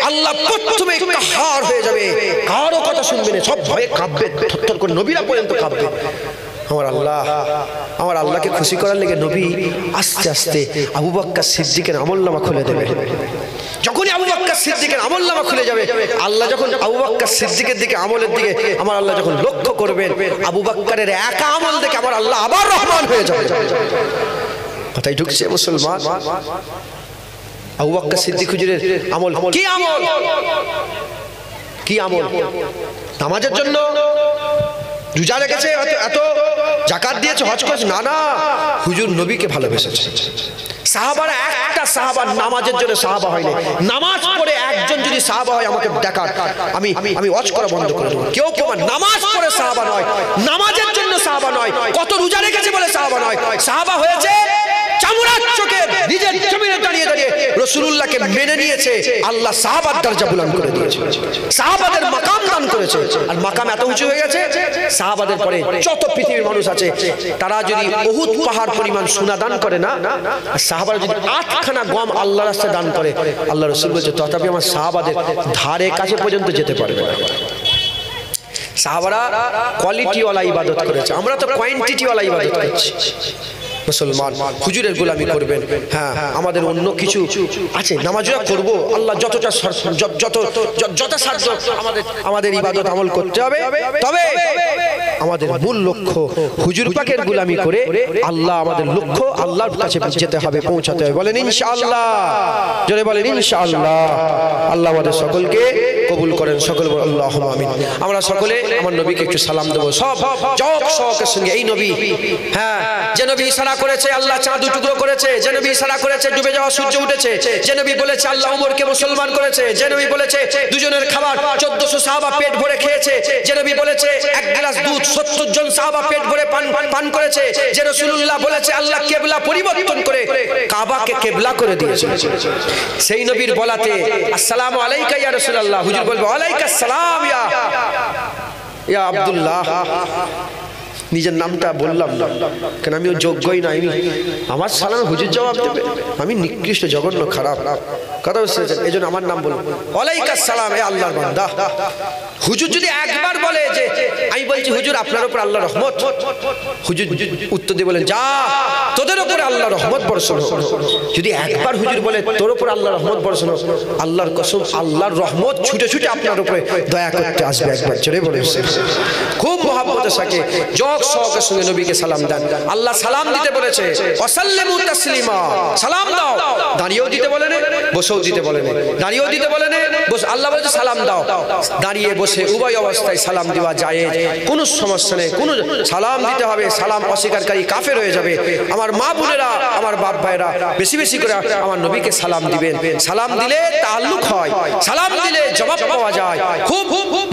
আল্লাহ প্রথমে কাহার হয়ে যাবে, কারো কথা শুনবে না, সব ভয়ে কাঁপবে, থরথর করে, নবীরা পর্যন্ত কাঁপবে। আমার আল্লাহকে খুশি করার লেগে নবী আস্তে আস্তে আবু বকর সিদ্দিকের আমলনামা খুলে দেবে। যখনই আবু বকর সিদ্দিকের আমলনামা খুলে যাবে, আল্লাহ যখন আবু বকর সিদ্দিকের দিকে, আমলের দিকে আমার আল্লাহ যখন লক্ষ্য করবেন, আবু বকরের একা আমল দেখে আমার আল্লাহ আবার রহমান হয়ে যাবে। কথাই ঢুকছে মুসলমান? আবু বকর সিদ্দিক হুজুরের আমল কি? আমল নামাজের জন্য রোজা রেখেছে, এত যাকাত দিয়েছে, হজ করেছে, না, হুজুর নবীকে ভালোবেসেছে। সাহাবারা, একটা সাহাবা নামাজের জন্য সাহাবা হয়নি। নামাজ পড়ে একজন যদি সাহাবা হয় আমাকে দেখান, আমি হজ করা বন্ধ করে দেবো। কেউ নামাজ পড়ে সাহাবা নয়, নামাজের জন্য সাহাবা নয়, কত রোজা রেখেছে বলে সাহাবা নয়। সাহাবা হয়েছে চামড়ার চোখে নিজের জমিনে দাঁড়িয়ে রাসূলুল্লাহকে মেনে নিয়েছে, আল্লাহ সাহাবার দরজা বুলন্দ করে দিয়েছে, সাহাবাদের মাকাম দান করেছে। আর মাকাম এত উঁচু হয়ে গেছে, সাহাবাদের পরে যত পৃথিবীর মানুষ আছে তারা যদি উহুদ পাহাড় পরিমাণ সোনা দান করে না, সাহাবারা যদি 8খানা গম আল্লাহর রাস্তায় দান করে, আল্লাহ রাসূল বলেছে তথাপি আমার সাহাবাদের ধারে কাছে পর্যন্ত যেতে পারবে না। সাহাবারা কোয়ালিটিওয়ালা ইবাদত করেছে, আমরা তো কোয়ান্টিটিওয়ালা ইবাদত করছি। মুসলমান হুজুরের গোলামি করবেন, হ্যাঁ আমাদের অন্য কিছু আছে, নামাজও করব, আল্লাহ যত সাধ্য আমাদের ইবাদত আমল করতে হবে, তবে আমাদের মূল লক্ষ্য হুজুর পাকের গোলামি করে আল্লাহ, আমাদের লক্ষ্য আল্লাহর কাছে যেতে হবে, পৌঁছাতে হবে। বলেন ইনশাআল্লাহ, জোরে বলেন ইনশাআল্লাহ। আল্লাহ আমাদের সকলকে কবুল করেন, সকল আল্লাহুম্মা আমিন। আমরা সকলে আমার নবীকে একটু সালাম দেব, সব শখের সঙ্গে। এই নবী, হ্যাঁ, যে নবী ইশারা করেছে আল্লাহ চাঁদ টুকরো করেছে, যে নবী ইশারা করেছে ডুবে যাওয়া সূর্য উঠেছে, যে নবী বলেছে আল্লাহ উমরকে মুসলমান করেছে, যে নবী বলেছে দুজনের খাবার 1400 সাহাবা পেট ভরে খেয়েছে, যে নবী বলেছে এক গ্লাস দুধ 70 জন সাহাবা পেট ভরে পান করেছে, যে রাসূলুল্লাহ বলেছে আল্লাহ কিবলা পরিবর্তন করে কাবাকে কিবলা করে দিয়েছে, সেই নবীর বলাতে আসসালামু আলাইকা ইয়া রাসূলুল্লাহ, হুজুর বলবে ওয়ালাইকাস সালাম ইয়া আব্দুল্লাহ। নিজের নামটা বললাম না, কেন আমি যোগ্যই না, আমার সালাম হুজুর জবাব দেবে, আমি নিকৃষ্ট, জঘন্য, খারাপ। কথা বুঝতে পেরেছেন? এই জন্য আমার নাম বলুন ওয়ালাইকুম সালাম, এ আল্লাহর বান্দা। হুজুর যদি একবার বলে যে আমি বলছি হুজুর আপনার উপর আল্লাহর রহমত, হুজুর উত্তর দিয়ে বলেন যা তোদের উপর আল্লাহর রহমত বর্ষণ হোক। যদি একবার হুজুর বলে তোর উপর আল্লাহর রহমত বর্ষণ হোক, আল্লাহর কসম আল্লাহর রহমত ছুটে ছুটে আপনার উপরে দয়া করতে আসবে। একবার জোরে বলে খুব মহব্বতের সাথে জগ শওকের সঙ্গে নবীকে সালাম দেন। আল্লাহ সালাম দিতে বলেছে ওয়াসাল্লিমু তাসলিমা, সালাম দাও। দাঁড়িয়েও দিতে বলেন, বসেও দিতে বলেন, দাঁড়িয়েও দিতে বলেন, বস। আল্লাহ বলেছে সালাম দাও, দাঁড়িয়ে বসে উভয় অবস্থায় সালাম দেওয়া যায়, কোনো সমস্যা নেই। কোনো সালাম দিতে হবে, সালাম অস্বীকারী কাফের হয়ে যাবে। আমার মা বোনেরা, আমার বাপ ভাইরা বেশি বেশি করে আমার নবীকে সালাম দিবেন। সালাম দিলে তাআল্লুক হয়, সালাম দিলে জবাব পাওয়া যায়। খুব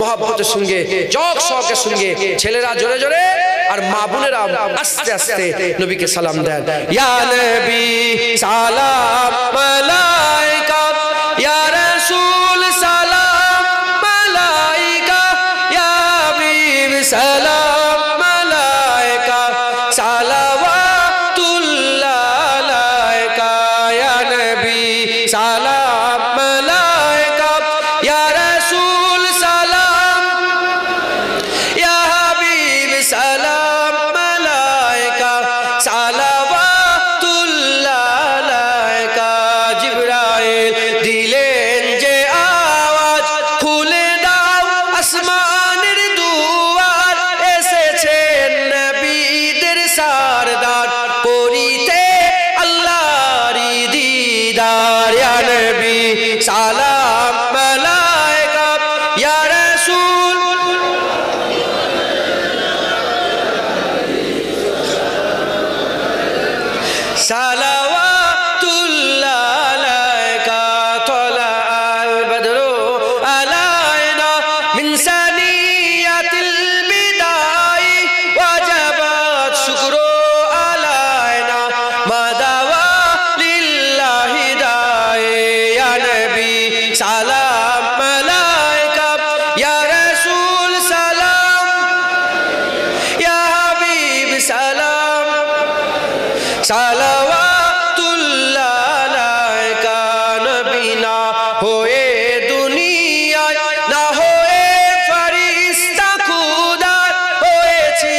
মহব্বতের সঙ্গে জগ শওকের সঙ্গে ছেলেরা জোরে জোরে আর মা বোনেরা আস্তে আস্তে নবীকে সালাম দেন। ইয়া নবী সালাম মালাইকা, ইয়া রাসূল সালাম মালাইকা, ইয়া হাবিব সালাম মালাইকা, সালাওয়াতুল্লাহ আলাইকা। ইয়া নবী সালাম মালাইকা, ইয়া রাসূল সালাম, ইয়া হাবিব সালাম মালাইকা, সালাওয়াতুল্লাহ আলাইকা। জিবরাইল দিলেন যে আওয়াজ, খুলে দাও আসমানের দুয়ার, এসেছেন নবীদের সারদার, করিতে আল্লাহর দিদার। ইয়া নবী সালাম মালাইকা, ইয়া রাসূল সালাওয়াতুল্লাহ আলাইকা। তলাআল বদরু আলাইনা মিন সানিয়াতিল বিদাই, ওয়াজাবাত শুকরু আলাইনা মাদাওয়া লিল্লাহি দাই। ইয়া নবী সালাম মালাইকা, ইয়া রাসূল সালাম, ইয়া হাবিব সালাম, সালাওয়াতুল্লাহ আলাইকা। নবী না হয়ে দুনিয়ায়, না হয়ে ফেরেশতা খুদার, হয়েছি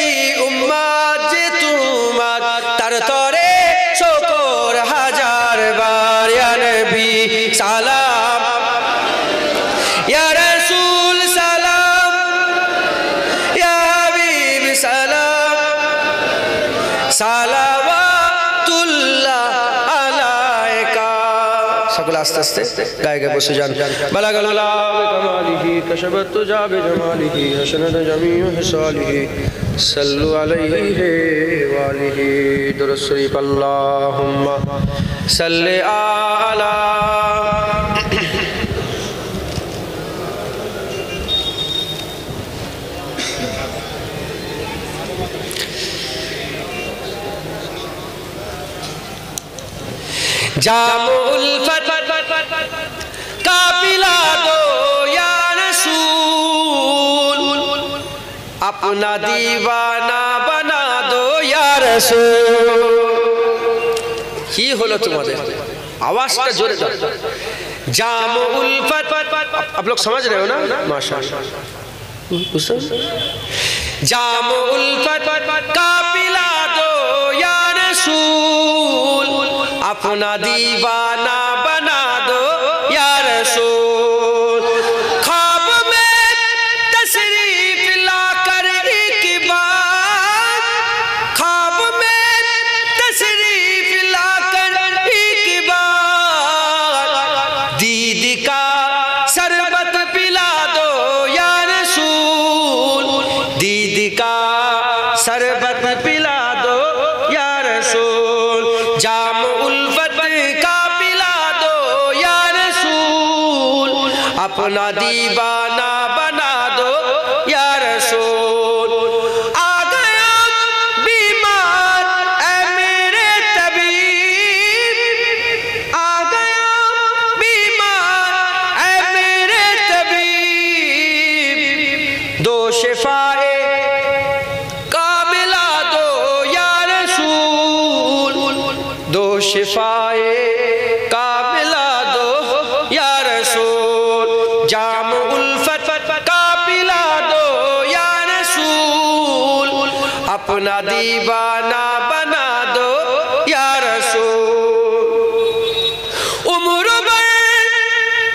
উম্মত যে তোমার, তার তরে শুকর হাজার বার। ইয়া নবী সালাম, ইয়া রাসূল সালাম, ইয়া হাবিব সালাম, সালাওয়াতুল্লাহ আলাইকা। সকলে আস্তে আস্তে গায়ে গায়ে বসে যান। বালাগাল্লাহ বিকামালিহি, কাশাবাত তুজা বিজামালিহি, হাসানাত জামিউ হিসালিহি, সাল্লু আলাইহি ওয়া আলিহি। দুরূদ শরীফ। আল্লাহুম্মা সাল্লি আলা জামুল ফাত কাফিলা দো ইয়া রাসূল, अपना दीवाना बना दो या रसूल। কি হলো তোমাদের आवाजটা জোরে দাও। জামু উলফত, आप लोग समझ रहे हो ना? माशाअल्लाह। জামু উলফত কাফিলা দো ইয়া रसूल, अपना दीवाना बना दो या रसूल। ख्वाब में तशरीफ लाकर एक बार, ख्वाब में तशरीफ लाकर एक बार, दीद का शरबत पिला दो या रसूल, दीद का शरबत पिला दो या रसूल। जाम उल्फत का पिला दो या रसूल, अपना दीवाना बना दो या रसूल। आ गया बीमार ऐ मेरे तबीब, आ गया बीमार ऐ मेरे तबीब, दो शिफाए कामिला दो या रसूल, दो शिफाए कामिला दो जाम उल्फत का पिला दो या रसूल, अपना दीवाना बना दो या रसूल। उम्र भर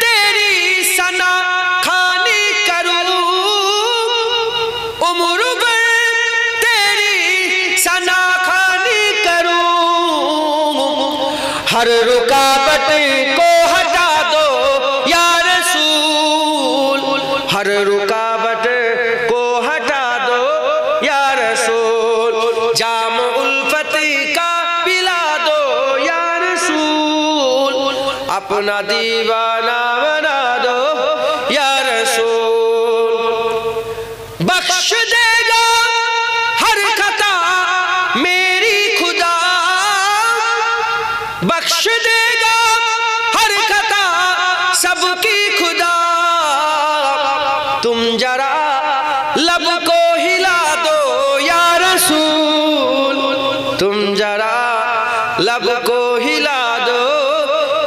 तेरी सना खानी करूं, उम्र भर तेरी सना खानी करूं, हर रुकावट को हटा दो या रसूल, हर रुकावट को हटा दो या रसूल। जाम उल्फत का पिला दो या रसूल, अपना दीवाना बना दो या रसूल। बख्श देगा हर खता मेरी खुदा, बख्श देगा हर खता सबकी खुदा। तुम जरा लब को हिला दो या रसूल, तुम जरा लब को हिला दो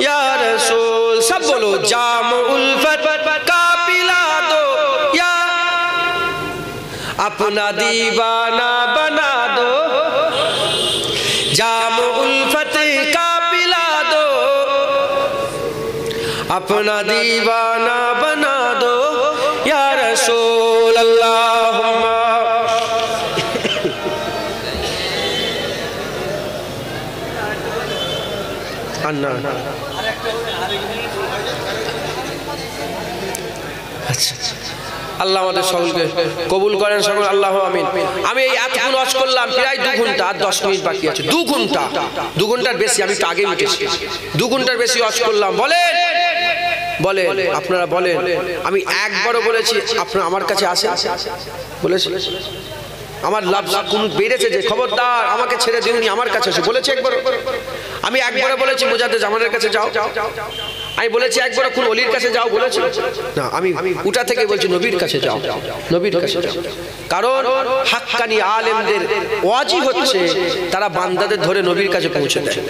या रसूल। सब बोलो जाम उल्फत का पिला दो या, अपना दीवाना बना दो। जाम उल्फत का पिला दो, अपना दीवाना बना दो या रसूल। अल्लाहुम्मा अन्ना। আচ্ছা আল্লাহ আমাদের সকলকে কবুল করেন সকল, আল্লাহ আমিন। আমি এই এতক্ষণ ওয়াজ করলাম প্রায় 2 ঘন্টা, আর 10 মিনিট বাকি আছে। 2 ঘন্টার বেশি, আমি একটু আগে মিটেছি। 2 ঘন্টার বেশি ওয়াজ করলাম। বলেন বলেন আপনারা বলেন, আমি একবারও বলেছি আপনারা আমার কাছে আসেন? বলেছি? আমার লাভ কোন বেড়েছে যে খবরদার আমাকে ছেড়ে দিওনি, আমার কাছে এসে বলেছে একবার? আমি একবারও বলেছি মুজাদ্দেদ জামানের কাছে যাও? আমি বলেছি একবার কোন ওলির কাছে যাও বলেছি? না, আমি উঠা থেকে বলছি নবীর কাছে যাও, নবীর কাছে যাও। কারণ হাক্কানি আলেমদের ওয়াজি হচ্ছে তারা বান্দাদের ধরে নবীর কাছে পৌঁছে দেয়।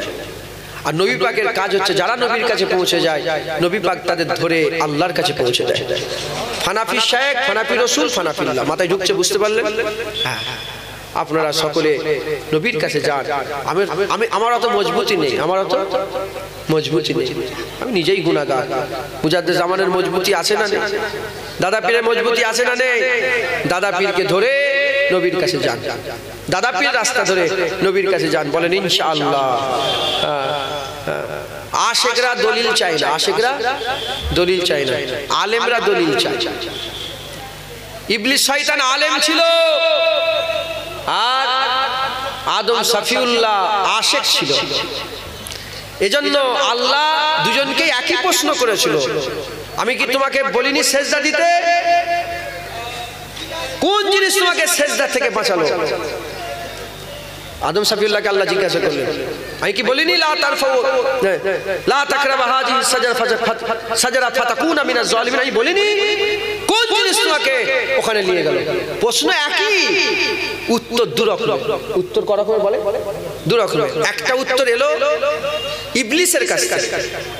আর নবী পাকের কাজ হচ্ছে যারা নবীর কাছে পৌঁছে যায়, নবী পাক তাদের ধরে আল্লাহর কাছে পৌঁছে দেয়। ফানাফি শায়েখ, ফানাফি রসুল, ফানাফিল্লাহ মাথায় ঢুকছে, বুঝতে পারলেন? হ্যাঁ, আপনারা সকলে নবীর কাছে যান। আমার অত মজবুতি নেই, আমার অত মজবুতি নেই, আমি নিজেই গুনাহগার। মুজাদ্দেদ জামানের মজবুতি আছে না নেই? দাদা পীরের মজবুতি আছে না নেই? দাদা পীরকে ধরে নবীর কাছে যান, দাদা পীর রাস্তা ধরে নবীর কাছে যান। বলেন ইনশাআল্লাহ। আশেকরা দলিল চাই না, আশেকরা দলিল চাই না, আলেমরা দলিল চায়। ইবলিস শয়তান আলেম ছিল, আর আদম সফিউল্লাহ আশেক ছিল। এজন্য আল্লাহ দুজনকে একই প্রশ্ন করেছিল, আমি কি তোমাকে বলিনি সেজদা দিতে? কোন জিনিস তোমাকে সেজদা থেকে বাঁচালো? আদম সফিউল্লাহকে আল্লাহ জিজ্ঞাসা করলেন, আমি কি বলিনি লা তারফাউ লা তাকরাবা হাযিহি সাজরা ফাতাকুনা মিনাজ জালিমিন? আমি বলিনি? কোন জিনিস তোমাকে ওখানে নিয়ে গেল? প্রশ্ন একই, উত্তর দুরকম। উত্তর কত রকমের বলে? দুরকম। একটা উত্তর এলো ইবলিসের কাছে,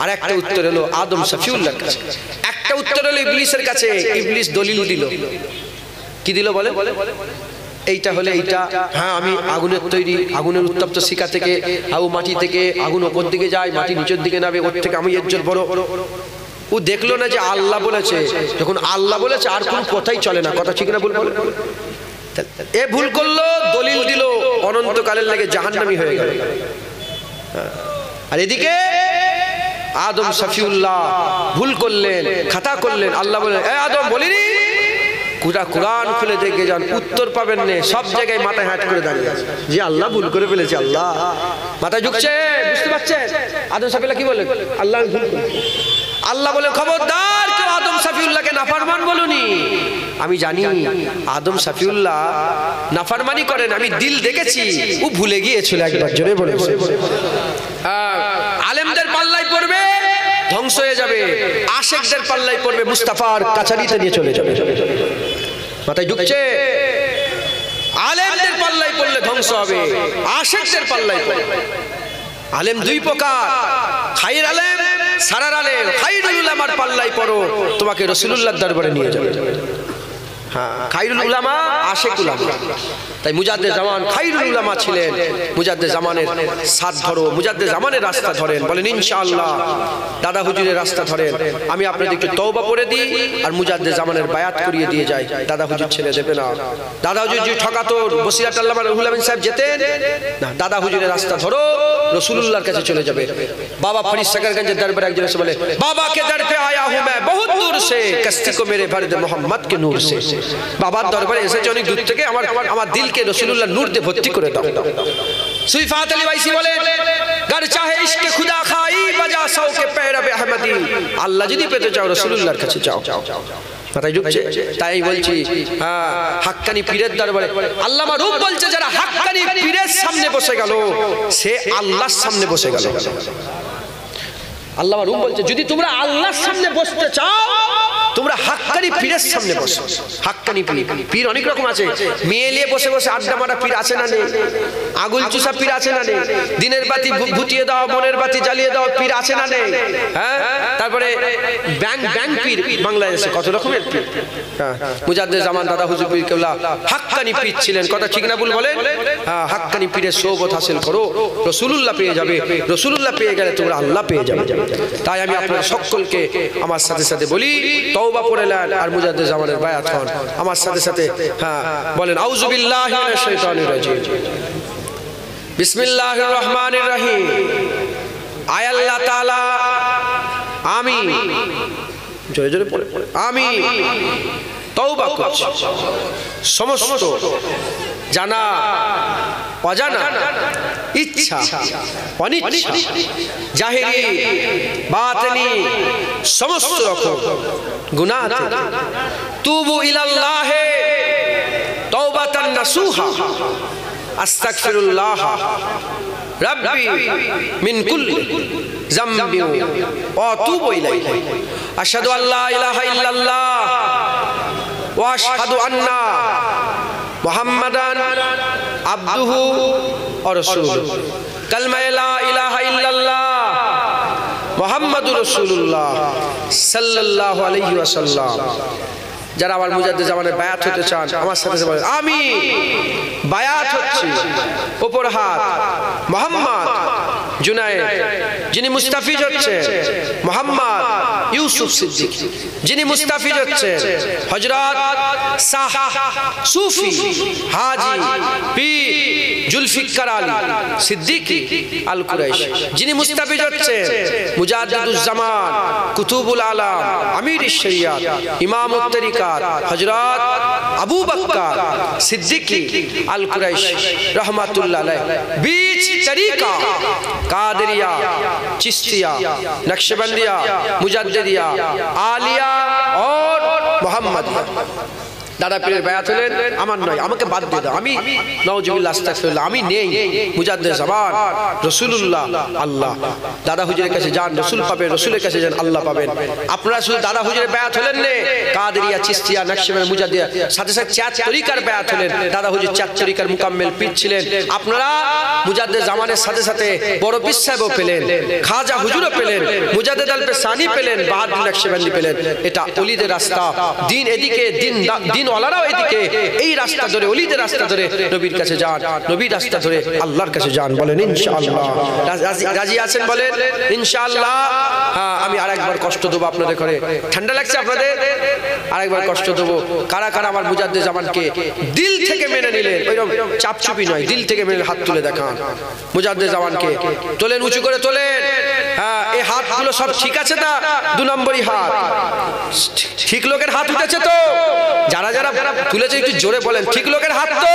আর একটা উত্তর এলো আদম সফিউল্লাহর কাছে। একটা উত্তর এলো ইবলিসের কাছে, ইবলিস দলিল দিল। কি দিল বলে? এইটা হলে এইটা, হ্যাঁ আমি আগুনের তৈরি, আগুনের উত্তপ্ত শিখা থেকে মাটি থেকে আগুন ওপর দিকে যায়, মাটি নিচের দিকে নামে, ওর থেকে আমি ইজ্জত বড়। ও দেখলো না যে আল্লাহ বলেছে, যখন আল্লাহ বলেছে আর কোন কথাই চলে না। কথা ঠিক না ভুল? এ ভুল করলো, দলিল দিল, অনন্তকালের লাগে জাহান্নামী হয়ে গেল। আর এদিকে আদম সফিউল্লাহ ভুল করলেন, খাতা করলেন। আল্লাহ বললেন, এ আদম বলিনি? কুরআন খুলে দেখে যান, উত্তর পাবেন না। সব জায়গায় মাথায় হাত করে দাঁড়িয়ে আছে যে আল্লাহ ভুল করে ফেলেছে। আল্লাহ মাথায় ঝুঁকছে, বুঝতে পারছেন? আদম সফিউল্লাহ কি বলেন? আল্লাহ ভুল করেছে। আল্লাহ বলে, খবরদার কেউ আদম সফিউল্লাহকে নাফরমান বলুনি। আমি জানি আদম সফিউল্লাহ নাফরমানি করেন, আমি দিল দেখেছি। ও ভুলে গিয়েছিল একবার, জোরে বলে। আলেমদের পাল্লায় পড়বে, ধ্বংস হয়ে যাবে। আশেকদের পাল্লায় পড়বে, মুস্তাফার কাছারিতে নিয়ে চলে যাবে। মাথায় ঢুকছে? আলেমদের পাল্লায় পড়লে ধ্বংস হবে, আশেকদের পাল্লায় পড়বে। আলেম দুই প্রকার, খাইর আলেম সারারালে খাইরুল উলামার পাল্লাই পড়ো, তোমাকে রাসূলুল্লাহর দরবারে নিয়ে যাবে। হ্যাঁ, খাইরুল উলামা আশিক উলামা। তাই মুজাদ্দিদ জামান খাইরুল উলামা ছিলেন। মুজাদ্দিদ জামানের সাথ ধরো, মুজাদ্দিদ জামানের রাস্তা ধরেন, বলেন ইনশাআল্লাহ। দাদা হুজুরের রাস্তা ধরেন। আমি আপনাদের একটু তওবা করে দিই আর মুজাদ্দিদ জামানের বায়াত করিয়ে দিয়ে যাই। দাদা হুজুর ছেড়ে দেবে না। দাদা হুজুর যে ঠকাতো, বসিরাত আল্লামা রুহুল আমিন সাহেব যেতেন না। দাদা হুজুরের রাস্তা ধরো, রাসূলুল্লাহর কাছে চলে যাবে। বাবা ফরিদ সাগরগঞ্জের দরবারে একজন এসে বলে, বাবা কে দর পে আয়া হুঁ मैं बहुत दूर से, कश्ती को मेरे फर्द मोहम्मद के नूर से। বাবার দরবারে এসেছে অনেক দূর থেকে, আমার দিলকে রাসূলুল্লাহর নূর দিয়ে ভর্তি করে দাও। সুইফাত আলী ওয়াইসি বলে, গর চাহে ইশকে খুদা খাই বাজা সৌ কে পেরবে আহমদি। আল্লাহ যদি পেতে চাও রাসূলুল্লাহর কাছে যাও। মাথায় ঢুকছে? তাই বলছি, হ্যাঁ, হাক্কানি পীরের দরবারে আল্লামা রূপ বলছে, যারা হাক্কানি পীরের সামনে বসে গেল সে আল্লাহর সামনে বসে গেল। আল্লামা রূপ বলছে, যদি তোমরা আল্লাহর সামনে বসতে চাও তোমরা হাক্কানি পীরের সামনে বসো। হাক্কানি পীর অনেক রকম আছে। মেয়ে নিয়ে বসে বসে আড্ডা মারা পীর আছে না নেই? আগুল চুষা পীর আছে না নেই? দিনের বাতি ভুতিয়ে দাও, মনের বাতি জ্বালিয়ে দাও পীর আছে না নেই? হ্যাঁ, তারপরে ব্যাংক পীর বাংলাদেশে কত রকমের পীর। হ্যাঁ, মুজাদ্দিদ জামান দাদা হুজুর পীর কেবলা হাক্কানি পীর ছিলেন। কথা ঠিক না ভুল বলেন? হ্যাঁ, হাক্কানি পীরের সোহবত হাসিল করো, রাসূলুল্লাহ পেয়ে যাবে। রাসূলুল্লাহ পেয়ে গেলে তোমরা আল্লাহ পেয়ে যাবে। তাই আমি আপনাদের সকলকে আমার সাথে সাথে বলি, তওবা করে নেন আর মুজাদ্দিদ জামানের বায়াত হন আমার সাথে সাথে। হ্যাঁ, বলেন আউযু বিল্লাহি মিনাশ শাইতানির রাজিম, বিসমিল্লাহির রহমানির রহিম। আয় আল্লাহ তাআলা, আমি জোরে জোরে পড়ে আমি তওবা করছি সমস্ত জানা অজানা ইচ্ছা অনিচ্ছা জাহিরি বাতিনি সমস্ত রকম গুনাহ থেকে। তুবু ইলাল্লাহ তাওবাতান নাসুহা, আস্তাগফিরুল্লাহ রাব্বি মিন কুল্লি যামবি ওয়া আতুবু ইলাইহি। আশহাদু আল্লা ইলাহা ইল্লাল্লাহ ওয়া আশহাদু আন্না মুহাম্মাদান আবদুহু ওয়া রাসূলুহু। কালমা লা ইলাহা ইল্লাল্লাহ মুহাম্মাদুর রাসূলুল্লাহ সাল্লাল্লাহু আলাইহি ওয়াসাল্লাম। যারা আমার মুজাদ্দিদ জামানের বায়াত হতে চান আমার সাথে বলেন, আমি বায়াত হচ্ছি। উপর হাত। মোহাম্মদ জুনায়েদ, যিনি মুস্তাফিজ হচ্ছেন মোহাম্মদ ইউসুফ সিদ্দিক, যিনি মুস্তাফিজ হচ্ছেন হযরত শাহ সুফি হাজী পীর জুলফিকার আলী সিদ্দিকী আল কুরাইশি, যিনি মুস্তাফিজ হচ্ছেন মুজাদ্দিদুজ জামান কুতুবুল আলাম আমিরুশ শরিয়াত ইমামুত তরিকাত হযরত আবু বকর সিদ্দিকী আল কুরাইশি रहमतुल्लाह अलैह। बीच तरीका कादरिया, चिश्तिया, नक्शबंदिया, मुजद्दिदिया, आलिया और मोहम्मदिया। দাদা পীরের বায়াত হলেন, আমার নয়, আমাকে বাদ দিয়ে দাও। আমি নাউজুবিল্লাহ আস্তাগফিরুল্লাহ, আমি নেই। মুজাদ্দিদ জামান রাসূলুল্লাহ আল্লাহ। দাদা হুজুরের কাছে যান, রাসূল পাবেন, রাসূলের কাছে যান, আল্লাহ পাবেন। আপনারা শুধু দাদা হুজুরের বায়াত হলেন না, কাদেরিয়া, চিশতিয়া, নকশবন্দিয়া, মুজাদ্দিদিয়া, সাথে সাথে চার তরিকার বায়াত হলেন। দাদা হুজুর চার তরিকার মুকাম্মেল পীর ছিলেন। আপনারা মুজাদ্দিদ জামানের সাথে সাথে বড় পীর সাহেবও পেলেন, খাজা হুজুরও পেলেন, মুজাদ্দিদ আল পেসানি পেলেন, বাহাদুর নকশবন্দি পেলেন। এটা ওলিদের রাস্তা। দিন এদিকে, দিন ওয়ালারাও এদিকে। এই রাস্তা ধরে, ওলিদের রাস্তা ধরে নবীর কাছে যান, নবীর রাস্তা ধরে আল্লাহর কাছে যান। বলেন ইনশাআল্লাহ। রাজি আছেন? বলেন ইনশাআল্লাহ। হ্যাঁ, আমি আরেকবার কষ্ট দেবো আপনাদের ঘরে। ঠান্ডা লাগছে আপনাদের? আরেকবার কষ্ট দেবো। কারা কারা আমার মুজাদ্দিদ জামানকে দিল থেকে মেনে নিলেন? ওইরকম চাপচুপি নয়, দিল থেকে মেনে হাত তুলে দেখান। মুজাদ্দিদ জামানকে তোলেন, উঁচু করে তোলেন। হ্যাঁ, এই হাতগুলো সব ঠিক আছে? না দু নম্বরই হাত ঠিক লোকের হাত উঠেছে তো? যারা যারা তুলেছে একটু জোরে বলেন, ঠিক লোকের হাত তো?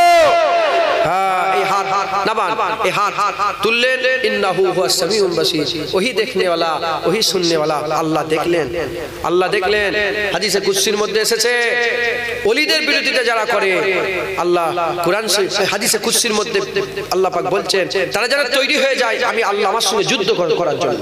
হ্যাঁ, এই হাত নাবান, এই হাত তুললেন। ইন্নাহু হুয়াস সামিউল বাসীর, ওহি দেখনে ওয়ালা, ওহি শুননে ওয়ালা। আল্লাহ দেখলেন, আল্লাহ দেখলেন। হাদিসে কুদসির মধ্যে এসেছে, ওলিদের বিরোধিতা যারা করে, আল্লাহ কুরআন হাদিসে কুদসির মধ্যে আল্লাহ পাক বলছেন, তারা যারা তৈরি হয়ে যায় আমি আল্লাহ আমার সঙ্গে যুদ্ধ করার জন্য,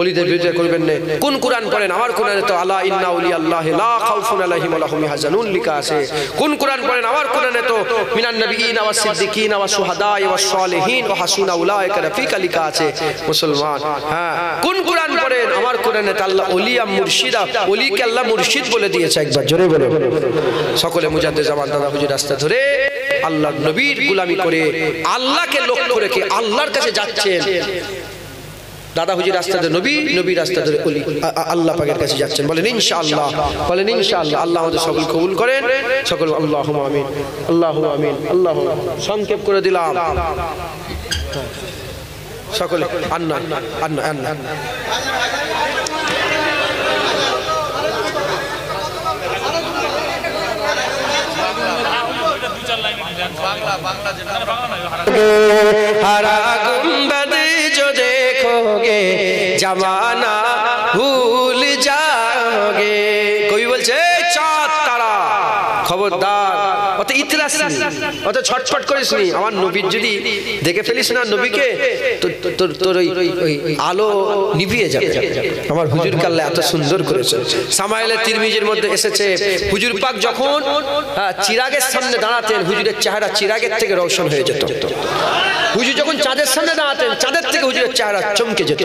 ওলিদের বিরোধিতা করবেন না। কোন কোরআন পড়েন? আমার কোরআনে তো আলা ইন্না আউলিয়া আল্লাহি লা খাউফুন আলাইহিম ওয়া লাহুম ইয়াহজানুন লেখা আছে। কোন কোরআন পড়েন? আমার কোরআনে তো মিনান নবিয়িনা ওয়াস সিদ্দিকিনা ওয়াস শুহাদাই ওয়াস সালিহিন ওয়া হাসুনা উলাইকা রাফিকা লেখা আছে। মুসলমান, হ্যাঁ, কোন কোরআন পড়েন? আমার কোরআনে তো আল্লাহ ওলিয়া মুর্শিদা, ওলিকে আল্লাহ মুর্শিদ বলে দিয়েছে। একবার জোরে বলে সকলে মুজাদ্দিদ জামান দাদা হুজুর রাস্তা ধরে আল্লাহর নবীর গোলামি করে আল্লাহকে লক্ষ্য রেখে আল্লাহর কাছে যাচ্ছেন। দাদা হুজুর রাস্তা ধরে নবী রাস্তা ধরে ওলি আল্লাহ পাকের কাছে যাচ্ছেন। বলেন ইনশাআল্লাহ, বলেন ইনশাআল্লাহ। আল্লাহ আমাদের সকল কবুল করেন। সকল আল্লাহুম্মা আমিন, আল্লাহুম্মা আমিন। আল্লাহ সংক্ষেপ করে দিলাম সকলে। আন্না আন্না আন্না हरा गुंबद जो देखोगे जमाना भूल जाओगे। कोई बोलছে চাঁদ তারা, খবরদার অত ইতরাস নি, অত ছটফট করিস নি। আমার নবীর যদি দেখে ফেলিস না নবীকে, তোর ওই আলো নিভিয়ে যাবে। আমার হুজুর কাল্লা এত সুন্দর করেছে। সামাইলে তিরমিজির মধ্যে এসেছে, হুজুর পাক যখন চিরাগের সামনে দাঁড়াতেন, হুজুরের চেহারা চিরাগের থেকে রওশন হয়ে যেত। হুজুর যখন চাঁদের সামনে দাঁড়াতেন, চাঁদের থেকে হুজুরের চেহারা চমকে যেত।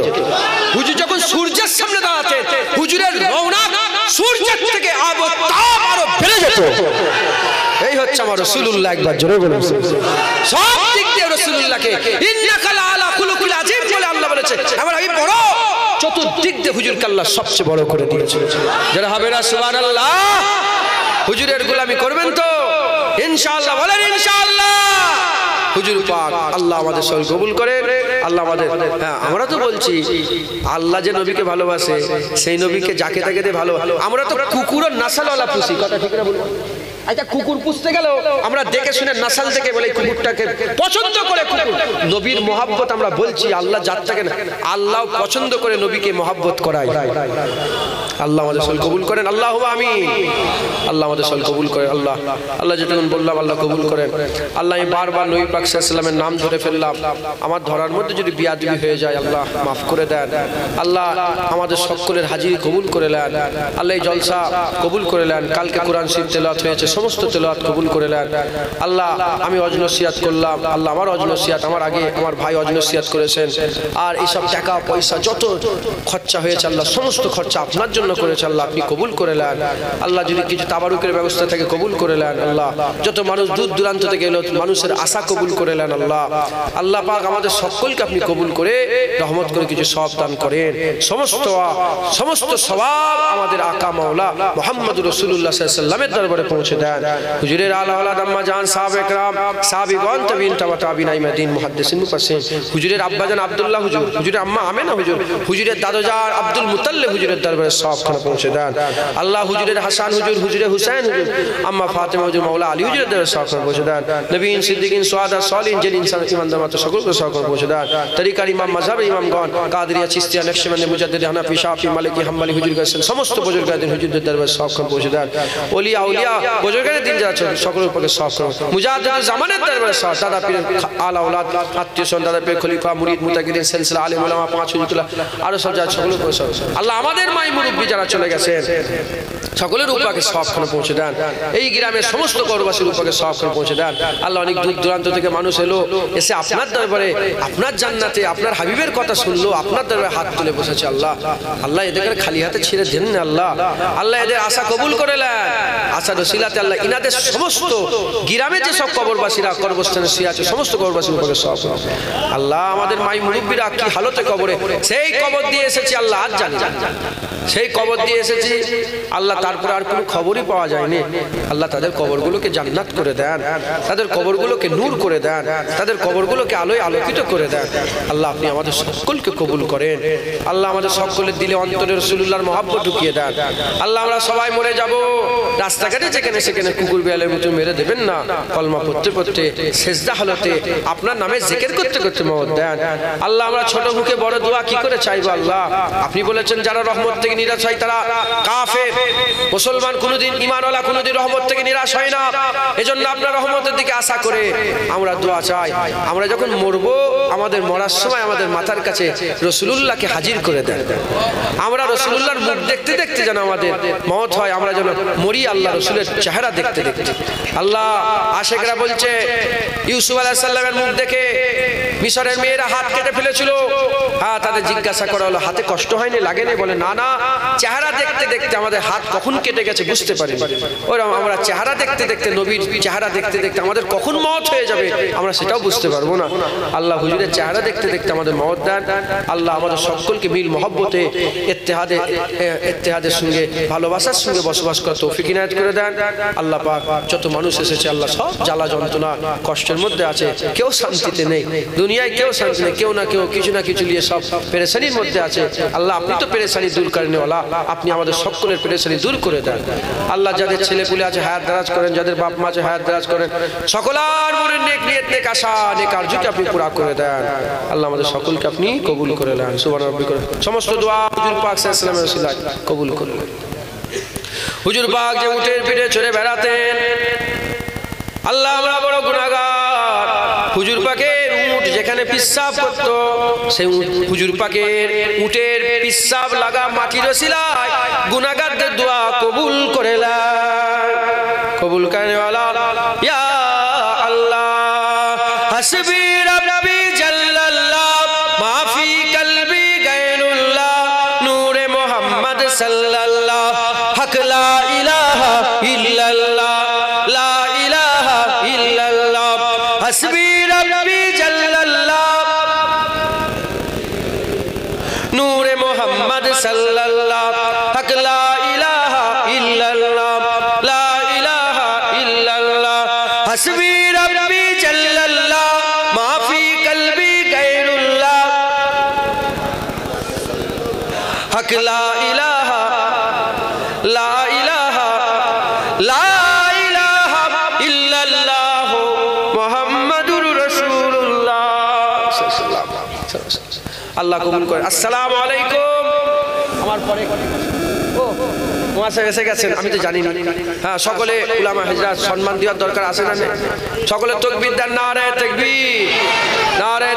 হুজুর যখন সূর্যের সামনে দাঁড়াতেন, হুজুরের রওনাক সূর্যের থেকে আরো তাপ আরো বেড়ে যেত। এই হচ্ছে আমার রাসূলুল্লাহ। একবার জোরে বলুন, সব দিক দিয়ে রাসূলুল্লাহকে ইন্নাকা লাআলা খুলুকিল আযীম বলে আল্লাহ বলেছে। আমার হাবিব বড়, চতুর্দিক দিয়ে হুজুরকে আল্লাহ সবচেয়ে বড় করে দিয়েছে। যারা হবে না সুবহানাল্লাহ, হুজুরের গোলামি করবেন তো ইনশাআল্লাহ। বলেন ইনশাআল্লাহ। হুজুর পাক আল্লাহ আমাদের সবাই কবুল করেন। আল্লাহ আমাদের, হ্যাঁ, আমরা তো বলছি আল্লাহ যে নবীকে ভালোবাসে, সেই নবীকে যাকে তাকে দিয়ে ভালো। আমরা তো কুকুরের নাসালওয়ালা পুষি, কথা ঠিক না বলুন? আচ্ছা, কুকুর পুষতে গেলেও আমরা দেখে শুনে নাসাল থেকে বলে কুকুরটাকে পছন্দ করে কুকুর। নবীর মহাব্বত আমরা বলছি, আল্লাহ জাতটাকে না, আল্লাহ পছন্দ করে নবীকে মহাব্বত করায়। আল্লাহ আমাদের সল কবুল করেন। আল্লাহুম্মা আমিন। আল্লাহ আমাদের সল কবুল করেন। আল্লাহ আল্লাহ যেটুকুন বললাম আল্লাহ কবুল করেন। আল্লাহ আমি বারবার নবী পাক সাল্লাল্লাহু আলাইহি ওয়াসাল্লামের নাম ধরে ফেললাম, আমার ধরার মধ্যে যদি বিয়াদবি হয়ে যায় আল্লাহ মাফ করে দেন। আল্লাহ আমাদের সকলের হাজিরি কবুল করে নেন। আল্লাহ এই জলসা কবুল করে নেন। কালকে কোরআন শরীফ তেলাওয়াত হয়েছে, সমস্ত তেলাওয়াত কবুল করে নেন। আল্লাহ আমি অজনসিয়াত করলাম, আল্লাহ আমার অজনসিয়াত, আমার আগে আমার ভাই অজনসিয়াত করেছেন। আর এইসব টাকা পয়সা যত খরচা হয়েছে আল্লাহ সমস্ত খরচা আপনার জন্য করেছে, আল্লাহ আপনি কবুল করে নেন। আল্লাহ যদি কিছু তাবারুকের ব্যবস্থা থাকে কবুল করে নেন। আল্লাহ যত মানুষ দূর দূরান্ত থেকে এলো, মানুষের আশা কবুল করে নেন। আল্লাহ আল্লাহ পাক আমাদের সকলকে আপনি কবুল করে রহমত করে কিছু সওয়াব দান করেন। সমস্ত সওয়াব আমাদের আকা মাওলা মুহাম্মদুর রাসূলুল্লাহ সাল্লাল্লাহু আলাইহি ওয়াসাল্লামের দরবারে পৌঁছে দেন। হুজুরের আলা ওলাদ আম্মা জান সাহাবা একরাম সাহাবীগণ তাবিন তাবিঈন ইমাদিন মুহাদ্দিসিন মুফাসসিরিন, হুজুরের আব্বা জান আব্দুল্লাহ হুজুর, হুজুরের আম্মা আমেনা হুজুর, হুজুরের দাদা জান আব্দুল মুতাল্লিব হুজুরের দরবারে সওয়াবখানা পৌঁছে দেন। আল্লাহ হুজুরের হাসান হুজুর, হুজুরের হুসাইন হুজুর, আম্মা ফাতেমা হুজুর, মাওলা আলী হুজুরের দরবারে সওয়াবখানা পৌঁছে দেন। নবীন সিদ্দিকিন সুহাদা সালিহিন যিনি ইনসান ইমানদার মাত্র সকলকে সওয়াবখানা পৌঁছে দেন। তরিকার ইমাম মাযহাবের ইমামগণ কাদেরিয়া চিশতিয়া নকশবন্দি মুজাদ্দিদ হানাফি শাফি মালিকি হাম্বলি হুজুর গেছেন, সমস্ত বুজুর্গাদের হুজুরদের দরবারে সওয়াবখানা পৌঁছে দেন। ওলিয়া আউলিয়া বুজুর্গাদের দিন যাচ্ছে সকলের উপরে সওয়াব করুন। মুজাদ্দিদ জামানের দরবারে সওয়াব, দাদা পীর আলা ওলাদ আত্মীয় স্বজন, দাদা পীর খলিফা মুরিদ মুতাকিদিন সিলসিলা আলেম উলামা পাঁচ হুজুরতুল্লাহ আরো সব যা সকলের উপরে সওয়াব। আল্লাহ আমাদের মাই মুরব্বি যারা চলে গেছেন সকলের উপরে সওয়াবখানা পৌঁছে দেন। এই গ্রামের সমস্ত কবরবাসীর উপরে সওয়াবখানা পৌঁছে দেন। আল্লাহ অনেক দূর দূরান্ত থেকে মানুষ এলো, এসে আপনার দরবারে আপনার জান্নাতে আপনার হাবিবের কথা শুনলো, আপনার দরবারে হাত তুলে বসেছে। আল্লাহ আল্লাহ এদেরকে খালি হাতে ছেড়ে দেন না। আল্লাহ আল্লাহ এদের আশা কবুল করে নেন। আশা রসিলাতে আল্লাহ ইনাদের সমস্ত গ্রামে যে সব কবরবাসীরা কবরস্থানে শুয়ে আছে সমস্ত কবরবাসীর উপরে সওয়াব। আল্লাহ আমাদের মাই মুরব্বিরা কি হালতে কবরে, সেই কবর দিয়ে এসেছি আল্লাহ আজ জানি, সেই কবর দিয়ে এসেছি আল্লাহ, তারপর আর কোনো খবরই পাওয়া যায়নি। আল্লাহ তাদের কবরগুলোকে জান্নাত করে দেন, তাদের কবরগুলোকে নূর করে দেন, তাদের কবরগুলোকে আলোয় আলোকিত করে দেন। আল্লাহ আপনি আমাদের সকলকে কবুল করেন। আল্লাহ আমাদের সকলের দিলে অন্তরে রাসূলুল্লাহর মহব্বত ঢুকিয়ে দেন। আল্লাহ আমরা সবাই মরে যাব, রাস্তাঘাটে যেখানে সেখানে কুকুর বিড়ালের মতো মেরে দেবেন না। কলমা পড়তে পড়তে সেজদা হালতে আপনার নামে জিকির করতে করতে মওত দেন। আল্লাহ আমরা ছোট মুখে বড় দোয়া কি করে চাইবো আল্লাহ? আপনি বলেছেন যারা রহমত থেকে নিরাশ হয় তারা কাফের। মুসলমান কোনোদিন ঈমানওয়ালা কোনোদিন রহমত থেকে নিরাশ হয় না। এজন্য আপনার রহমতের দিকে আশা করে আমরা দোয়া চাই। আমরা যখন মরবো আমাদের মরার সময় আমাদের মাথার কাছে রাসূলুল্লাহকে হাজির করে দেন। আমরা রাসূলুল্লাহর মুখ দেখতে দেখতে যেন আমাদের মওত হয়, আমরা যেন মরি আল্লাহ রাসূলের চেহারা দেখতে দেখতে। আল্লাহ আশিকরা বলছে ইউসুফ আলাইহিস সালামের মুখ দেখে মিশরের মেয়েরা হাত কেটে ফেলেছিল। হ্যাঁ, তাদের জিজ্ঞাসা করা হলো হাতে কষ্ট হয়নি, লাগেনি? বলে না না, চেহারা দেখতে দেখতে আমাদের হাত কখন কেটে গেছে বুঝতে পারি। ওরকম আমরা চেহারা দেখতে দেখতে, নবীর চেহারা দেখতে দেখতে আমাদের কখন মওত হয়ে যাবে আমরা সেটাও বুঝতে পারবো না। আল্লাহ হুজুরের চেহারা দেখতে দেখতে আমাদের মওত দেন। আল্লাহ আমাদের সকলকে মিল মহব্বতে ইত্তেহাদের সঙ্গে ভালোবাসার সঙ্গে বসবাস করার তৌফিক ইনায়াত করে দেন। আল্লাহ পাক যত মানুষ এসেছে আল্লাহ সব জ্বালা যন্ত্রণা কষ্টের মধ্যে আছে, কেউ শান্তিতে নেই, দুনিয়ায় কেউ শান্তি নেই, কেউ না কেউ কিছু না কিছু নিয়ে সব পেরেশানির মধ্যে আছে। আল্লাহ আপনি তো পেরেশানি দূর করেনওয়ালা, আপনি আমাদের সকলের পেরেশানি দূর করে দেন। আল্লাহ যাদের ছেলে পুলে আছে হায়াত দারাজ করেন, যাদের বাপ মা আছে হায়াত দারাজ করেন, সকলের মনের নেক নিয়ত নেক আশা নেক আরজুকে আপনি পুরা করে দেন। আল্লাহ আমাদের সকলকে আপনি কবুল করে নেন। সুবহান রাব্বিকা, সমস্ত দোয়া হুজুর পাক সাল্লাল্লাহু আলাইহি ওয়াসাল্লামের ওসিলায় কবুল করে নেন। হুজুর পাক যে উটের পিঠে চড়ে বেড়াতেন, আল্লাহ আমরা বড় গুনাহগার। হুজুর পাকের উট যেখানে পিশাব করতো সেই হুজুর পাকের উটের পিশাব লাগা মাটির ওসিলায় গুনাহগারদের দোয়া কবুল করে নেন। কবুল করেওয়ালা ইয়া আল্লাহ হাসবি রাব্বি জাল্লাল্লাহ মাফি কলবি গায়রুল্লাহ নূরে মুহাম্মদ সাল্লাল্লাহ হক লা ইলাহা ইল্লাল্লাহ লা ইলাহা ইল্লাল্লাহ হাসবি রাব্বি জাল্লাল্লাহ নূরে মুহাম্মদ সাল্লাল্লাহ হক লা ইলাহা ইল্লাল্লাহ লা ইলাহা ইল্লাল্লাহ হাসবি রাব্বি জাল্লাল্লাহ মাফি কলবি গায়রুল্লাহ হক লা ইলাহা লা ইলাহা লা ইলাহা ইল্লাল্লাহ মুহাম্মাদুর রাসূলুল্লাহ। আল্লাহ কবুল করে। আসসালামু আলাইকুম। আমার পরে এসে গেছেন আমি তো জানি না। হ্যাঁ, সকলে উলামা হযরত সম্মান দেওয়ার দরকার আছে না? সকলে তাকবীর দেন, নারে তাকবীর, নারে।